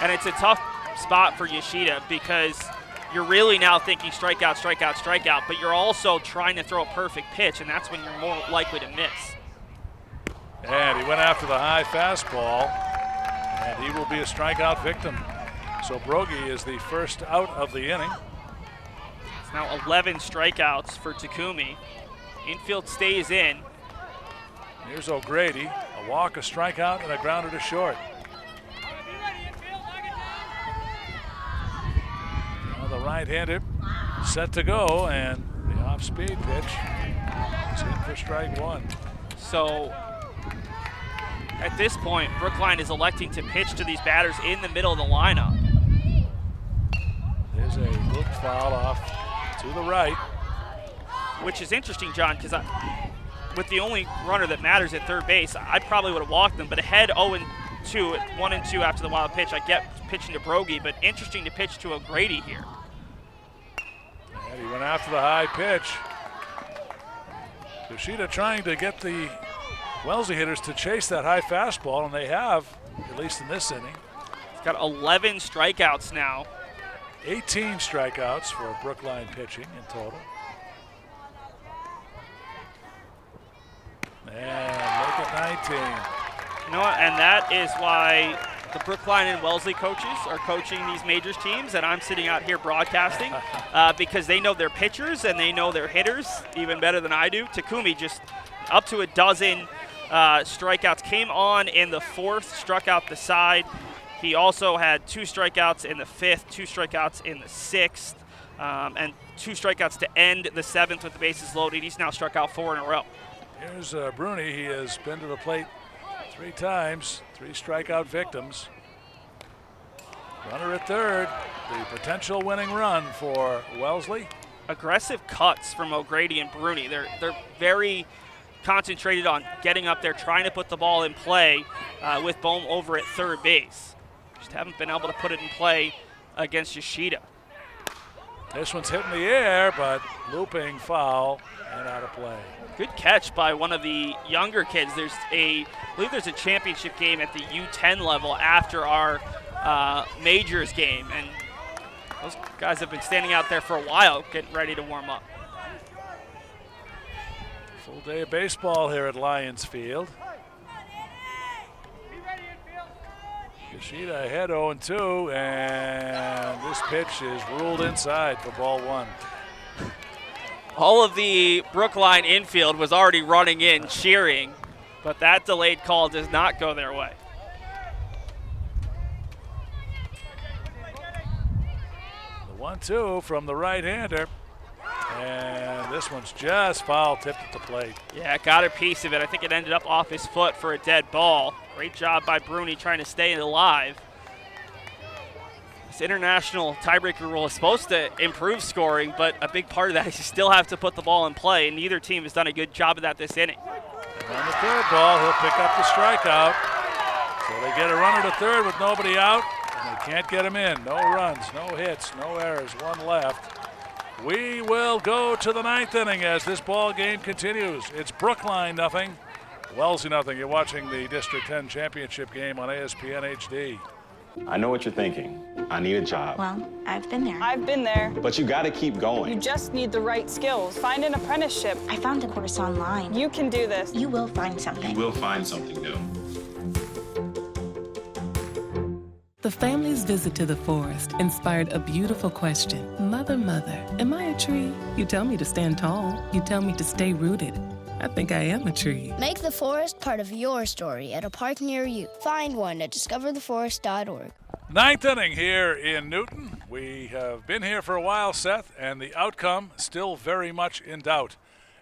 And it's a tough spot for Yoshida because you're really now thinking strikeout, strikeout, strikeout, but you're also trying to throw a perfect pitch, and that's when you're more likely to miss. And he went after the high fastball, and he will be a strikeout victim. So Brogy is the first out of the inning. It's now 11 strikeouts for Takumi. Infield stays in. Here's O'Grady, a walk, a strikeout, and a grounder to short. Now the right-hander set to go, and the off-speed pitch is in for strike 1. So at this point, Brookline is electing to pitch to these batters in the middle of the lineup. There's a loop foul off to the right. Which is interesting, John, because with the only runner that matters at third base, I probably would have walked them, but ahead 1 and 2 after the wild pitch. I get pitching to Brogy, but interesting to pitch to O'Grady here. And he went after the high pitch. Yoshida trying to get the Wellesley hitters to chase that high fastball, and they have, at least in this inning. He's got 11 strikeouts now. 18 strikeouts for Brookline pitching in total. And make it 19. You know what? And that is why the Brookline and Wellesley coaches are coaching these majors teams, and I'm sitting out here broadcasting because they know their pitchers and they know their hitters even better than I do. Takumi just up to a dozen strikeouts. Came on in the 4th, struck out the side. He also had 2 strikeouts in the 5th, 2 strikeouts in the 6th, and 2 strikeouts to end the 7th with the bases loaded. He's now struck out 4 in a row. Here's Bruni. He has been to the plate 3 times, 3 strikeout victims. Runner at third, the potential winning run for Wellesley. Aggressive cuts from O'Grady and Bruni. They're very concentrated on getting up there, trying to put the ball in play with Bohm over at third base. Just haven't been able to put it in play against Yoshida. This one's hitting the air, but looping foul and out of play. Good catch by one of the younger kids. I believe there's a championship game at the U10 level after our majors game, and those guys have been standing out there for a while getting ready to warm up. Full day of baseball here at Lions Field. Yoshida ahead 0-2, and this pitch is ruled inside for ball 1. All of the Brookline infield was already running in, cheering, but that delayed call does not go their way. The 1-2 from the right-hander, and this one's just foul tipped at the plate. Yeah, got a piece of it. I think it ended up off his foot for a dead ball. Great job by Bruni trying to stay alive. This international tiebreaker rule is supposed to improve scoring, but a big part of that is you still have to put the ball in play, and neither team has done a good job of that this inning. And on the third ball, he'll pick up the strikeout. So they get a runner to third with nobody out, and they can't get him in. No runs, no hits, no errors, 1 left. We will go to the 9th inning as this ball game continues. It's Brookline nothing, Wellesley nothing. You're watching the District 10 championship game on ASPN HD. I know what you're thinking. I need a job. Well, I've been there. I've been there. But you gotta keep going. You just need the right skills. Find an apprenticeship. I found a course online. You can do this. You will find something. You will find something new. The family's visit to the forest inspired a beautiful question. Mother, mother, am I a tree? You tell me to stand tall. You tell me to stay rooted. I think I am a tree. Make the forest part of your story at a park near you. Find one at discovertheforest.org. 9th inning here in Newton. We have been here for a while, Seth, and the outcome still very much in doubt.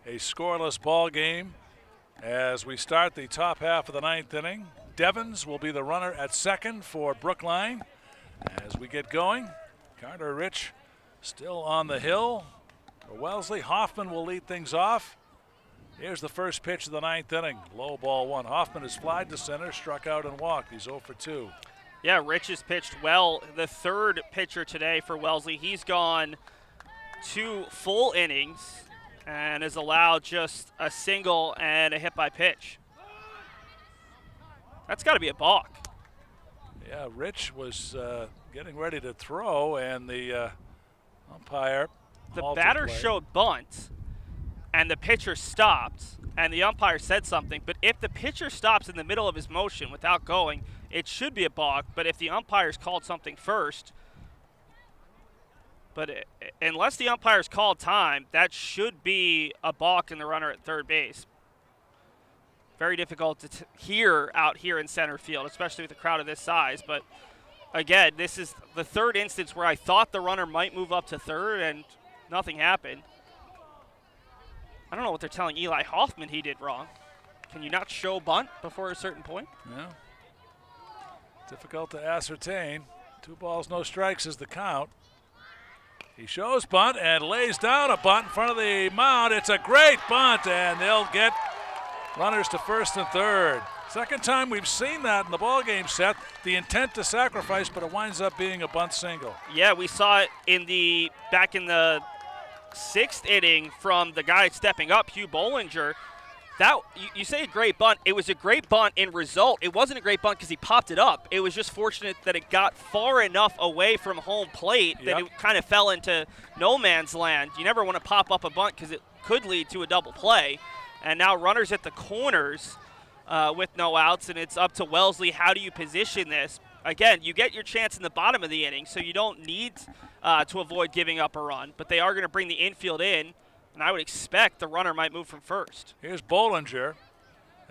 A scoreless ball game as we start the top half of the 9th inning. Devens will be the runner at second for Brookline. As we get going, Carter Rich still on the hill for Wellesley. Hoffman will lead things off. Here's the first pitch of the 9th inning. Low ball 1. Hoffman has flied to center, struck out and walked. He's 0 for 2. Yeah, Rich has pitched well. The third pitcher today for Wellesley. He's gone 2 full innings and has allowed just a single and a hit by pitch. That's got to be a balk. Yeah, Rich was getting ready to throw, and the umpire. The batter showed bunt, and the pitcher stopped, and the umpire said something. But if the pitcher stops in the middle of his motion without going, it should be a balk. But if the umpire's called something first, unless the umpire's called time, that should be a balk in the runner at third base. Very difficult to hear out here in center field, especially with a crowd of this size. But again, this is the third instance where I thought the runner might move up to third and nothing happened. I don't know what they're telling Eli Hoffman he did wrong. Can you not show bunt before a certain point? Yeah. Difficult to ascertain. 2 balls, no strikes is the count. He shows bunt and lays down a bunt in front of the mound. It's a great bunt, and they'll get runners to first and third. Second time we've seen that in the ballgame, Seth. The intent to sacrifice, but it winds up being a bunt single. Yeah, we saw it back in the 6th inning from the guy stepping up, Hugh Bollinger. That you say a great bunt. It was a great bunt in result. It wasn't a great bunt because he popped it up. It was just fortunate that it got far enough away from home plate that it kind of fell into no man's land. You never want to pop up a bunt because it could lead to a double play. And now runners at the corners with no outs, and it's up to Wellesley. How do you position this? Again, you get your chance in the bottom of the inning, so you don't need to avoid giving up a run. But they are going to bring the infield in. And I would expect the runner might move from first. Here's Bollinger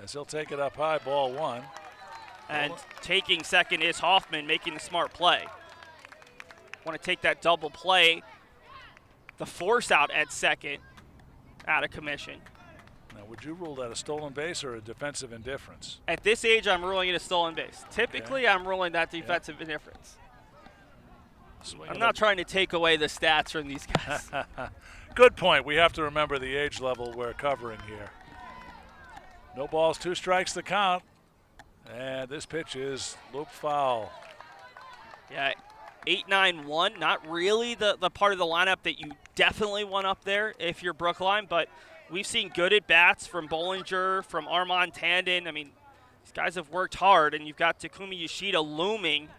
as he'll take it up high, ball 1. And taking second is Hoffman, making the smart play. Want to take that double play. The force out at second, out of commission. Now, would you rule that a stolen base or a defensive indifference? At this age, I'm ruling it a stolen base. Typically, I'm ruling that defensive indifference. I'm not trying to take away the stats from these guys. Good point. We have to remember the age level we're covering here. No balls, 2 strikes to count. And this pitch is loop foul. Yeah, 8-9-1, not really the part of the lineup that you definitely want up there if you're Brookline, but we've seen good at-bats from Bollinger, from Armand Tandon. I mean, these guys have worked hard, and you've got Takumi Yoshida looming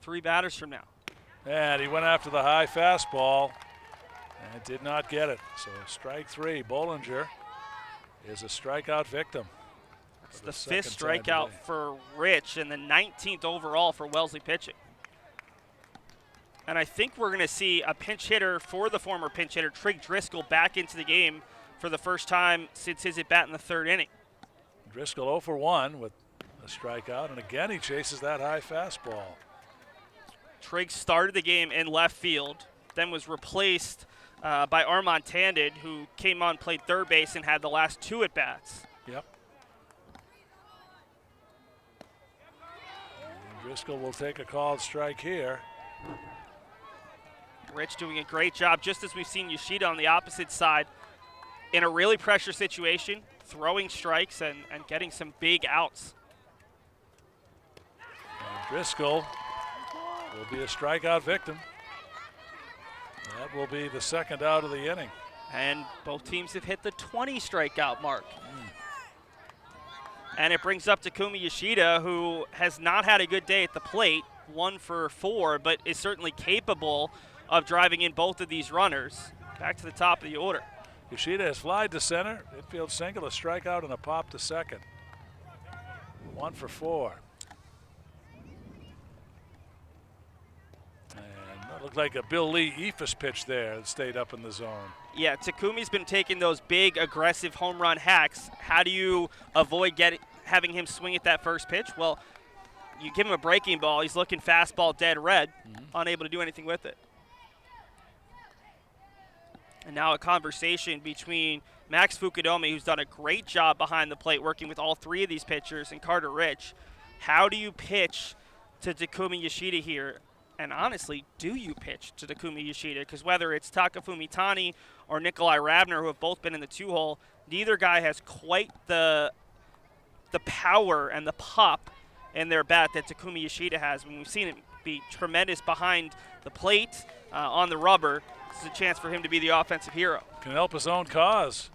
3 batters from now. And he went after the high fastball and did not get it. So strike 3. Bollinger is a strikeout victim. It's the 5th strikeout for Rich and the 19th overall for Wellesley pitching. And I think we're going to see a pinch hitter for the former pinch hitter, Trig Driscoll, back into the game for the first time since his at-bat in the 3rd inning. Driscoll 0 for 1 with a strikeout, and again he chases that high fastball. Trigg started the game in left field, then was replaced by Armand Tandon, who came on, played third base, and had the last 2 at-bats. Yep. And Driscoll will take a called strike here. Rich doing a great job, just as we've seen Yoshida on the opposite side, in a really pressure situation, throwing strikes and getting some big outs. And Driscoll will be a strikeout victim. That will be the 2nd out of the inning. And both teams have hit the 20 strikeout mark. And it brings up Takumi Yoshida, who has not had a good day at the plate, 1 for 4, but is certainly capable of driving in both of these runners. Back to the top of the order. Yoshida has flied to center, infield single, a strikeout, and a pop to second. 1 for 4. Looked like a Bill Lee Ephus pitch there that stayed up in the zone. Yeah, Takumi's been taking those big, aggressive home run hacks. How do you avoid having him swing at that first pitch? Well, you give him a breaking ball. He's looking fastball dead red, unable to do anything with it. And now a conversation between Max Fukudome, who's done a great job behind the plate working with all 3 of these pitchers, and Carter Rich. How do you pitch to Takumi Yoshida here? And honestly, do you pitch to Takumi Yoshida? Because whether it's Takafumi Tani or Nikolai Ravner, who have both been in the 2-hole, neither guy has quite the power and the pop in their bat that Takumi Yoshida has. When we've seen it be tremendous behind the plate, on the rubber, this is a chance for him to be the offensive hero. Can help his own cause.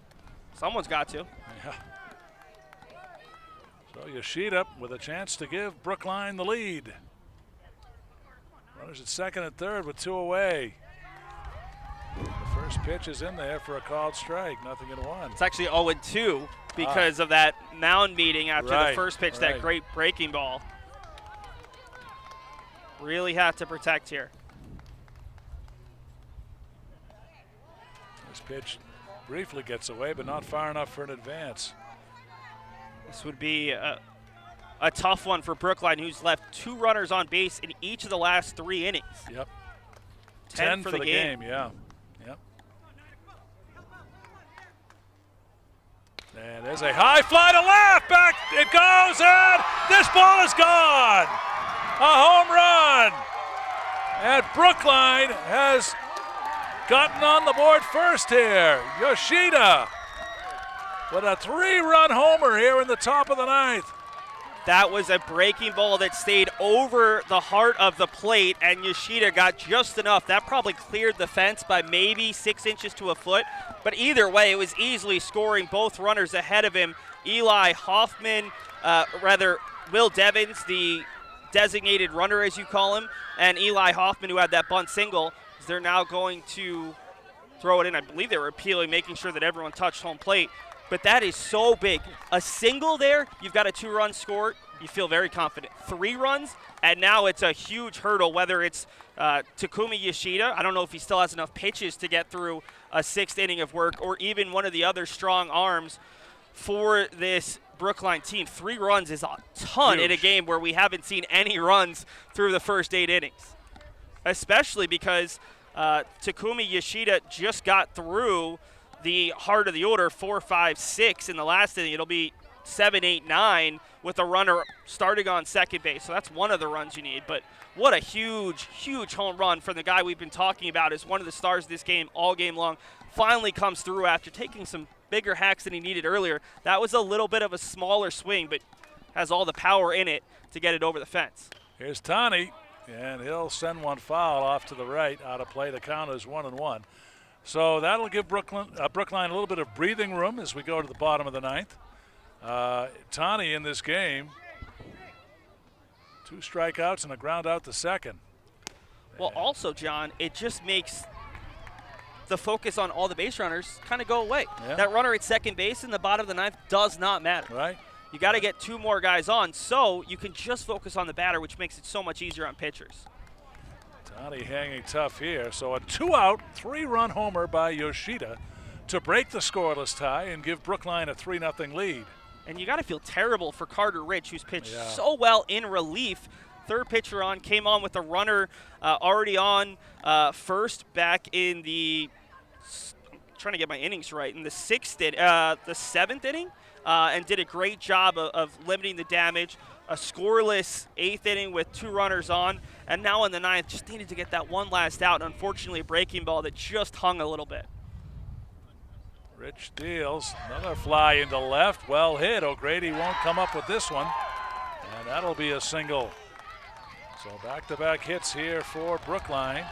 Someone's got to. Yeah. So Yoshida with a chance to give Brookline the lead. Runners at 2nd and 3rd with 2 away. The first pitch is in there for a called strike, 0-1. It's actually 0-2 because of that mound meeting after the first pitch, that great breaking ball. Really have to protect here. This pitch briefly gets away, but not far enough for an advance. This would be a tough one for Brookline, who's left 2 runners on base in each of the last 3 innings. Yep. 10 for the game. Yeah. Yep. And there's a high fly to left. Back it goes, and this ball is gone. A home run. And Brookline has gotten on the board first here. Yoshida with a 3-run homer here in the top of the ninth. That was a breaking ball that stayed over the heart of the plate, and Yoshida got just enough. That probably cleared the fence by maybe 6 inches to a foot. But either way, it was easily scoring. Both runners ahead of him. Eli Hoffman, Will Devins, the designated runner, as you call him, and Eli Hoffman, who had that bunt single. They're now going to throw it in. I believe they were appealing, making sure that everyone touched home plate. But that is so big. A single there, you've got a 2-run score. You feel very confident. 3 runs, and now it's a huge hurdle, whether it's Takumi Yoshida. I don't know if he still has enough pitches to get through a 6th inning of work, or even one of the other strong arms for this Brookline team. 3 runs is a ton in a game where we haven't seen any runs through the first 8 innings, especially because Takumi Yoshida just got through the heart of the order, 4, 5, 6 in the last inning. It'll be 7, 8, 9 with a runner starting on second base. So that's one of the runs you need. But what a huge, huge home run from the guy we've been talking about as one of the stars of this game all game long. Finally comes through after taking some bigger hacks than he needed earlier. That was a little bit of a smaller swing, but has all the power in it to get it over the fence. Here's Tani, and he'll send one foul off to the right out of play. The count is 1-1. So that'll give Brookline a little bit of breathing room as we go to the bottom of the ninth. Tani in this game, 2 strikeouts and a ground out to second. Well, also, John, it just makes the focus on all the base runners kind of go away. Yeah. That runner at second base in the bottom of the ninth does not matter. Right. You got to get 2 more guys on, so you can just focus on the batter, which makes it so much easier on pitchers. Tani hanging tough here. So a 2-out, 3-run homer by Yoshida to break the scoreless tie and give Brookline a 3-0 lead. And you got to feel terrible for Carter Rich, who's pitched so well in relief. Third pitcher on, came on with a runner already on first back in the, I'm trying to get my innings right, in the 7th inning, and did a great job of limiting the damage. A scoreless 8th inning with 2 runners on, and now in the 9th just needed to get that one last out. Unfortunately, a breaking ball that just hung a little bit. Rich deals another fly into left, well hit. O'Grady won't come up with this one, and that'll be a single. So back-to-back hits here for Brookline.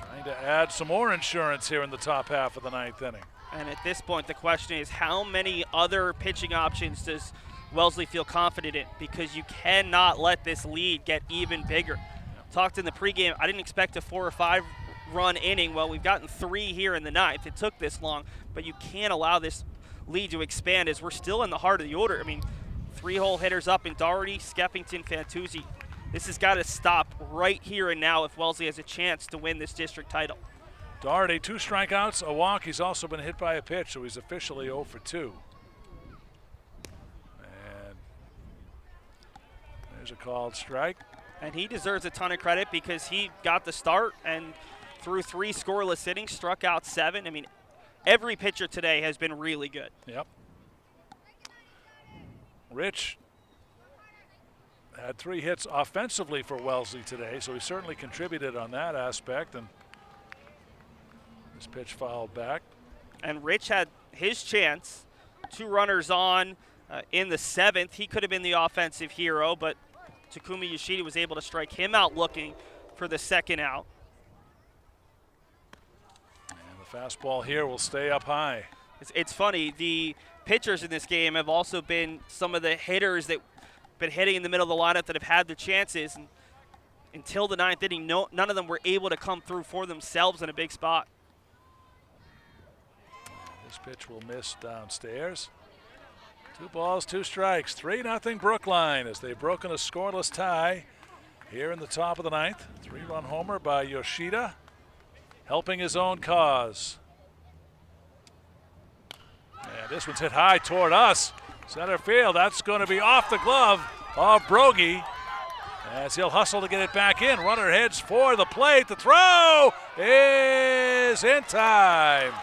Trying to add some more insurance here in the top half of the 9th inning. And at this point, the question is, how many other pitching options does Wellesley feel confident in? Because you cannot let this lead get even bigger. Talked in the pregame, I didn't expect a 4 or 5 run inning. Well, we've gotten 3 here in the 9th. It took this long, but you can't allow this lead to expand as we're still in the heart of the order. I mean, 3-hole hitters up in Doherty, Skeffington, Fantuzzi. This has got to stop right here and now if Wellesley has a chance to win this district title. Doherty, 2 strikeouts, a walk. He's also been hit by a pitch, so he's officially 0 for 2. And there's a called strike. And he deserves a ton of credit because he got the start and through 3 scoreless innings, struck out 7. I mean, every pitcher today has been really good. Yep. Rich had 3 hits offensively for Wellesley today, so he certainly contributed on that aspect. And this pitch fouled back. And Rich had his chance. 2 runners on in the 7th. He could have been the offensive hero, but Takumi Yoshida was able to strike him out looking for the 2nd out. And the fastball here will stay up high. It's funny, the pitchers in this game have also been some of the hitters that have been hitting in the middle of the lineup that have had their chances. And until the 9th inning, none of them were able to come through for themselves in a big spot. This pitch will miss downstairs. 2 balls, 2 strikes. 3-0 Brookline as they've broken a scoreless tie here in the top of the 9th. 3-run homer by Yoshida, helping his own cause. And this one's hit high toward us. Center field, that's going to be off the glove of Brogy as he'll hustle to get it back in. Runner heads for the plate. The throw is in time.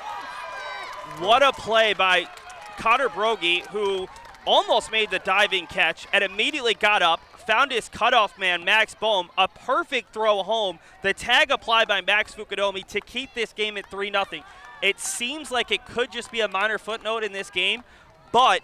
What a play by Connor Brogy, who almost made the diving catch and immediately got up, found his cutoff man, Max Bohm, a perfect throw home. The tag applied by Max Fukudome to keep this game at 3-0. It seems like it could just be a minor footnote in this game, but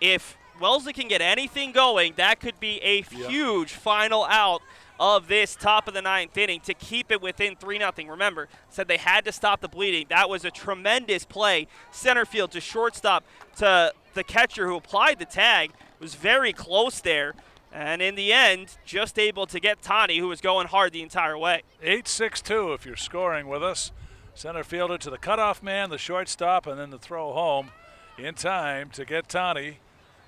if Wellesley can get anything going, that could be a huge final out of this top of the 9th inning to keep it within 3-0. Remember, said they had to stop the bleeding. That was a tremendous play. Center field to shortstop to the catcher who applied the tag. It was very close there. And in the end, just able to get Tani, who was going hard the entire way. 8-6-2 if you're scoring with us. Center fielder to the cutoff man, the shortstop, and then the throw home in time to get Tani.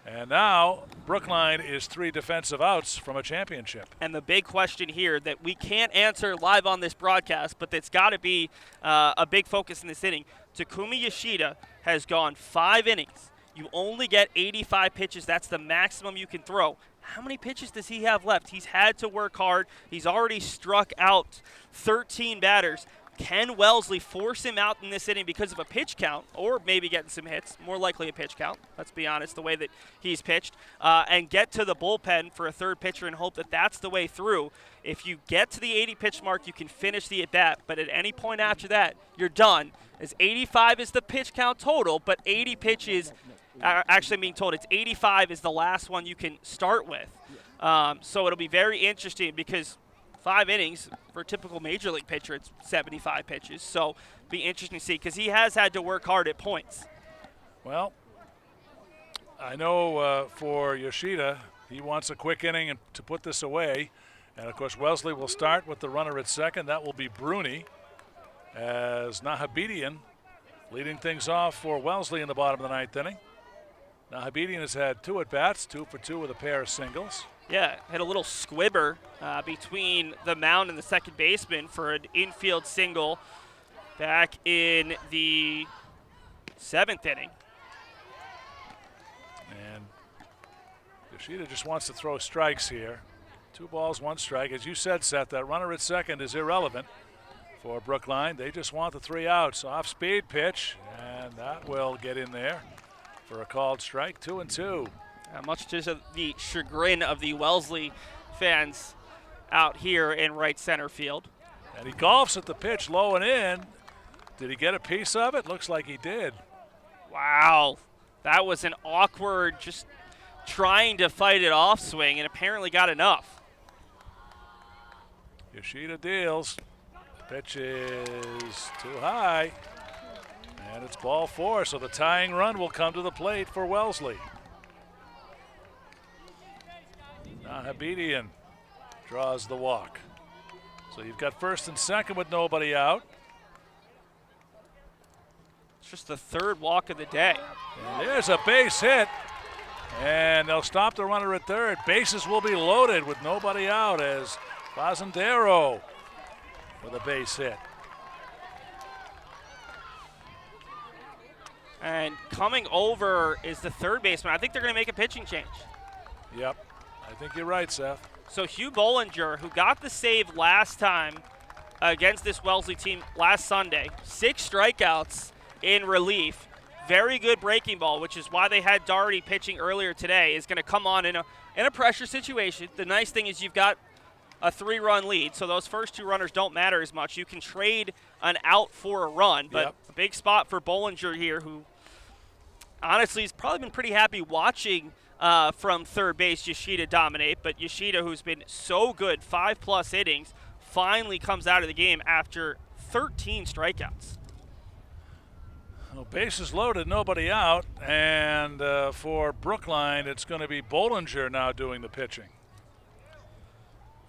And now Brookline is 3 defensive outs from a championship. And the big question here that we can't answer live on this broadcast, but that's got to be a big focus in this inning. Takumi Yoshida has gone 5 innings. You only get 85 pitches. That's the maximum you can throw. How many pitches does he have left? He's had to work hard. He's already struck out 13 batters. Can Wellesley force him out in this inning because of a pitch count, or maybe getting some hits, more likely a pitch count, let's be honest, the way that he's pitched, and get to the bullpen for a third pitcher and hope that that's the way through? If you get to the 80-pitch mark, you can finish the at-bat, but at any point after that, you're done. As 85 is the pitch count total, but 80 pitches, actually being told it's 85 is the last one you can start with. So it'll be very interesting because 5 innings for a typical major league pitcher, it's 75 pitches. So be interesting to see because he has had to work hard at points. Well, I know for Yoshida, he wants a quick inning to put this away. And, of course, Wellesley will start with the runner at second. That will be Bruni as Nahabedian leading things off for Wellesley in the bottom of the 9th inning. Nahabedian has had 2 at-bats, 2 for 2 with a pair of singles. Yeah, had a little squibber between the mound and the second baseman for an infield single back in the 7th inning. And Yoshida just wants to throw strikes here. 2 balls, 1 strike. As you said, Seth, that runner at second is irrelevant for Brookline. They just want the 3 outs. Off-speed pitch, and that will get in there for a called strike. 2-2. Much to the chagrin of the Wellesley fans out here in right center field. And he golfs at the pitch low and in. Did he get a piece of it? Looks like he did. Wow. That was an awkward, just trying to fight it off swing, and apparently got enough. Yoshida deals. Pitch is too high. And it's ball 4, so the tying run will come to the plate for Wellesley. Nahabedian draws the walk. So you've got first and second with nobody out. It's just the 3rd walk of the day. And there's a base hit. And they'll stop the runner at third. Bases will be loaded with nobody out as Fazendaro with a base hit. And coming over is the 3rd baseman. I think they're going to make a pitching change. Yep. I think you're right, Seth. So Hugh Bollinger, who got the save last time against this Wellesley team last Sunday, 6 strikeouts in relief, very good breaking ball, which is why they had Doherty pitching earlier today, is going to come on in a pressure situation. The nice thing is you've got a 3-run lead, so those first 2 runners don't matter as much. You can trade an out for a run, but a big spot for Bollinger here, who honestly has probably been pretty happy watching from third base Yoshida dominate, but Yoshida, who's been so good, 5+ innings, finally comes out of the game after 13 strikeouts. Well, bases loaded, nobody out, and for Brookline, it's going to be Bollinger now doing the pitching.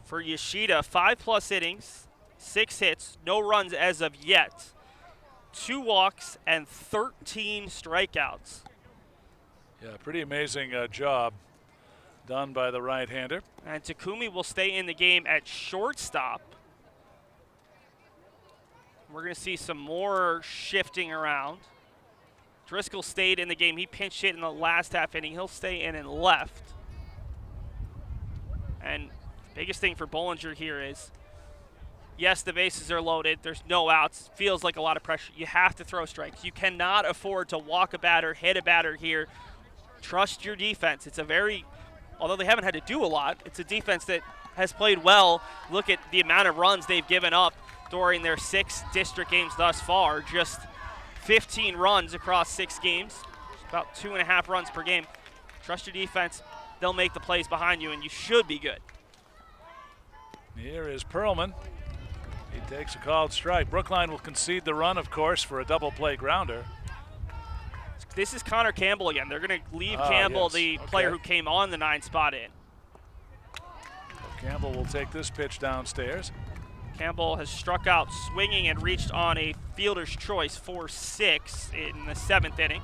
For Yoshida, 5+ innings, 6 hits, no runs as of yet, 2 walks, and 13 strikeouts. Yeah, pretty amazing job done by the right-hander. And Takumi will stay in the game at shortstop. We're going to see some more shifting around. Driscoll stayed in the game. He pinch hit in the last half inning. He'll stay in and left. And the biggest thing for Bollinger here is, yes, the bases are loaded. There's no outs. Feels like a lot of pressure. You have to throw strikes. You cannot afford to walk a batter, hit a batter here. Trust your defense. It's a very, although they haven't had to do a lot, it's a defense that has played well. Look at the amount of runs they've given up during their 6 district games thus far. Just 15 runs across 6 games. It's about 2.5 runs per game. Trust your defense. They'll make the plays behind you, and you should be good. Here is Perlman. He takes a called strike. Brookline will concede the run, of course, for a double play grounder. This is Connor Campbell again. They're going to leave Campbell, yes. the player who came on the 9 spot in. Campbell will take this pitch downstairs. Campbell has struck out swinging and reached on a fielder's choice 4-6 in the 7th inning.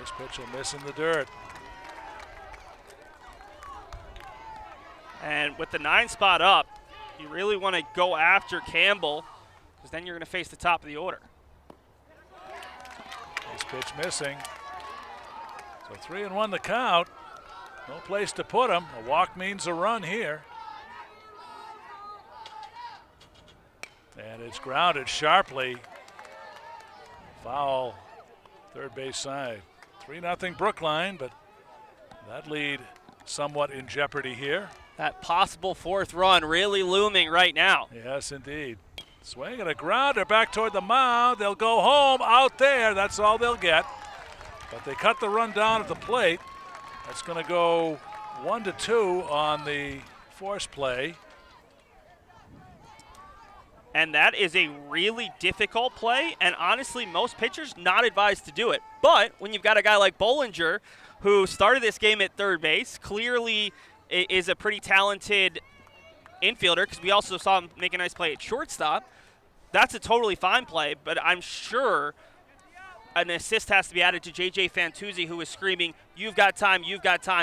This pitch will miss in the dirt. And with the 9 spot up, you really want to go after Campbell, because then you're going to face the top of the order. This pitch missing. So 3-1 the count. No place to put him. A walk means a run here. And it's grounded sharply. Foul, third base side. 3-0 Brookline, but that lead somewhat in jeopardy here. That possible 4th run really looming right now. Yes, indeed. Swing and a grounder back toward the mound. They'll go home out there. That's all they'll get. But they cut the run down at the plate. That's going to go 1-2 on the force play. And that is a really difficult play, and honestly, most pitchers not advised to do it. But when you've got a guy like Bollinger, who started this game at third base, clearly is a pretty talented infielder, because we also saw him make a nice play at shortstop, that's a totally fine play, but I'm sure an assist has to be added to J.J. Fantuzzi, who is screaming, you've got time,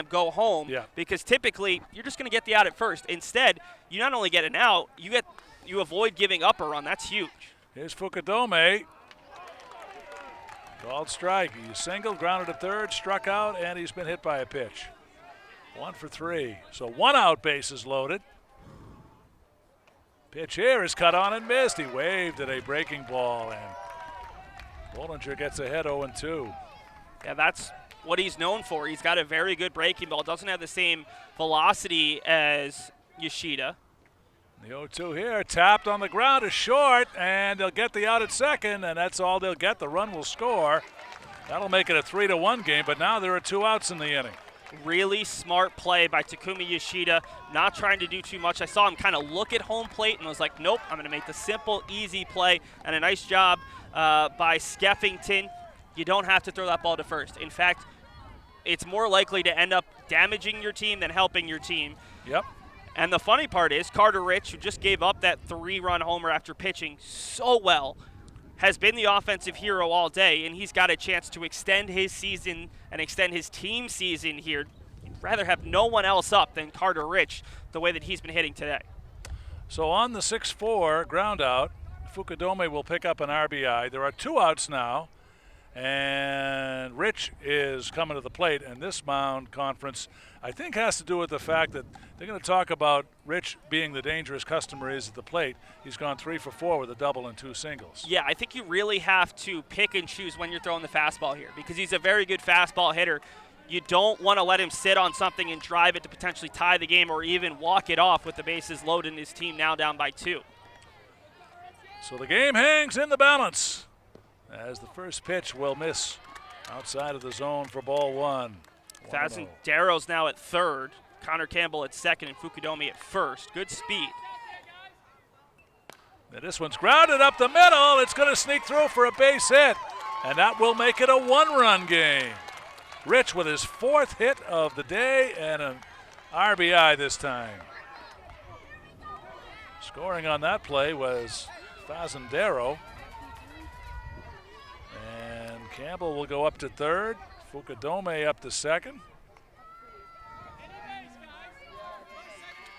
go home. Yeah. Because typically, you're just going to get the out at first. Instead, you not only get an out, you avoid giving up a run. That's huge. Here's Fukudome. Called strike. He singled, grounded to third, struck out, and he's been hit by a pitch. 1 for 3. So 1 out, bases loaded. Pitch here is cut on and missed. He waved at a breaking ball, and Bollinger gets ahead 0-2. Yeah, that's what he's known for. He's got a very good breaking ball. Doesn't have the same velocity as Yoshida. The 0-2 here, tapped on the ground is short, and they'll get the out at second, and that's all they'll get. The run will score. That'll make it a 3-1 game, but now there are 2 outs in the inning. Really smart play by Takumi Yoshida, not trying to do too much. I saw him kind of look at home plate and was like, nope, I'm going to make the simple, easy play, and a nice job by Skeffington. You don't have to throw that ball to first. In fact, it's more likely to end up damaging your team than helping your team. Yep. And the funny part is Carter Rich, who just gave up that 3-run homer after pitching so well, has been the offensive hero all day, and he's got a chance to extend his season and extend his team season here. He'd rather have no one else up than Carter Rich the way that he's been hitting today. So on the 6-4 ground out, Fukudome will pick up an RBI. There are 2 outs now, and Rich is coming to the plate, and this mound conference I think has to do with the fact that they're going to talk about Rich being the dangerous customer is at the plate. He's gone 3 for 4 with a double and 2 singles. Yeah, I think you really have to pick and choose when you're throwing the fastball here, because he's a very good fastball hitter. You don't want to let him sit on something and drive it to potentially tie the game or even walk it off with the bases loaded and his team now down by 2. So the game hangs in the balance as the first pitch will miss outside of the zone for ball 1. Fazendaro's now at third, Connor Campbell at second, and Fukudome at first. Good speed. And this one's grounded up the middle. It's going to sneak through for a base hit, and that will make it a 1-run game. Rich with his 4th hit of the day and an RBI this time. Scoring on that play was Fazendaro. And Campbell will go up to third. Fukudome up to second.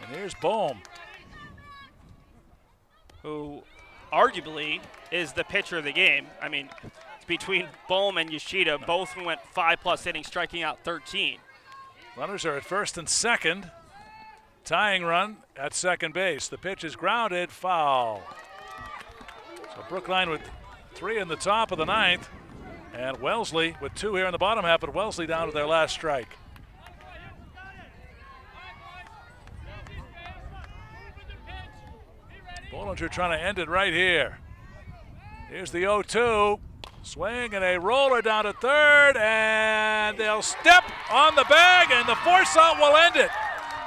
And here's Bohm, who arguably is the pitcher of the game. I mean, it's between Bohm and Yoshida, both who went 5+ innings, striking out 13. Runners are at first and second. Tying run at second base. The pitch is grounded, foul. So Brookline with 3 in the top of the 9th. And Wellesley with 2 here in the bottom half, but Wellesley down to their last strike. Bollinger trying to end it right here. Here's the 0-2. Swing and a roller down to third, and they'll step on the bag, and the force out will end it.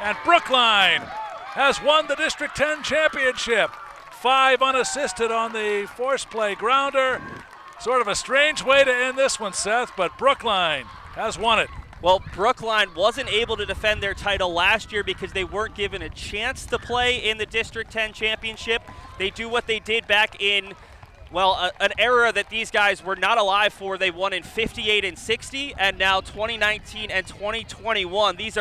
And Brookline has won the District 10 championship. 5 unassisted on the force play grounder. Sort of a strange way to end this one, Seth, but Brookline has won it. Well, Brookline wasn't able to defend their title last year because they weren't given a chance to play in the District 10 championship. They do what they did back in, well, an era that these guys were not alive for. They won in 58 and 60, and now 2019 and 2021. This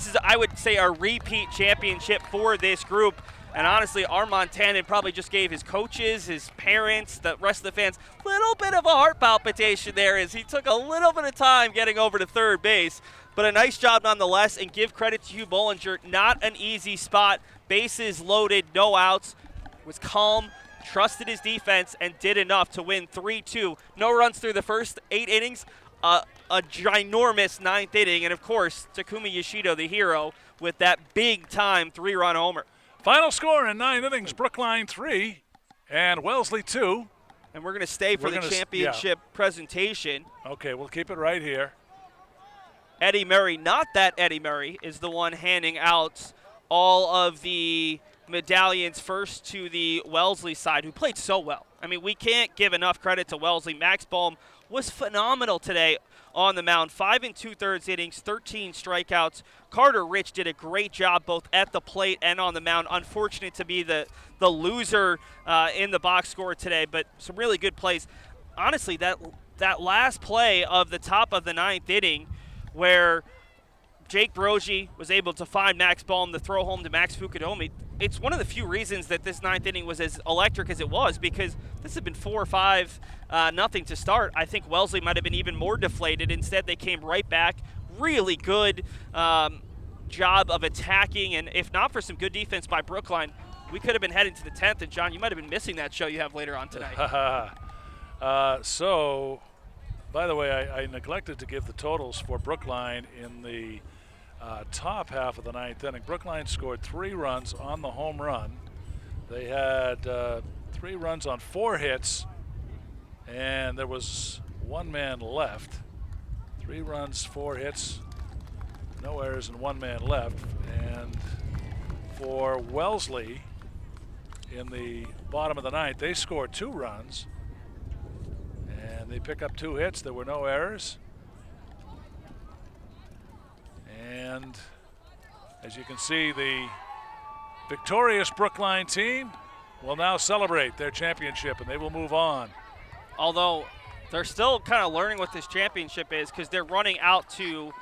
is, I would say, a repeat championship for this group. And honestly, Armand Tannen probably just gave his coaches, his parents, the rest of the fans, a little bit of a heart palpitation there as he took a little bit of time getting over to third base. But a nice job nonetheless, and give credit to Hugh Bollinger. Not an easy spot. Bases loaded, no outs. Was calm, trusted his defense, and did enough to win 3-2. No runs through the first 8 innings. A ginormous 9th inning. And, of course, Takumi Yoshida, the hero, with that big-time 3-run homer. Final score in 9 innings, Brookline 3 and Wellesley 2. And we're going to stay for the championship presentation. Okay, we'll keep it right here. Eddie Murray, not that Eddie Murray, is the one handing out all of the medallions first to the Wellesley side, who played so well. I mean, we can't give enough credit to Wellesley. Max Baum was phenomenal today on the mound. 5 2/3 innings, 13 strikeouts. Carter Rich did a great job both at the plate and on the mound. Unfortunate to be the loser in the box score today, but some really good plays. Honestly, that last play of the top of the 9th inning where Jake Brogy was able to find Max Baum to throw home to Max Fukudome, it's one of the few reasons that this 9th inning was as electric as it was, because this had been 4 or 5 nothing to start. I think Wellesley might have been even more deflated. Instead, they came right back. Really good job of attacking, and if not for some good defense by Brookline, we could have been heading to the 10th. And John, you might have been missing that show you have later on tonight. So, by the way, I neglected to give the totals for Brookline in the top half of the 9th inning. Brookline scored 3 runs on the home run. They had 3 runs on 4 hits, and there was 1 man left. 3 runs, 4 hits, no errors, and 1 man left. And for Wellesley, in the bottom of the 9th, they scored 2 runs, and they pick up 2 hits. There were no errors. And as you can see, the victorious Brookline team will now celebrate their championship, and they will move on. Although they're still kind of learning what this championship is, because they're running out to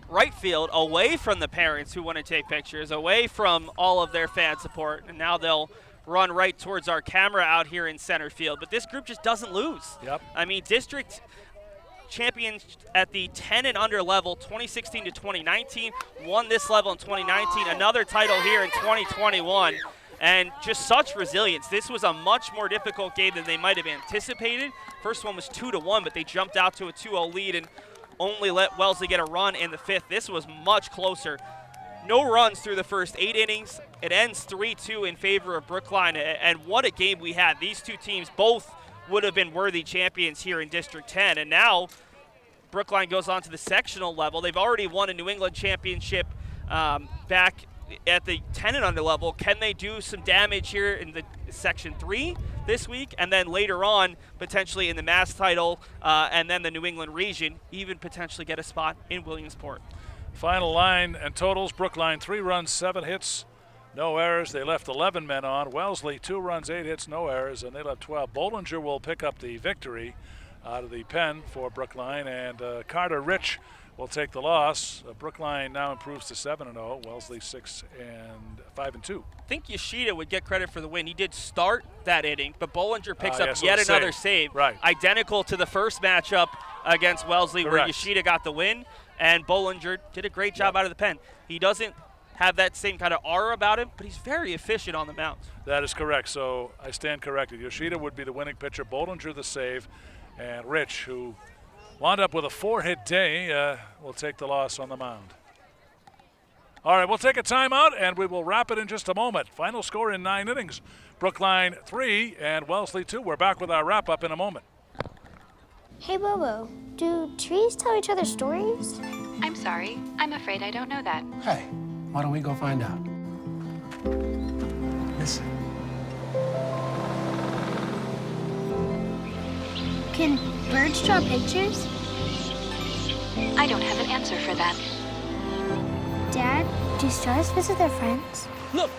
right field away from the parents who want to take pictures, away from all of their fan support, and now they'll run right towards our camera out here in center field. But this group just doesn't lose. Yep. I mean, district champions at the 10 and under level, 2016 to 2019, won this level in 2019, another title here in 2021, and just such resilience. This was a much more difficult game than they might have anticipated. First one was 2-1, but they jumped out to a 2-0 lead and only let Wellesley get a run in the 5th. This was much closer. No runs through the first 8 innings. It ends 3-2 in favor of Brookline, and what a game we had. These two teams both would have been worthy champions here in District 10, and now Brookline goes on to the sectional level. They've already won a New England championship back at the 10 and under level. Can they do some damage here in the Section 3 this week, and then later on potentially in the Mass title and then the New England region, even potentially get a spot in Williamsport? Final line and totals: Brookline 3 runs, 7 hits, no errors. They left 11 men on. Wellesley 2 runs, 8 hits, no errors, and they left 12. Bollinger will pick up the victory out of the pen for Brookline, and Carter Rich will take the loss. Brookline now improves to 7-0. Wellesley 5-2. I think Yoshida would get credit for the win. He did start that inning, but Bollinger picks up so yet another save. Right. Identical to the first matchup against Wellesley. Correct. Where Yoshida got the win, and Bollinger did a great job out of the pen. He doesn't have that same kind of aura about him, but he's very efficient on the mound. That is correct, so I stand corrected. Yoshida would be the winning pitcher, Bollinger the save, and Rich, who wound up with a 4-hit day, will take the loss on the mound. All right, we'll take a timeout, and we will wrap it in just a moment. Final score in 9 innings. Brookline 3 and Wellesley 2. We're back with our wrap-up in a moment. Hey, Bobo, do trees tell each other stories? I'm sorry. I'm afraid I don't know that. Hey, why don't we go find out? Listen. Can birds draw pictures? I don't have an answer for that. Dad, do stars visit their friends? Look!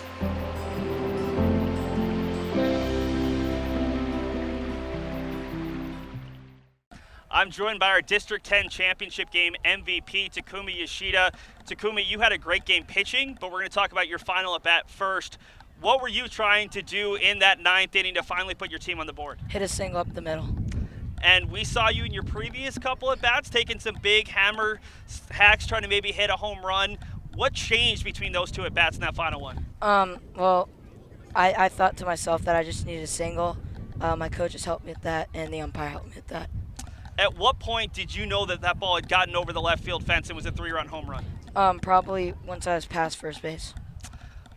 I'm joined by our District 10 championship game MVP, Takumi Yoshida. Takumi, you had a great game pitching, but we're going to talk about your final at bat first. What were you trying to do in that 9th inning to finally put your team on the board? Hit a single up the middle. And we saw you in your previous couple at bats taking some big hammer hacks, trying to maybe hit a home run. What changed between those two at bats in that final one? Well, I thought to myself that I just needed a single. My coaches helped me with that, and the umpire helped me with that. At what point did you know that that ball had gotten over the left field fence and was a 3-run home run? Probably once I was past first base.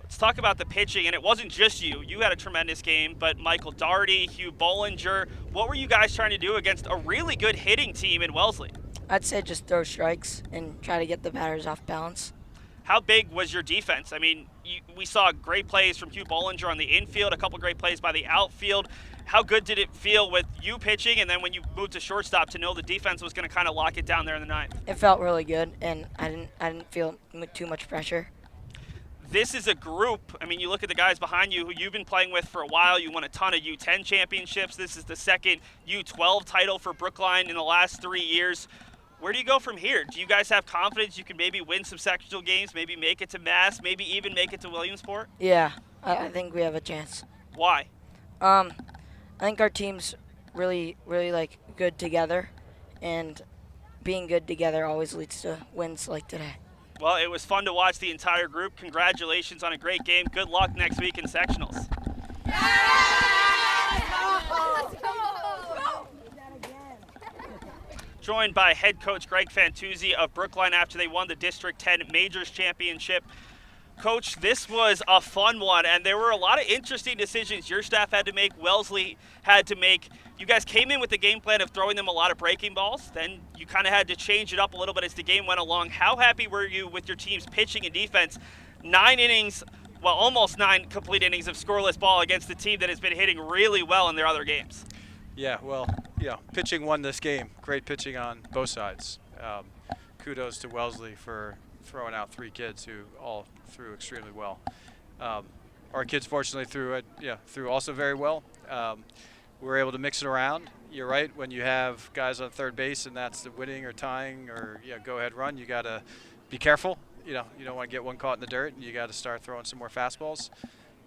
Let's talk about the pitching, and it wasn't just you. You had a tremendous game, but Michael Daugherty, Hugh Bollinger, what were you guys trying to do against a really good hitting team in Wellesley? I'd say just throw strikes and try to get the batters off balance. How big was your defense? I mean, we saw great plays from Hugh Bollinger on the infield, a couple great plays by the outfield. How good did it feel with you pitching, and then when you moved to shortstop to know the defense was going to kind of lock it down there in the 9th? It felt really good, and I didn't feel too much pressure. This is a group. I mean, you look at the guys behind you who you've been playing with for a while. You won a ton of U10 championships. This is the second U12 title for Brookline in the last 3 years. Where do you go from here? Do you guys have confidence you can maybe win some sectional games, maybe make it to Mass, maybe even make it to Williamsport? Yeah, I think we have a chance. Why? I think our team's really like good together, and being good together always leads to wins like today. Well, it was fun to watch the entire group. Congratulations on a great game. Good luck next week in sectionals. Joined by head coach Greg Fantuzzi of Brookline after they won the District 10 Majors Championship. Coach, this was a fun one, and there were a lot of interesting decisions your staff had to make, Wellesley had to make. You guys came in with the game plan of throwing them a lot of breaking balls. Then you kind of had to change it up a little bit as the game went along. How happy were you with your team's pitching and defense? 9 innings, well, almost 9 complete innings of scoreless ball against the team that has been hitting really well in their other games. Yeah, well, pitching won this game. Great pitching on both sides. Kudos to Wellesley for throwing out 3 kids who all threw extremely well. Our kids fortunately threw also very well. We were able to mix it around. You're right, when you have guys on third base and that's the winning or tying or go ahead run, you got to be careful. You don't want to get one caught in the dirt, and you got to start throwing some more fastballs.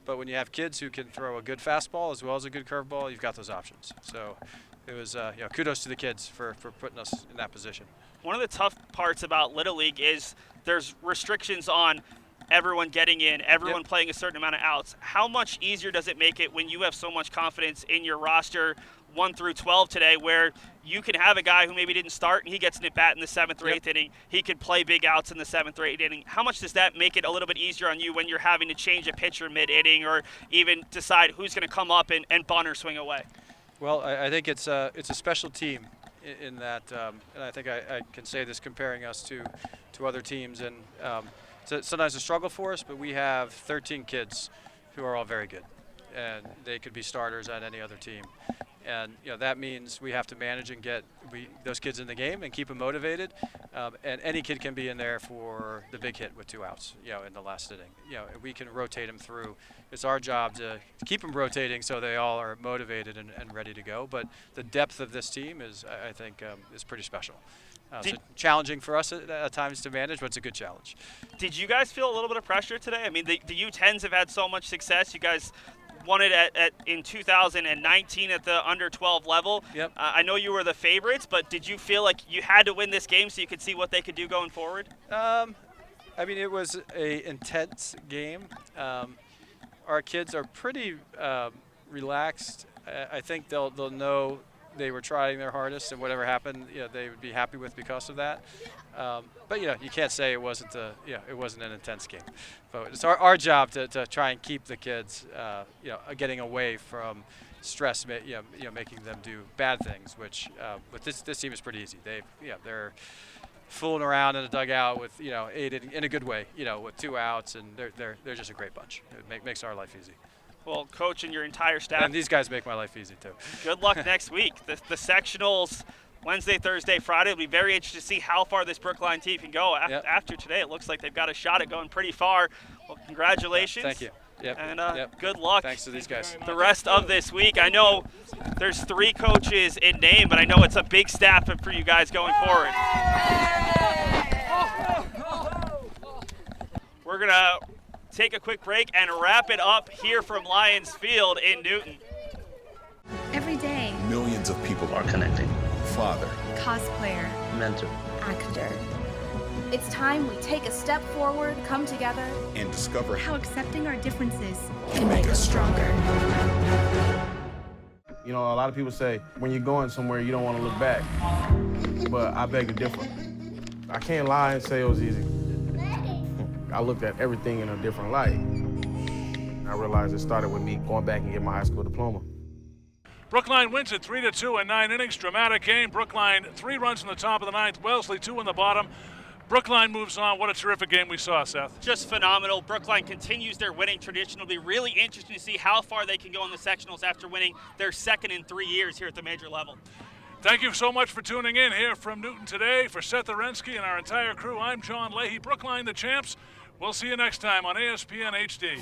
But when you have kids who can throw a good fastball as well as a good curveball, you've got those options. So it was kudos to the kids for putting us in that position. One of the tough parts about Little League is there's restrictions on everyone getting in, everyone playing a certain amount of outs. How much easier does it make it when you have so much confidence in your roster 1 through 12 today, where you can have a guy who maybe didn't start and he gets an at-bat in the 7th or 8th inning, he could play big outs in the 7th or 8th inning. How much does that make it a little bit easier on you when you're having to change a pitcher mid-inning or even decide who's going to come up and bunt or swing away? Well, I think it's a special team in that, and I think I can say this comparing us to other teams, and it's sometimes a struggle for us, but we have 13 kids who are all very good, and they could be starters on any other team. And that means we have to manage and get those kids in the game and keep them motivated. And any kid can be in there for the big hit with 2 outs, in the last inning. We can rotate them through. It's our job to keep them rotating so they all are motivated and ready to go. But the depth of this team is, I think, is pretty special. So challenging for us at times to manage, but it's a good challenge. Did you guys feel a little bit of pressure today? I mean, the U10s have had so much success. You guys won it in 2019 at the under 12 level. Yep. I know you were the favorites, but did you feel like you had to win this game so you could see what they could do going forward? I mean, it was an intense game. Our kids are pretty relaxed. I think they'll know they were trying their hardest, and whatever happened, they would be happy with because of that. But you can't say it wasn't it wasn't an intense game. But it's our job to try and keep the kids getting away from stress, making them do bad things. Which with this team is pretty easy. They're fooling around in the dugout with eight in a good way, with 2 outs, and they're just a great bunch. It makes our life easy. Well, Coach and your entire staff. And these guys make my life easy too. Good luck next week. The sectionals, Wednesday, Thursday, Friday. It'll be very interesting to see how far this Brookline team can go. After today, it looks like they've got a shot at going pretty far. Well, congratulations. Thank you. Yep. And good luck. Thanks to these guys. The rest of this week. I know there's 3 coaches in name, but I know it's a big staff for you guys going forward. We're going to take a quick break and wrap it up here from Lions Field in Newton. Every day, Millions of people are connecting. Father, cosplayer, Mentor. actor. It's time we take a step forward, come together, and discover how accepting our differences can make us stronger. You know, a lot of people say when you're going somewhere, you don't want to look back. But I beg to differ. I can't lie and say it was easy. I looked at everything in a different light. I realized it started with me going back and getting my high school diploma. Brookline wins it 3-2 in 9 innings. Dramatic game. Brookline 3 runs in the top of the 9th. Wellesley 2 in the bottom. Brookline moves on. What a terrific game we saw, Seth. Just phenomenal. Brookline continues their winning tradition. It'll be really interesting to see how far they can go in the sectionals after winning their 2nd in 3 years here at the major level. Thank you so much for tuning in here from Newton today. For Seth Orensky and our entire crew, I'm John Leahy. Brookline the champs. We'll see you next time on ASPN HD.